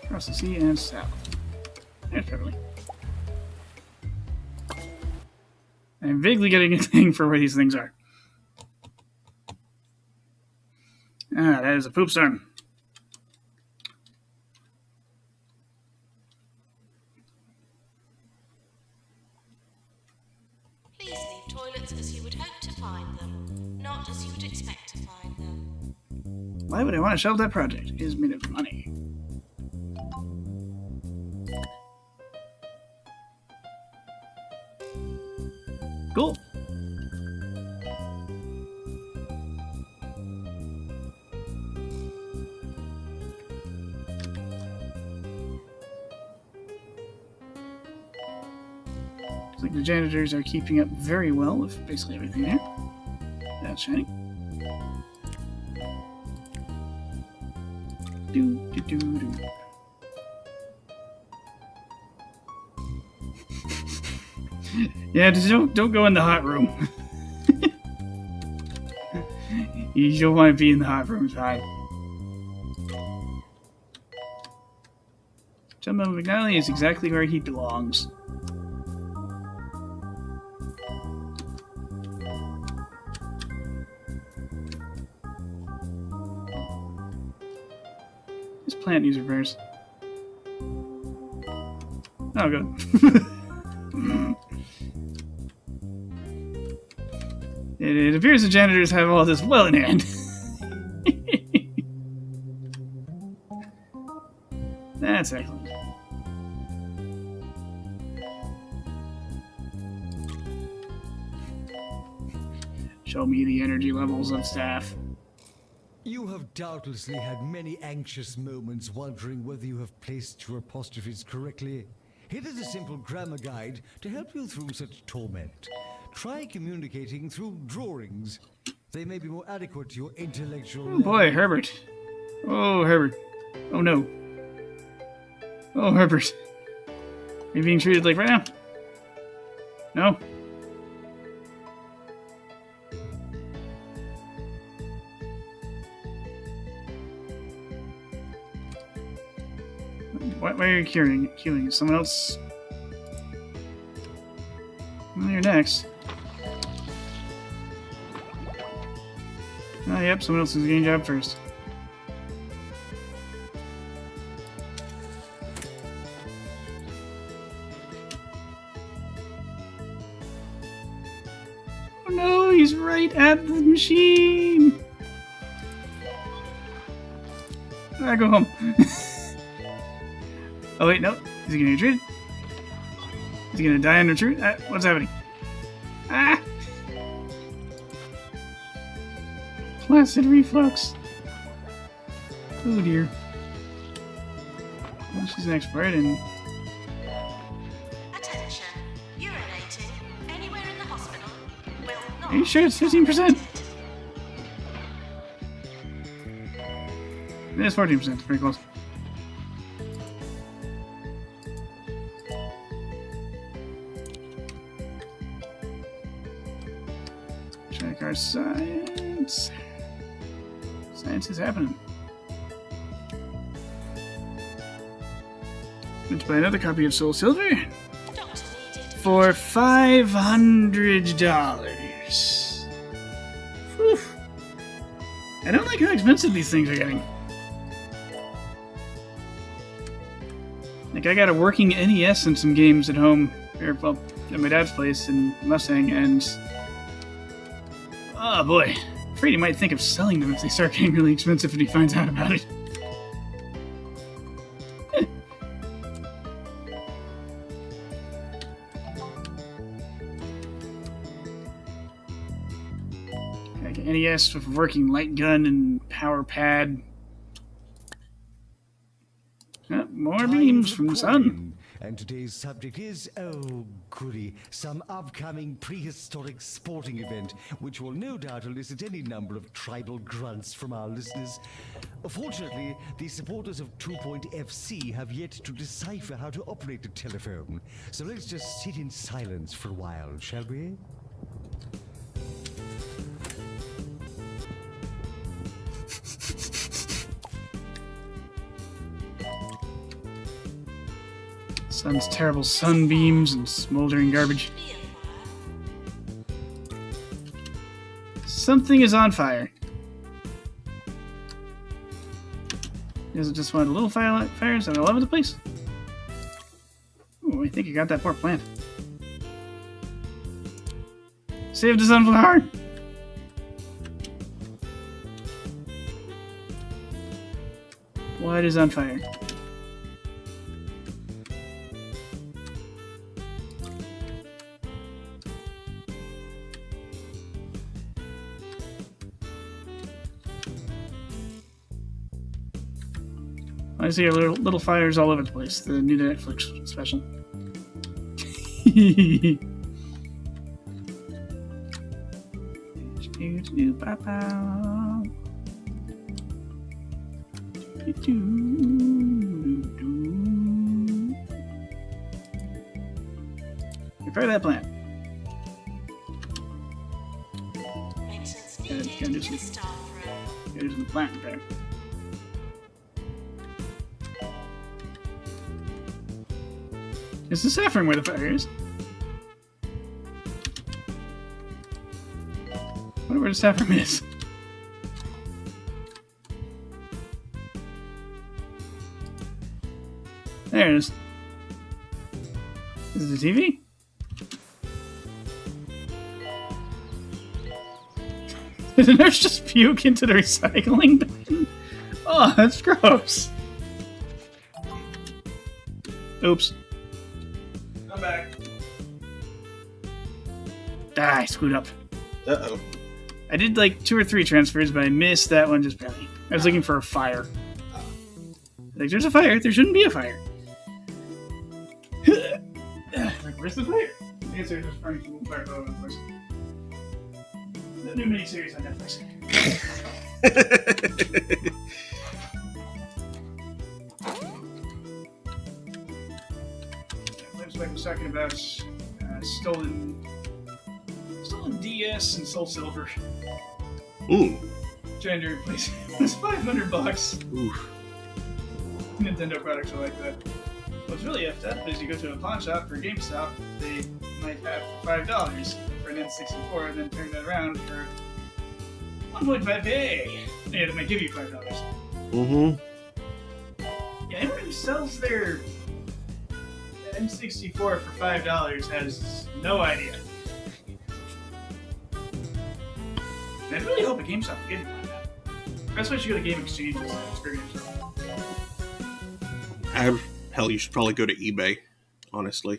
Across the sea and south. There's Beverly. I'm vaguely getting a thing for where these things are. Ah, that is a poop storm. Please leave toilets as you would hope to find them, not as you would expect to find them. Why would I want to shelve that project? It is made of money. Cool. Looks like the janitors are keeping up very well with basically everything there. That's shiny. Do. Yeah, just don't go in the hot room. You don't want to be in the hot room, fine. Gentleman McNally is exactly where he belongs. This plant needs repairs. Oh, good. It appears the janitors have all this well in hand. That's excellent. Show me the energy levels of staff. You have doubtlessly had many anxious moments wondering whether you have placed your apostrophes correctly. Here is a simple grammar guide to help you through such torment. Try communicating through drawings. They may be more adequate to your intellectual Oh boy, Herbert. Oh, Herbert. Oh no. Oh, Herbert. Are you being treated like right now? No? Why are you queuing? Someone else? Well, you're next. Oh, yep, someone else is getting a job first. Oh no, he's right at the machine! I go home. Oh wait, no. Is he gonna get treated? Is he gonna die on retreat? What's happening? Ah! Placid reflux. Oh dear. Well, she's an expert in. Attention. Urinating anywhere in the hospital will not. Are you sure it's 15%? It's 14%. Pretty close. Check our science. Science is happening. Let's buy another copy of Soul Silver Doctor needed. for $500. Whew. I don't like how expensive these things are getting. Like, I got a working NES and some games at home, or, well, at my dad's place in Mustang, and oh boy, afraid he might think of selling them if they start getting really expensive and he finds out about it. Like an NES with a working light gun and power pad. More beams from the sun. And today's subject is, oh goody, some upcoming prehistoric sporting event, which will no doubt elicit any number of tribal grunts from our listeners. Fortunately, the supporters of 2.FC have yet to decipher how to operate the telephone. So let's just sit in silence for a while, shall we? Sun's terrible sunbeams and smoldering garbage. Be a fire. Something is on fire. Is it just one of the little fires that are all over the place? Oh, I think you got that poor plant. Save the sunflower! What is on fire? I see little fires all over the place. The new Netflix special. Repair that plant. Maintenance Yeah, it's needed gonna do in some- the staff room. Here's the plant repair. Is the saffron where the fire is? I wonder where the saffron is. There it is. Is it the TV? Did the nurse just puke into the recycling bin? Oh, that's gross. Oops. I'm back. Ah, I screwed up. Uh-oh. I did like 2 or 3 transfers, but I missed that one just barely. I was looking for a fire. Like, there's a fire. There shouldn't be a fire. Like, where's the fire? I guess they're just burning some fire all over the place. The new miniseries on Netflix. Spike was talking about stolen DS and Soul Silver. Ooh. Trying to replace it. It's $500. Oof. Nintendo products are like that. What's really effed up is you go to a pawn shop for GameStop, they might have for $5 for an N64, and then turn that around for 1.5K. Yeah, they might give you $5. Mm-hmm. Yeah, anyone who sells their N64 for $5 has no idea. I really hope a GameStop will give you one now. That's why you should go to Game Exchange instead of Square Games. Hell, you should probably go to eBay, honestly.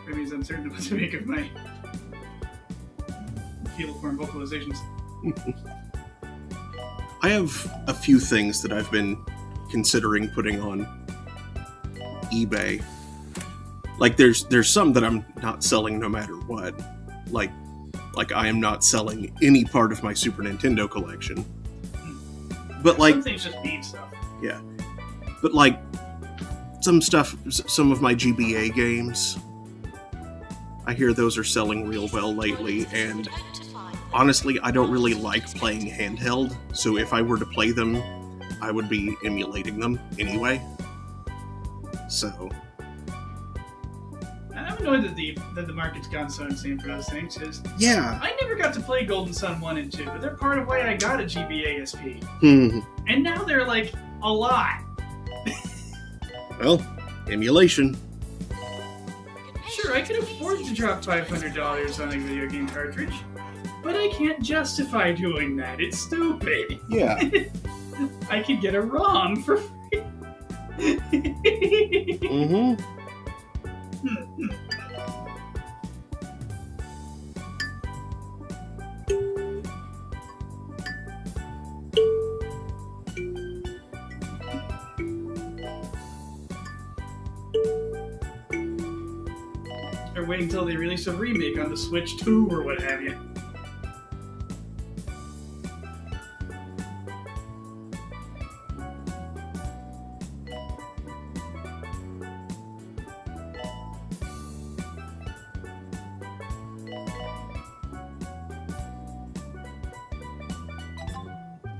Remy's uncertain what to make of my field-form vocalizations. I have a few things that I've been considering putting on eBay. Like there's some that I'm not selling no matter what. Like I am not selling any part of my Super Nintendo collection. But like Some things just need stuff. yeah. But like some of my GBA games, I hear those are selling real well lately, and honestly, I don't really like playing handheld, so if I were to play them, I would be emulating them anyway. So, I'm annoyed that the market's gone so insane for those things, because yeah. I never got to play Golden Sun 1 and 2, but they're part of why I got a GBA SP. And now they're like a lot. Well, emulation. Sure, I could afford to drop $500 on a video game cartridge, but I can't justify doing that. It's stupid. Yeah. I could get a ROM for free. Mm-hmm. Or wait until they release a remake on the Switch 2 or what have you.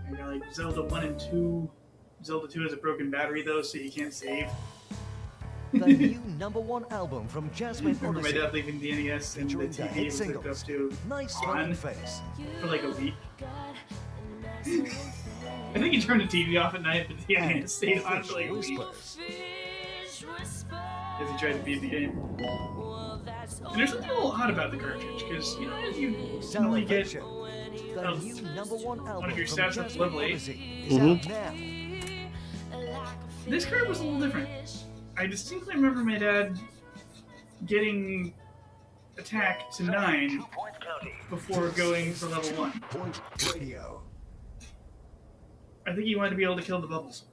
I got like Zelda 1 and 2. Zelda 2 has a broken battery though, so you can't save. The new #1 album from Jasmine Remember my Odyssey. dad leaving the NES and the Featuring the TV hit was hooked up singles. to Nice on smiling face. for like a week. I think he turned the TV off at night, but the NES stayed on for like a week Whispers. as he tried to beat the game. And there's something a little odd about the cartridge, because you know you can only get Salvation. The of new #1 album one of your from stats up to Jasmine level 8. Odyssey is Mhm. out now. This card was a little different. I distinctly remember my dad getting attack to 9 2-point county. before going for level 1. Point Radio. I think he wanted to be able to kill the bubbles.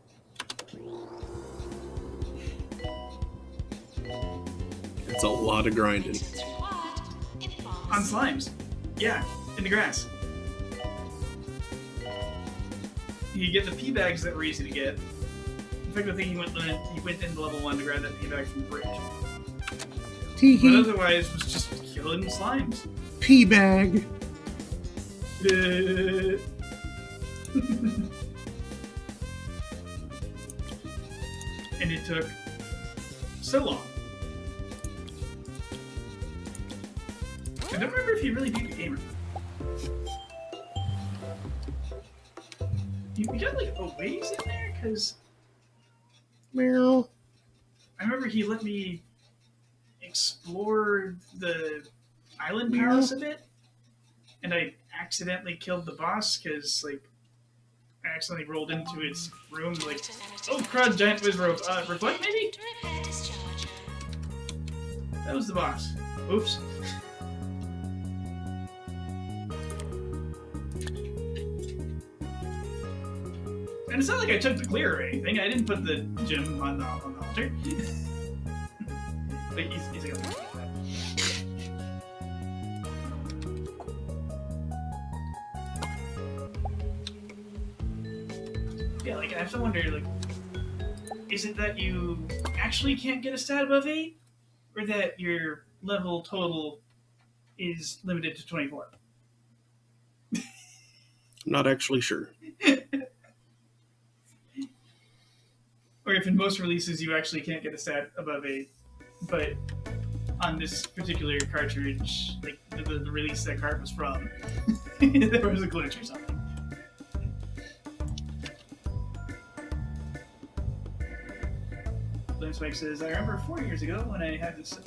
It's a lot of grinding. Items required in advance. On slimes. Yeah, in the grass. You get the pea bags that were easy to get. In fact, I think he went into level 1 to grab that pea bag from the bridge. But Tee otherwise, was just killing slimes. pea bag. And it took so long. I don't remember if he really beat the game or not. You got like a ways in there? Because Meow. I remember he let me explore the island palace a bit, and I accidentally killed the boss because, like, I accidentally rolled into its room, like, oh crud, giant whiz rope. Reflect maybe? To repair discharge. That was the boss. Oops. And it's not like I took the clear or anything. I didn't put the gem on the altar. Like, he's like, yeah, like, I have to wonder, like, is it that you actually can't get a stat above 8? Or that your level total is limited to 24? I'm not actually sure. Or if in most releases you actually can't get a stat above 8, but on this particular cartridge, like the release that card was from, there was a glitch or something. Spike says, I remember 4 years ago when I had to.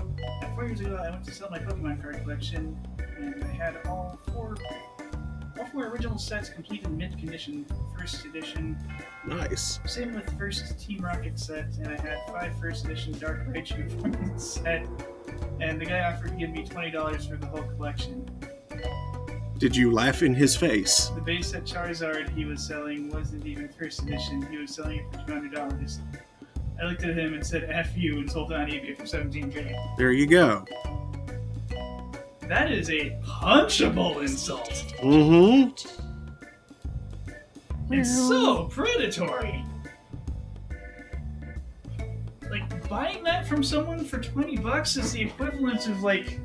4 years ago, I went to sell my Pokemon card collection, and I had all four original sets complete in mint condition, first edition. Nice. Same with first Team Rocket set, and I had 5 first edition Dark Raichu from the set, and the guy offered to give me $20 for the whole collection. Did you laugh in his face? The base set Charizard he was selling wasn't even first edition, he was selling it for $200. I looked at him and said, F you, and sold it on eBay for $17,000. There you go. That is a punchable insult. Mm-hmm. It's so predatory. Like, buying that from someone for $20 is the equivalent of, like,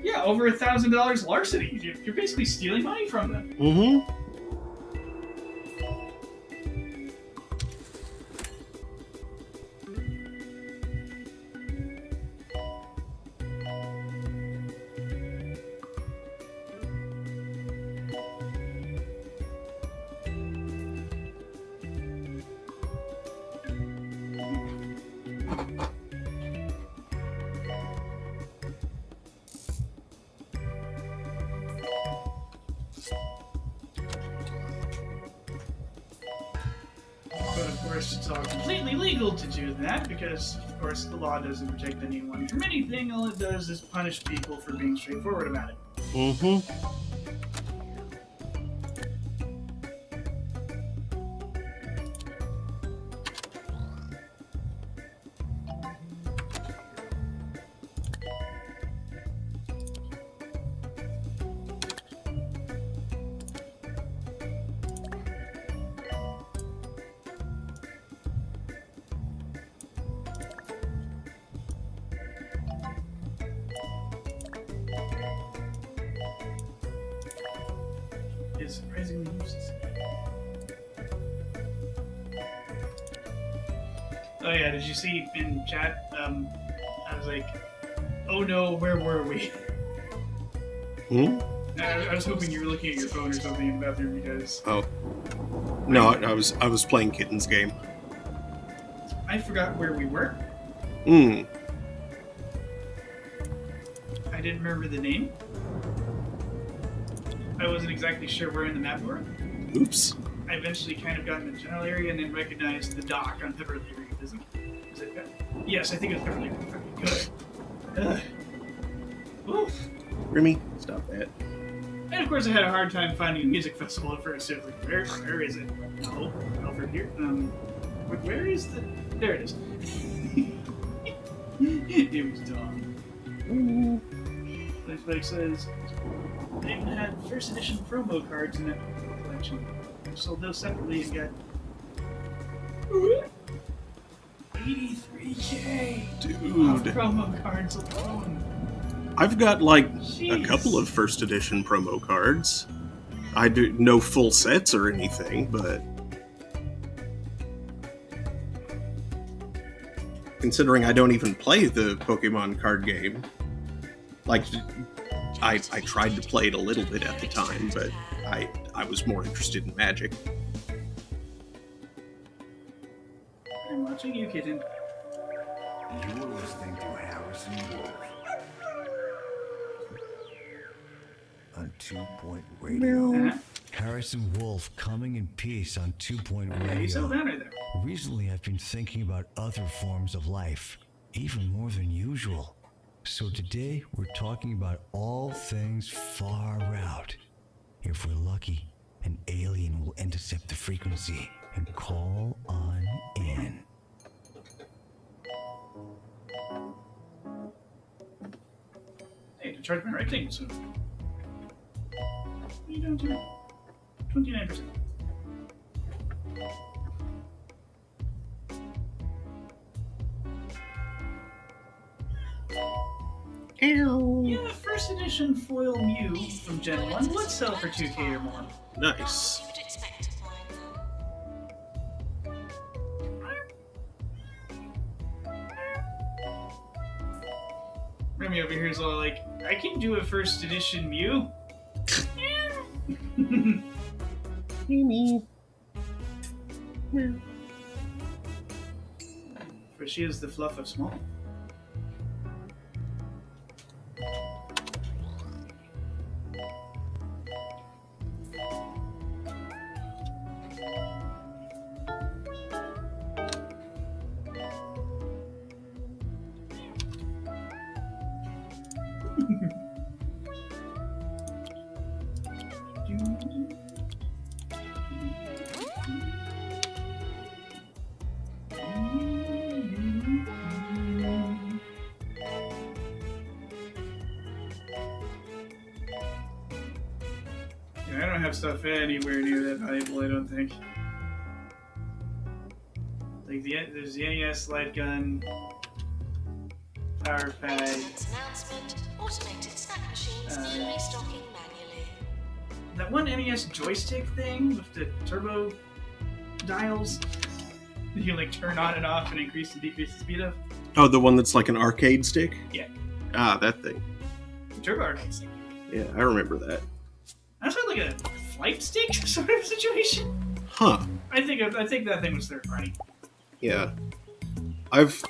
yeah, over $1,000 larceny. You're basically stealing money from them. Mm-hmm. But of course, it's all completely legal to do that because, of course, the law doesn't protect anyone from anything. All it does is punish people for being straightforward about it. Mm-hmm. It's surprisingly useless. Oh yeah, did you see in chat? I was like, "Oh no, where were we?" Hmm? I was hoping you were looking at your phone or something in the bathroom because Oh. No, I was playing Kitten's game. I forgot where we were. Hmm. I didn't remember the name. I wasn't exactly sure where in the map we were. Oops. I eventually kind of got in the general area and then recognized the dock on Pepperly Reef. Is it yes, I think it was Pepperly Reef. Good. Oof. Remy, stop that. And of course, I had a hard time finding a music festival at first. It was like, where is it? No, over here. Where is the? There it is. It was dumb. Flashback says they even had first edition promo cards in that collection. I sold those separately and got 83K off Dude. promo cards alone. I've got like a Jeez. couple of first edition promo cards. I do no full sets or anything, but considering I don't even play the Pokemon card game, like I tried to play it a little bit at the time, but I was more interested in Magic. I'm watching you, kitten. You're listening to Harrison Wolf on 2 Point Radio. Uh-huh. Harrison Wolf coming in peace on 2 Point You settle Radio. down right there. Recently, I've been thinking about other forms of life, even more than usual. So today, we're talking about all things far out. If we're lucky, an alien will intercept the frequency and call on in. Hey, to charge my right thing soon. What are you doing tonight? 29%. Yeah, first edition foil Mew from Gen 1 would sell for 2K or more. Nice. You would expect to find them. Remy over here is all like, I can do a first edition Mew. but she is the fluff of small. Yeah, I don't have stuff anywhere near that valuable, I don't think. Like, there's the NES light gun, power pad. Maintenance announcement. Automated snack machines need restocking manually. That one NES joystick thing with the turbo dials that you like turn on and off and increase and decrease the speed of. Oh, the one that's like an arcade stick? Yeah. Ah, that thing. Turbo arcade stick. Yeah, I remember that. That's like a flight stick sort of situation. Huh. I think that thing was third party. Yeah. I've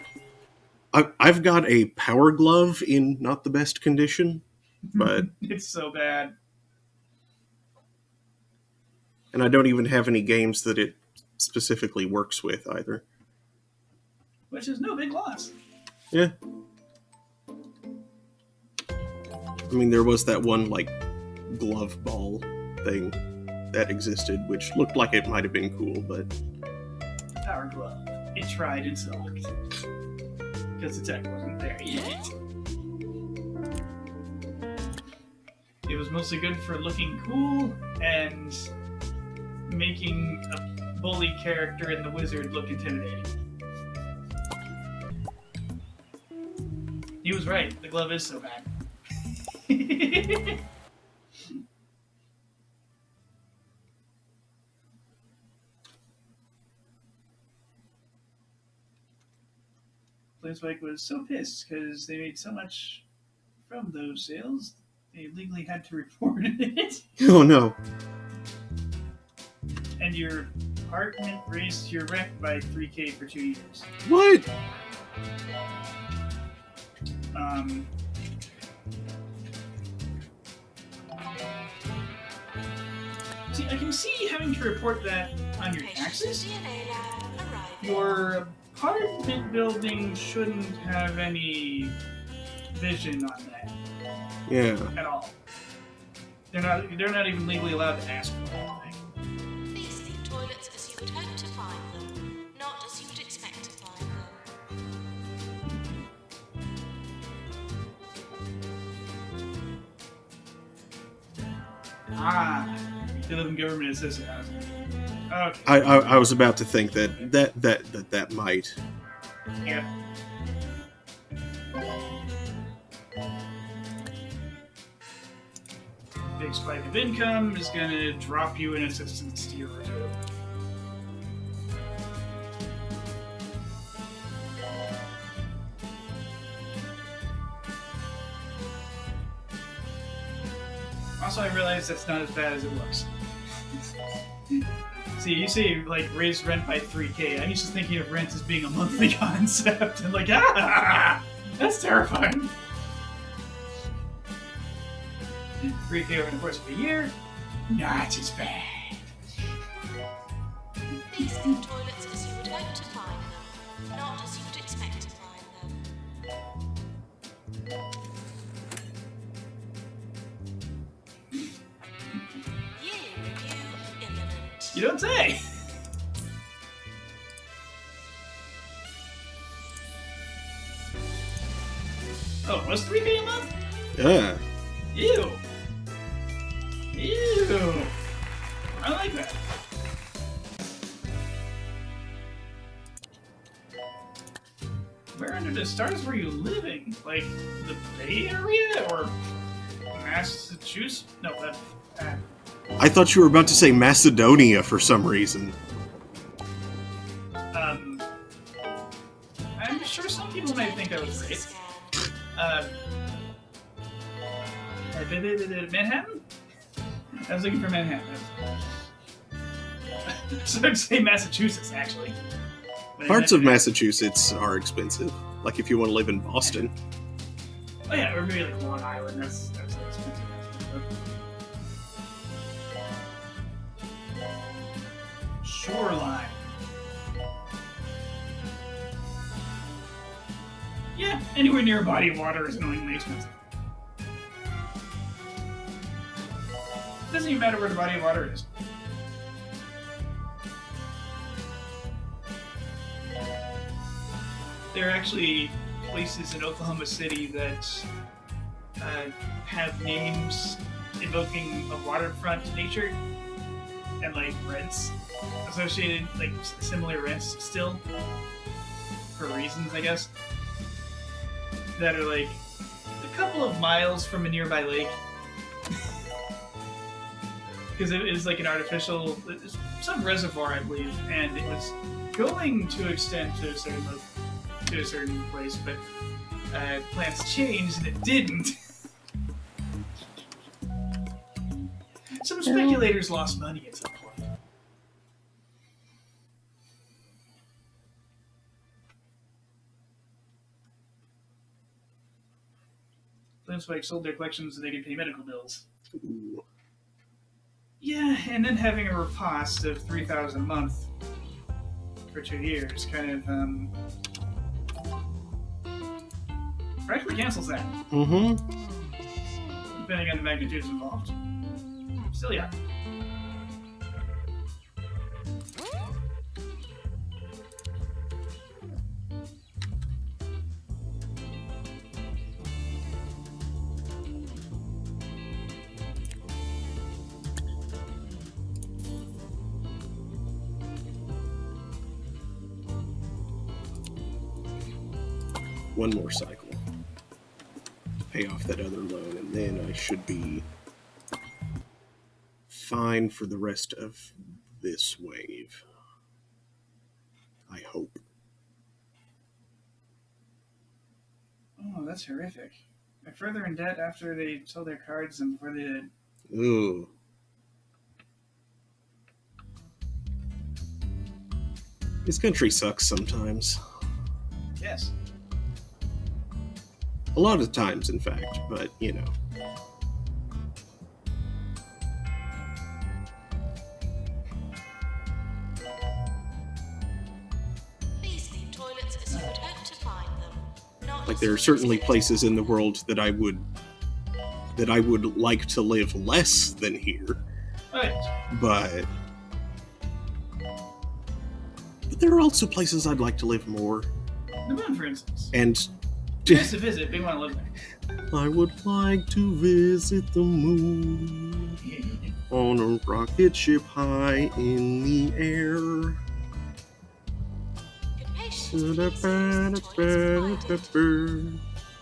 got a Power Glove in not the best condition, but It's so bad. and I don't even have any games that it specifically works with either. Which is no big loss. Yeah. I mean, there was that one, like, glove ball thing that existed, which looked like it might have been cool, but... Power glove. It tried and sucked. Because the tech wasn't there yet. It was mostly good for looking cool and making a bully character in the wizard look intimidating. He was right. The glove is so bad. Planeswake was so pissed because they made so much from those sales, they legally had to report it. Oh no. And your apartment raised your rent by $3,000 for 2 years. What? See, I can see having to report that on your Patient taxes. DNA lab arriving. Your apartment building shouldn't have any vision on that Yeah. at all. They're not even legally allowed to ask for anything. These themed toilets as you would hope to find them, not as you would expect to find them. Ah, they live in government assisted housing. Okay, I was about to think that might. yeah. Big spike of income is gonna drop you an assistance tier or two. Also, I realize that's not as bad as it looks. See, you say, like, raise rent by $3,000. I'm used to thinking of rent as being a monthly concept, and like, that's terrifying. $3,000 over the course of a year, not as bad. These themed toilets as you would hope to find them, not as you would expect to find them. Year review imminent. You don't say. Oh, it was $3,000 a month? Yeah. Ew. Ew. I like that. Where under the stars were you living? Like the Bay Area or Massachusetts? No, that. I thought you were about to say Macedonia for some reason. I'm sure some people might think I was right. Manhattan? I was looking for Manhattan. So I'd say Massachusetts, actually. But I Parts of imagine- Massachusetts are expensive. Like if you want to live in Boston. Oh yeah, or maybe like Long Island. That's expensive. Shoreline. Yeah, anywhere near a body of water is annoyingly expensive. Doesn't even matter where the body of water is. There are actually places in Oklahoma City that have names invoking a waterfront nature and like rents associated, like similar rents still for reasons, I guess, that are like a couple of miles from a nearby lake. Because it is like an artificial, some reservoir, I believe, and it was going to extend to a certain place, but plans changed and it didn't. Some speculators lost money at some point. Flamspike sold their collections so they could pay medical bills. Ooh. Yeah, and then having a riposte of $3,000 a month for 2 years kind of practically cancels that, Mm-hmm. depending on the magnitudes involved. Still, yeah. One more cycle to pay off that other loan, and then I should be fine for the rest of this wave. I hope. Oh, that's horrific. They're further in debt after they sold their cards than before they did. Ooh. This country sucks sometimes. Yes. A lot of times, in fact, but, you know. Please leave toilets as you would hope to find them. Not Like, as there you are would certainly expect. places in the world that I would like to live less than here, Right. but there are also places I'd like to live more. The moon, for instance. And Just to visit, but you want to live I would like to visit the moon there. on a rocket ship high in the air. Be patient, please. The toilets are quiet.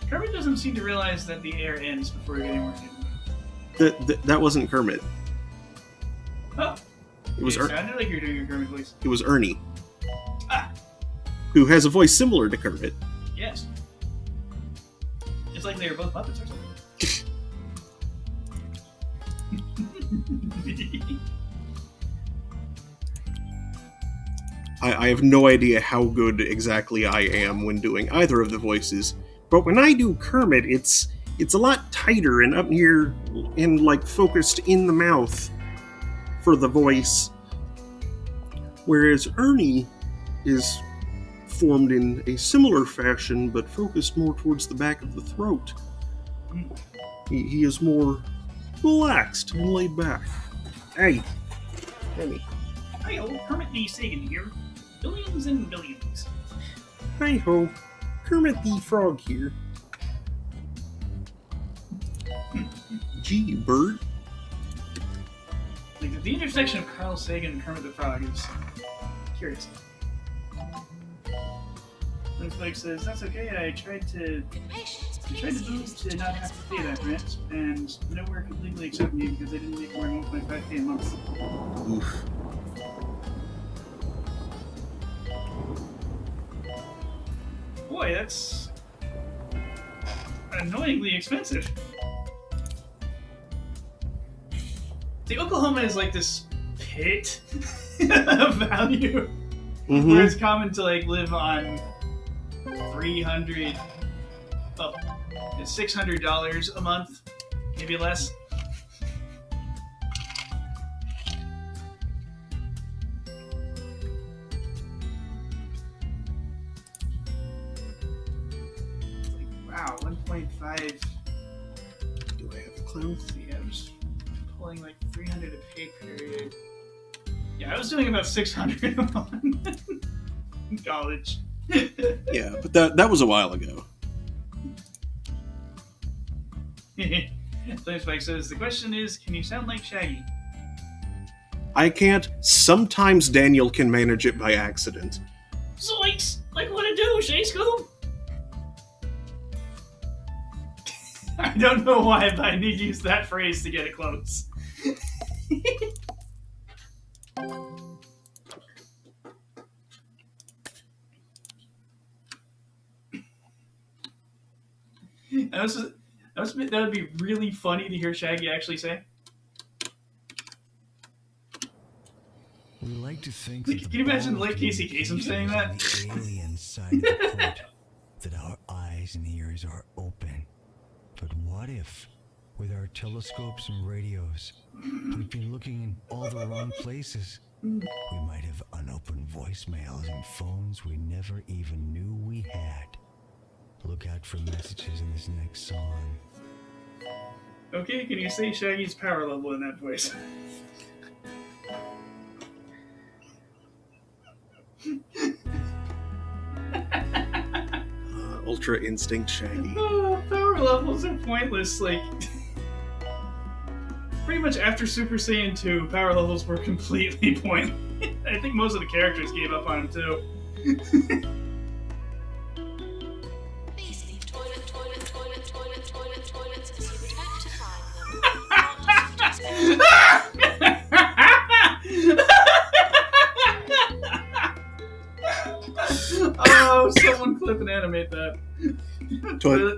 Kermit doesn't seem to realize that the air ends before you get anywhere near the moon. That wasn't Kermit. Oh, It was it sounded like you were doing your Kermit voice. it was Ernie, Ah, who has a voice similar to Kermit. yes. It's like they were both Muppets or something. I have no idea how good exactly I am when doing either of the voices, but when I do Kermit, it's a lot tighter and up here and like focused in the mouth for the voice, whereas Ernie is formed in a similar fashion but focused more towards the back of the throat. He is more relaxed and laid back. Hey, Penny. Hi, old Kermit D. Sagan here. Billions and billions. Hi ho, Kermit the Frog here. Gee, Bert. Like, the intersection of Carl Sagan and Kermit the Frog is curious. Spike says, that's okay, I tried to Be patient, move please. Use the to not toilets have to pay that provided. rent, and nowhere could legally accept me because I didn't make more than 1.5k a month. Oof. Boy, that's annoyingly expensive. The Oklahoma is like this pit of value. Where it's common to like live on 300 up $600 a month, maybe less. Wow, 1.5. Do I have a clown? Let's see, I was pulling like 300 a pay period. Yeah, I was doing about 600 a month in college. Yeah, but that was a while ago. Flame Spike says, the question is, can you sound like Shaggy? I can't. Sometimes Daniel can manage it by accident. Zoinks! Like what to do, Shay Scoop? I don't know why, but I need to use that phrase to get it close. That would be really funny to hear Shaggy actually say. We like to think Can you imagine Lake Casey Kasem saying that? The alien side of the court, that our eyes and ears are open. But what if, with our telescopes and radios, we've been looking in all the wrong places? We might have unopened voicemails and phones we never even knew we had. Look out for messages in this next song. Okay, can you say Shaggy's power level in that voice? Ultra Instinct Shaggy. Oh, power levels are pointless. Like, pretty much after Super Saiyan 2, power levels were completely pointless. I think most of the characters gave up on them too. Please leave toilets as you would hope to find them. Not as you'd expect. Oh, someone clip and animate that.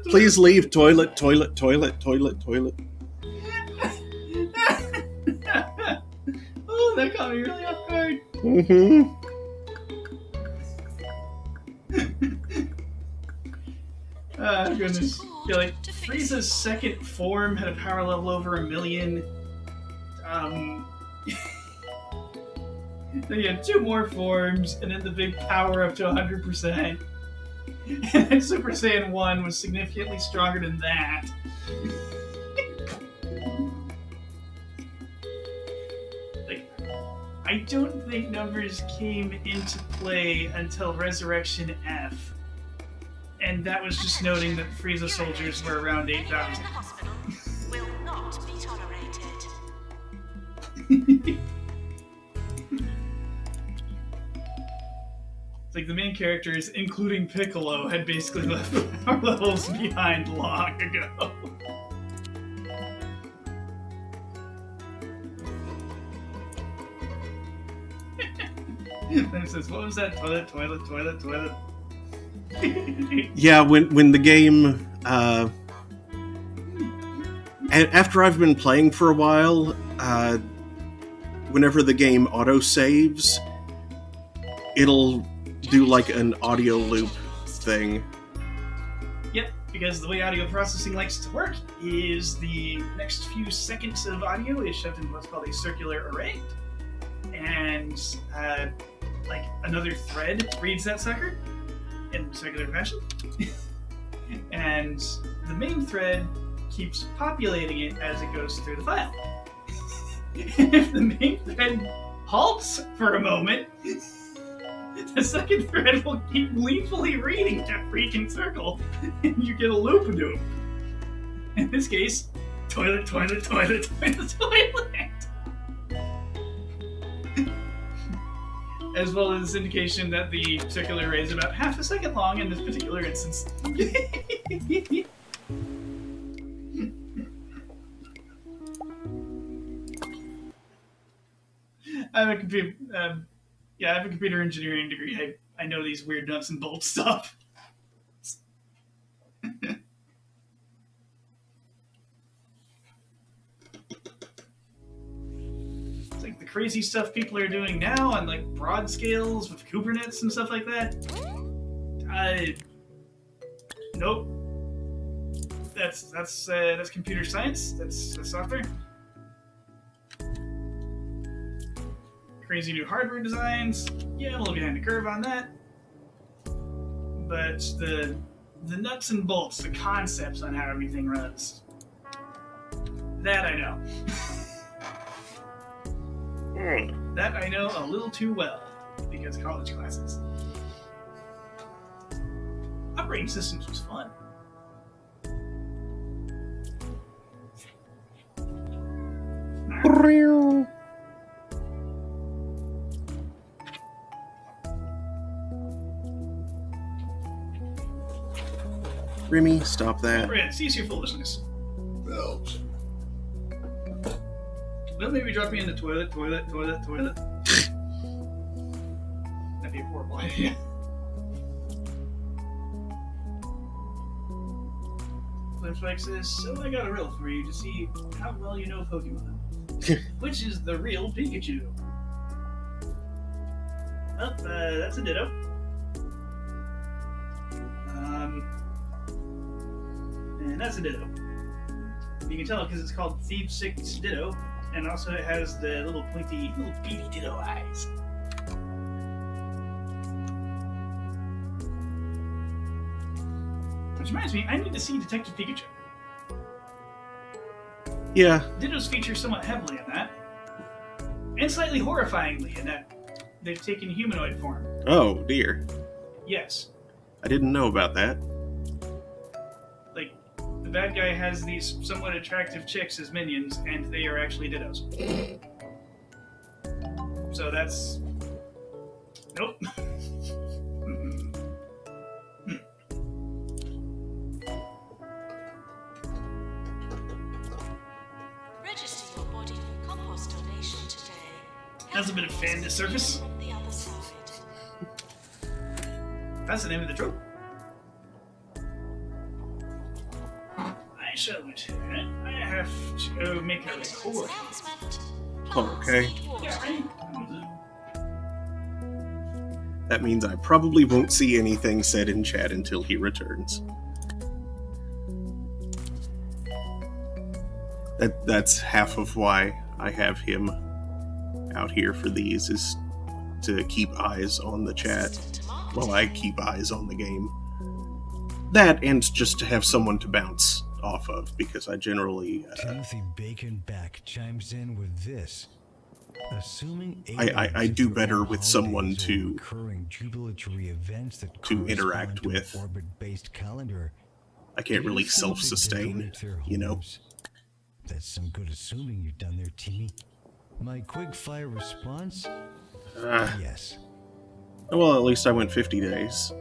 Please leave toilet, toilet, toilet, toilet, toilet. Oh, that caught me really off guard. Mm-hmm. Ah, goodness. Yeah, like, Frieza's second form had a power level over 1,000,000. Then you had 2 more forms, and then the big power up to 100%. And then Super Saiyan 1 was significantly stronger than that. Like, I don't think numbers came into play until Resurrection F. And that was just noting that Frieza soldiers were around 8,000. The hospital will not be tolerated. It's like the main characters, including Piccolo, had basically left the power levels behind long ago. And it says, what was that? Toilet, toilet, toilet, toilet. Yeah, when the game after I've been playing for a while, whenever the game auto saves, it'll do like an audio loop thing. Yep, because the way audio processing likes to work is the next few seconds of audio is shoved in what's called a circular array, and like another thread reads that sucker in circular fashion, and the main thread keeps populating it as it goes through the file. If the main thread halts for a moment, the second thread will keep gleefully reading that freaking circle, and you get a loop of doom. In this case, toilet, toilet, toilet, toilet, toilet. As well as this indication that the circular array is about half a second long in this particular instance. I have a computer. I have a computer engineering degree. I know these weird nuts and bolts stuff. It's like the crazy stuff people are doing now on like broad scales with Kubernetes and stuff like that. Nope. That's computer science. That's software. Crazy new hardware designs. Yeah, I'm a little behind the curve on that. But the nuts and bolts, the concepts on how everything runs, that I know. That I know a little too well because college classes. Operating systems was fun. Remy, stop that. Brad, cease your foolishness. Well, maybe drop me in the toilet. That'd be a horrible idea. Flintspike says, so I got a riddle for you to see how well you know Pokemon. Which is the real Pikachu? Well, that's a Ditto. And that's a Ditto. You can tell because it's called Thief 6 Ditto, and also it has the little pointy, little beady Ditto eyes. Which reminds me, I need to see Detective Pikachu. Yeah. Dittos feature somewhat heavily in that, and slightly horrifyingly in that they've taken humanoid form. Oh, dear. Yes. I didn't know about that. Like, the bad guy has these somewhat attractive chicks as minions, and they are actually Dittos. So that's... Nope. Register your body for compost donation today. Has a bit of fan to surface. On the other side. That's the name of the trope. I shall return. I have to make a record. Announcement. Oh, okay. Yeah, right? That means I probably won't see anything said in chat until he returns. That's half of why I have him out here for these, is to keep eyes on the chat while I keep eyes on the game. That, and just to have someone to bounce off of, because I generally... Timothy Bacon back chimes in with this. Assuming I do better with someone to jubilatory events that interact correspond to an with. orbit-based calendar. I can't really they simply self-sustain, decorate their you know? homes. That's some good assuming you've done there, Timmy. My quick fire response? Yes. Well, at least I went 50 days.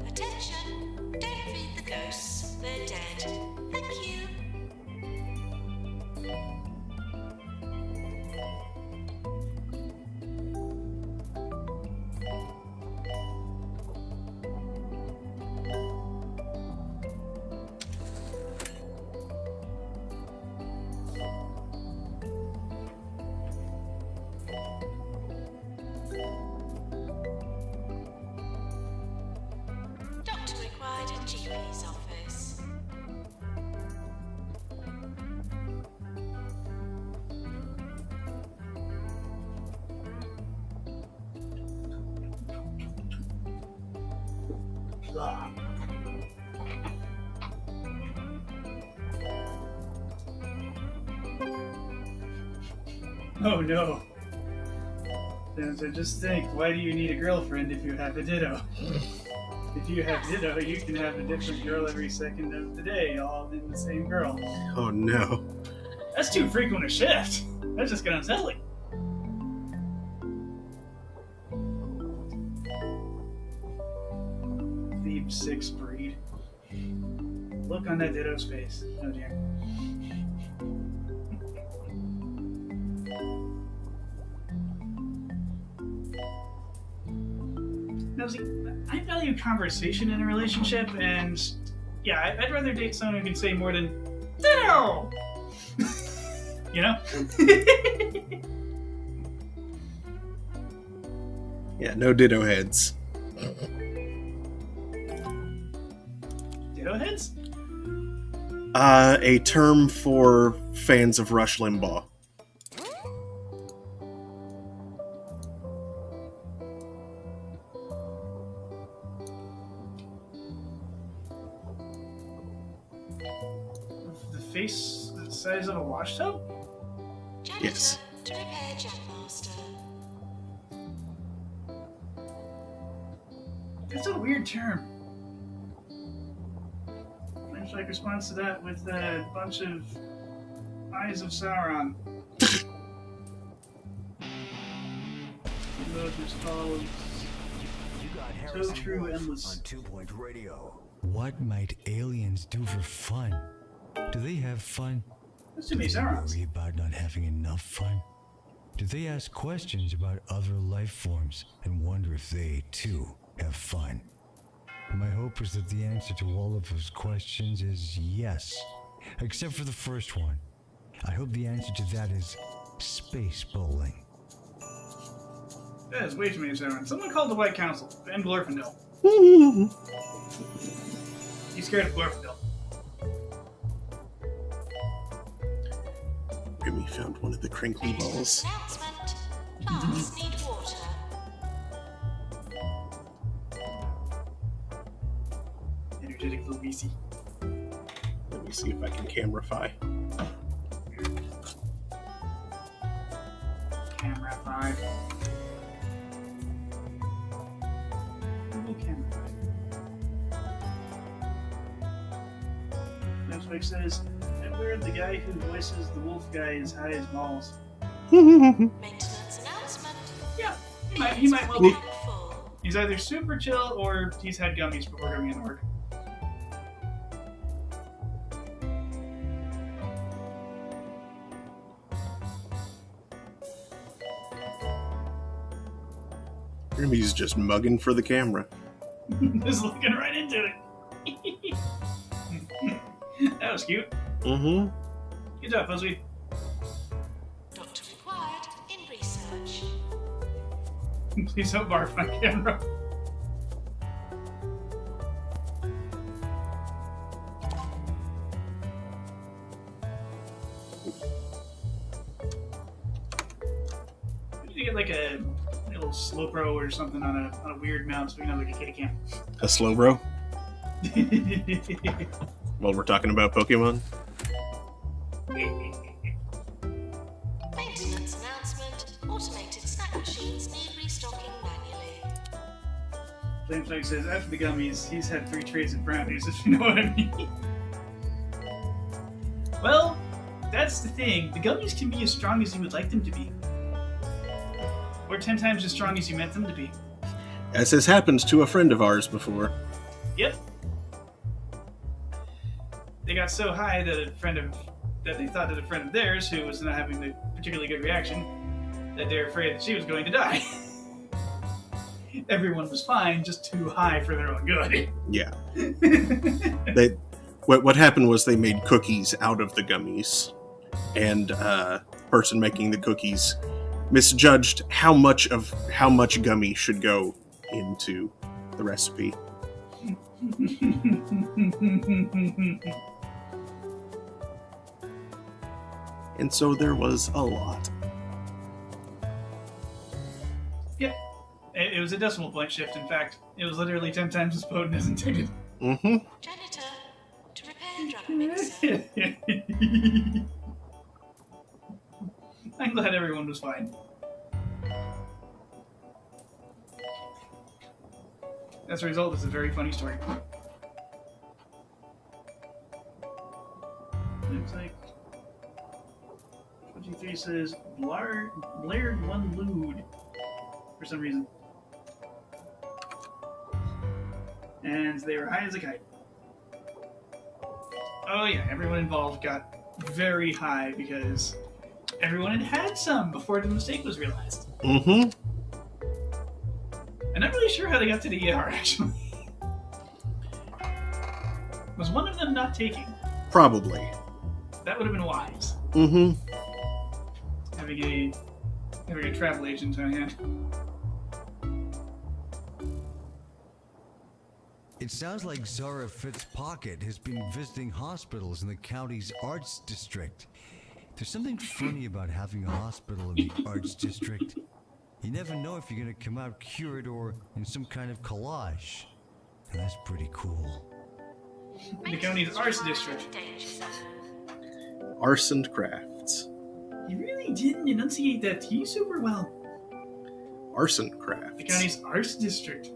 Attention! Don't feed the ghosts. They're dead. Thank you. Doctor required at GP's office. Oh no. So just think, why do you need a girlfriend if you have a Ditto? If you have Ditto, you can have a different girl every second of the day, all in the same girl. Oh no. That's too frequent a shift. That's just gonna unsettling. The 6 breed. Look on that Ditto's face. Oh dear. Now, see, I value conversation in a relationship, and yeah, I'd rather date someone who can say more than "Ditto." You know? Yeah, no ditto heads. Ditto heads? A term for fans of Rush Limbaugh. The face size of a washtub? Janitor Yes. to repair Jetmaster. That's a weird term. Flames Strike responds to that with a bunch of Eyes of Sauron. Emotions called You got So Harrison True Wolf Endless. on 2 Point Radio. What might aliens do for fun? Do they have fun? That's too Do many they Saurons. worry about not having enough fun? Do they ask questions about other life forms and wonder if they, too, have fun? My hope is that the answer to all of those questions is yes, except for the first one. I hope the answer to that is space bowling. That is way too many Saurons. Someone called the White Council and Glorfindel. He's scared of Glorfindel. Remy found one of the crinkly balls. Announcement. Plants need water. Energetic little BC. Let me see if I can camerify. Camera 5. Google Camera 5. Netflix says, I've heard the guy who voices the wolf guy is high as balls. Maintenance announcement. Yeah, he might well be. Full. He's either super chill or he's had gummies before coming into work. Remy's just mugging for the camera. Just looking right into it. That was cute. Mm-hmm. Good job, Fuzzweed. Doctor required in research. Please don't barf on camera. We need to get like a little slow pro or something on a weird mount so we can have like a kitty cam. A slow bro? While we're talking about Pokemon? Maintenance announcement. Automated snack machines need restocking manually. Flameflake says after the gummies, he's had 3 trays of brownies, if you know what I mean. Well, that's the thing. The gummies can be as strong as you would like them to be. Or 10 times as strong as you meant them to be. As has happened to a friend of ours before. Yep. They got so high that they thought that a friend of theirs, who was not having a particularly good reaction, that they're afraid that she was going to die. Everyone was fine, just too high for their own good. Yeah. What happened was they made cookies out of the gummies, and person making the cookies misjudged how much gummy should go into the recipe. And so there was a lot. Yep. It was a decimal point shift, in fact. It was literally 10 times as potent as intended. Mm-hmm. Janitor to repair drug mixer. I'm glad everyone was fine. As a result, it's a very funny story. Looks like 23 says Blared one lewd for some reason. And they were high as a kite. Oh yeah, everyone involved got very high because everyone had had some before the mistake was realized. Mm-hmm. I'm not really sure how they got to the ER, actually. Was one of them not taking? Probably. That would have been wise. Mm-hmm. Having a travel agent on hand. It sounds like Zara Fitzpocket has been visiting hospitals in the county's arts district. There's something funny about having a hospital in the arts district. You never know if you're gonna come out cured or in some kind of collage. And that's pretty cool. The county's arts district. Arts and crafts. You really didn't enunciate that T super well. Arts and crafts. The county's arts district.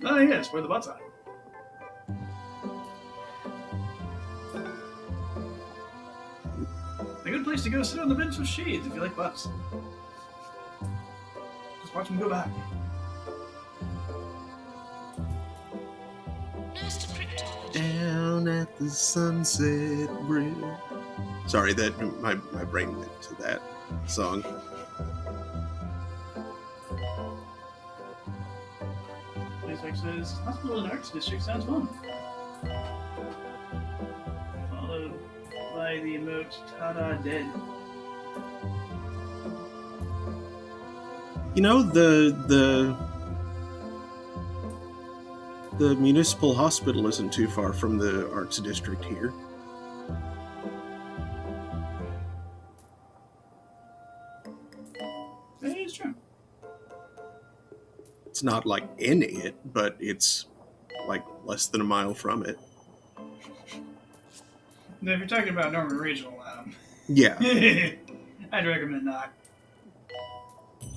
Oh yes, where the butts are. A good place to go sit on the bench with shades if you like butts. Just watch them go by. Nurse to Cryptology. Down at the Sunset Bridge. Sorry, that my brain went to that song. Place says hospital and arts district sounds fun. Followed by the emote "Tada dead." You know, the municipal hospital isn't too far from the arts district here. That is true. It's not like in it, but it's like less than a mile from it. Now, if you're talking about Norman Regional, Yeah. I'd recommend not.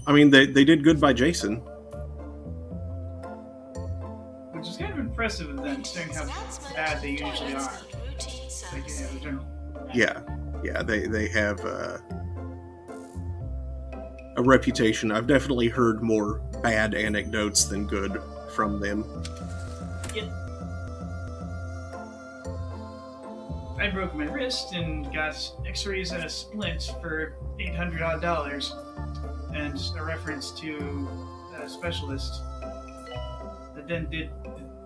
I mean, they did good by Jason. Which is kind of impressive of them, considering how bad they usually are. Like, yeah, in general. Yeah, they have a reputation. I've definitely heard more bad anecdotes than good from them. Yep. I broke my wrist and got x-rays and a splint for $800 odd, and a reference to a specialist that then did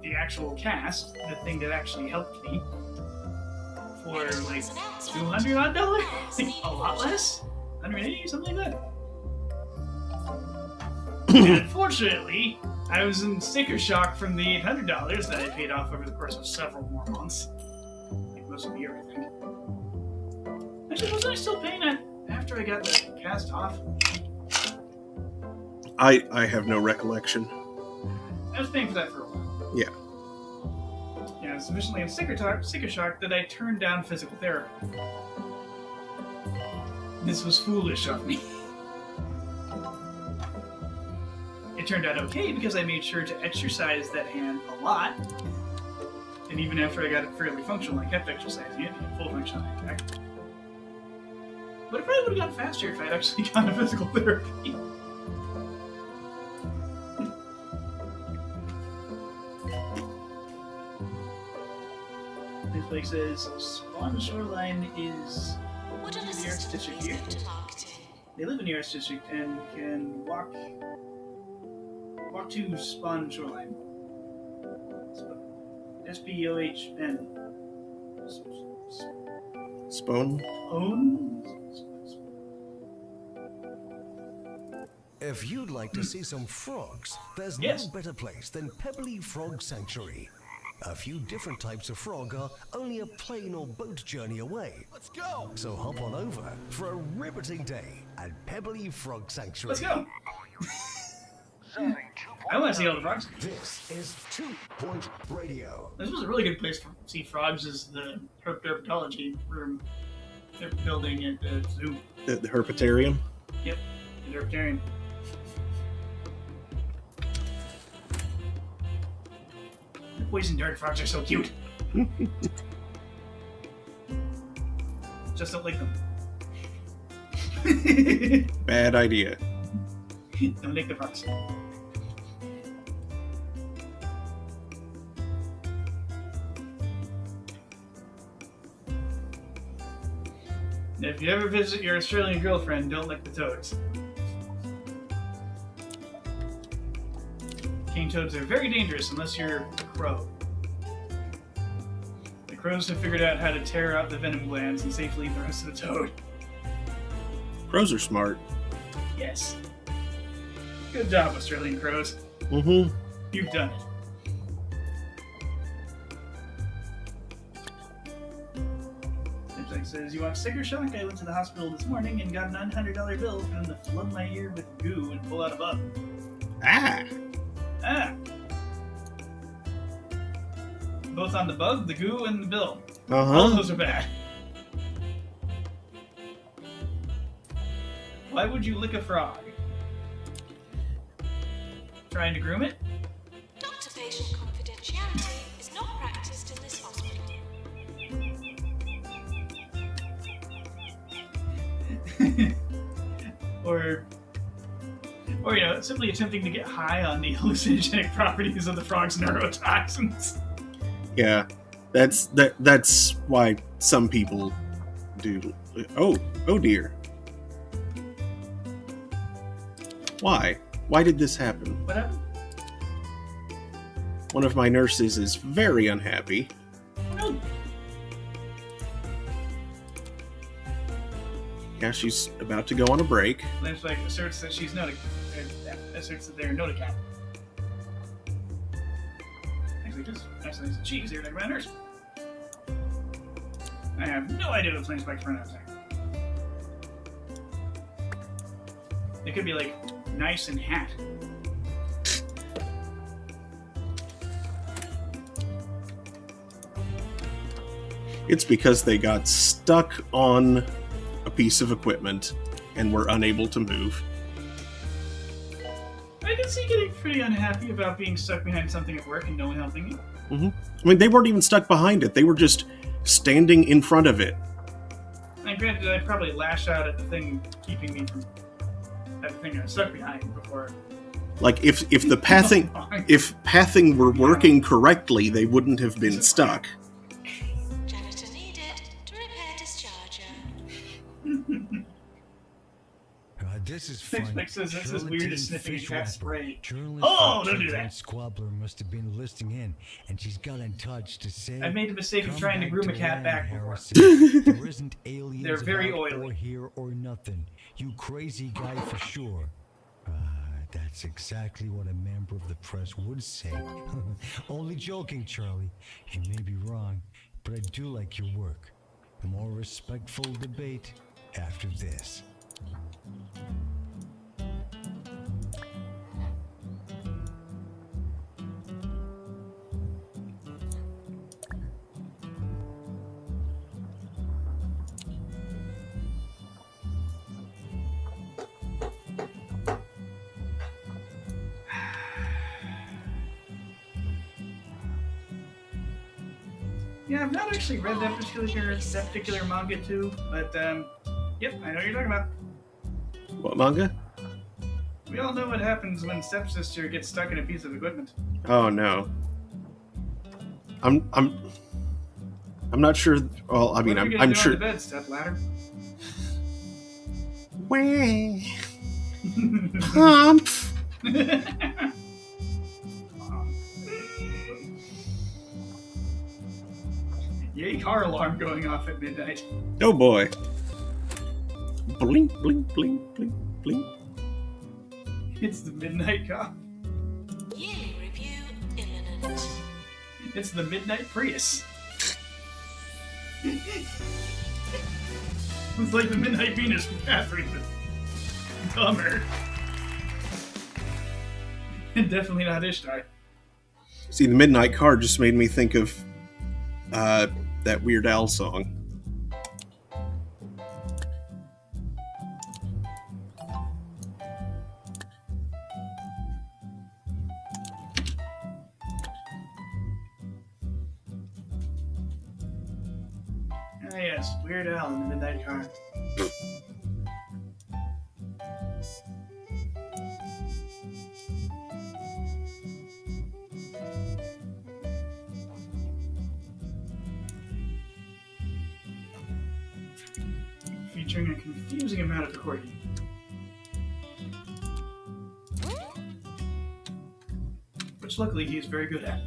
the actual cast, the thing that actually helped me, for like $200 odd, like a lot less, 180, something like that. And unfortunately, I was in sticker shock from the $800 that I paid off over the course of several more months. Like most of the year, I think. Actually, wasn't I still paying that after I got the cast off? I have no recollection. I was paying for that for a while. Yeah. Yeah, I was sufficiently in sticker shock that I turned down physical therapy. This was foolish of me. It turned out okay because I made sure to exercise that hand a lot. And even after I got it fairly functional, I kept exercising it to get full functionality back. But it probably would have gone faster if I'd actually gone to physical therapy. This place says Spawn Shoreline is Would an the arts assistant district please here. go to marketing? They live in the arts district and can walk to Spawn Shoreline. SPOHN. Spone? Own? If you'd like to see some frogs, there's Yes. no better place than Pebbly Frog Sanctuary. A few different types of frog are only a plane or boat journey away. Let's go! So hop on over for a riveting day at Pebbly Frog Sanctuary. Let's go. Serving I want to see all the frogs. This is 2 Point Radio. This was a really good place to see frogs, is the herpetology room. They're building at the zoo. The herpetarium. Yep, the herpetarium. The poison dart frogs are so cute. Just don't lick them. Bad idea. Don't lick the frogs. If you ever visit your Australian girlfriend, don't lick the toads. Cane toads are very dangerous unless you're a crow. The crows have figured out how to tear out the venom glands and safely eat the rest of the toad. Crows are smart. Yes. Good job, Australian crows. Mm-hmm. You've done it. Like says, you want sticker shock? I went to the hospital this morning and got a $900 bill for them to flood my ear with goo and pull out a bug. Ah! Both on the bug, the goo, and the bill. All of Uh-huh. those are bad. Why would you lick a frog? Trying to groom it? Doctor-patient confidentiality is not practiced in this hospital. or simply attempting to get high on the hallucinogenic properties of the frog's neurotoxins. Yeah. That's why some people do. Oh dear. Why? Why did this happen? What happened? One of my nurses is very unhappy. Oh, Yeah, she's about to go on a break. Lance like asserts that she's asserts that they're Noticat. Actually, she's here to my nurse. I have no idea what Flame Spike's pronouns are. They could be like nice and hat. It's because they got stuck on a piece of equipment and were unable to move. I can see getting pretty unhappy about being stuck behind something at work and no one helping you. I mean, they weren't even stuck behind it. They were just standing in front of it. And granted, I'd probably lash out at the thing keeping me from that thing I was stuck behind before. Like, if the pathing were working correctly, they wouldn't have been stuck. Janitor needed to repair discharger. This is Flame fun. Spike says that's as weird as sniffing a cat spray. Journalist Oh, from don't do that. Children's Squabbler must have been listening in, and she's got in touch to say. I made the mistake of "Come trying to back groom a cat Lan back before. Harrison. There isn't aliens They're very about oily. or here or nothing. You crazy guy for sure. That's exactly what a member of the press would say. Only joking, Charlie. You may be wrong, but I do like your work. A more respectful debate after this. Yeah, I've not actually read that particular manga too, but yep, I know what you're talking about. What manga? We all know what happens when stepsister gets stuck in a piece of equipment. Oh no. I'm not sure. Well, I mean, What are we I'm gonna do sure. on the bed, step ladder? Wah. Humph. Yay, car alarm going off at midnight. Oh boy. Blink, blink, blink, blink, blink. It's the midnight cop. Yearly review imminent. It's the midnight Prius. It's like the midnight Venus from Catherine, but dumber. And definitely not Ishtar. See, the Midnight Car just made me think of that Weird Al song. yes, Weird Al in the Midnight Car. Featuring a confusing amount of accordion. Which luckily he is very good at.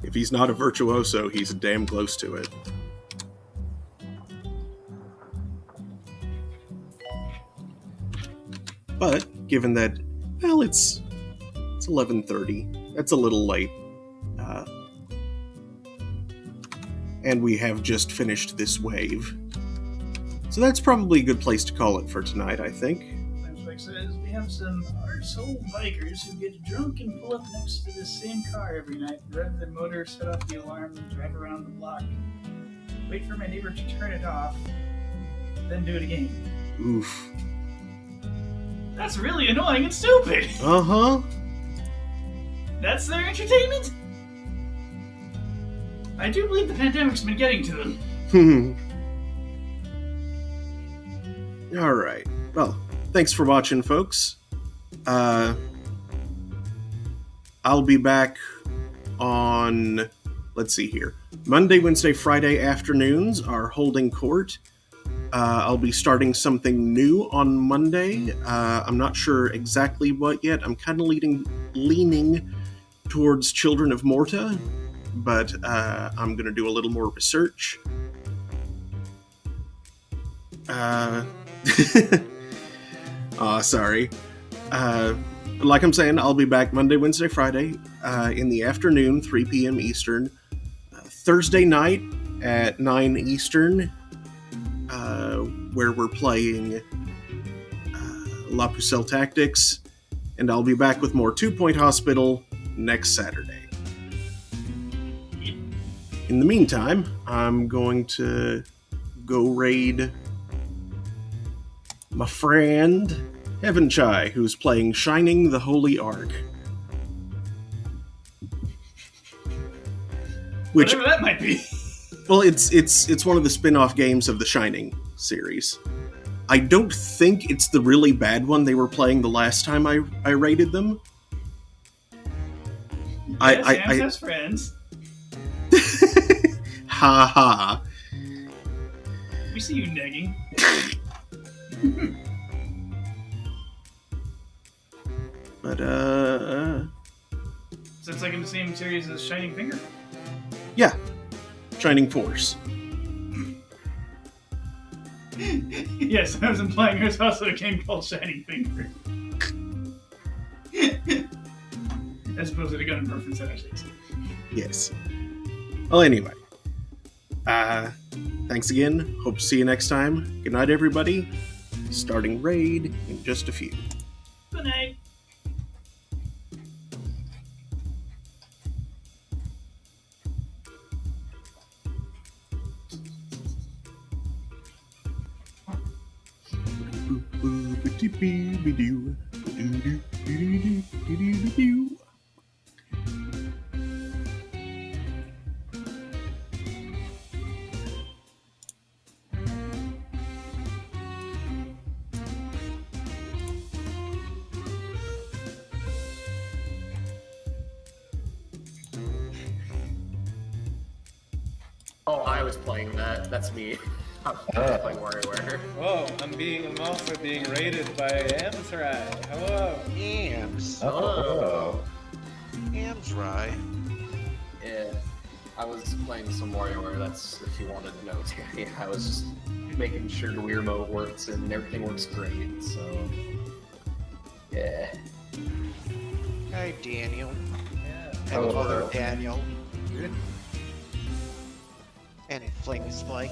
If he's not a virtuoso, he's damn close to it. But given that, well, it's 11:30. That's a little late. And we have just finished this wave. So that's probably a good place to call it for tonight, I think. Flashback says we have some arsehole bikers who get drunk and pull up next to the same car every night, rev their motor, set off the alarm, and drive around the block. Wait for my neighbor to turn it off, then do it again. Oof. That's really annoying and stupid! Uh-huh. That's their entertainment? I do believe the pandemic's been getting to them. Alright. Well, thanks for watching, folks. I'll be back on, let's see here, Monday, Wednesday, Friday afternoons are holding court. I'll be starting something new on Monday. I'm not sure exactly what yet. I'm kind of leaning towards Children of Morta, but I'm going to do a little more research. Sorry. Like I'm saying, I'll be back Monday, Wednesday, Friday in the afternoon, 3 p.m. Eastern. Thursday night at 9 Eastern, where we're playing La Pucelle Tactics. And I'll be back with more 2 Point Hospital next Saturday. In the meantime, I'm going to go raid my friend Heaven Chai, who's playing Shining the Holy Ark. Which, whatever that might be. well, it's one of the spin-off games of the Shining series. I don't think it's the really bad one they were playing the last time I raided them. Yes, Sam has friends. Ha ha. We see you negging. But, So it's like in the same series as Shining Finger? yeah. Shining Force. Yes, I was implying there's also a game called Shining Finger. As opposed to the gun reference that actually exists. Yes. Well, anyway. Thanks again. Hope to see you next time. Good night, everybody. Starting raid in just a few. Good night. Oh, I was playing that. That's me. I'm playing WarioWare. Whoa, I'm also being raided by Amsrai. Hello. Ams. Oh. Amsrai. Yeah. I was playing some WarioWare, that's if you wanted to know. Yeah, I was just making sure the Wii Remote works and everything works great, so... Yeah. Hi, Daniel. Yeah. Hello, Daniel. And Flame Spike.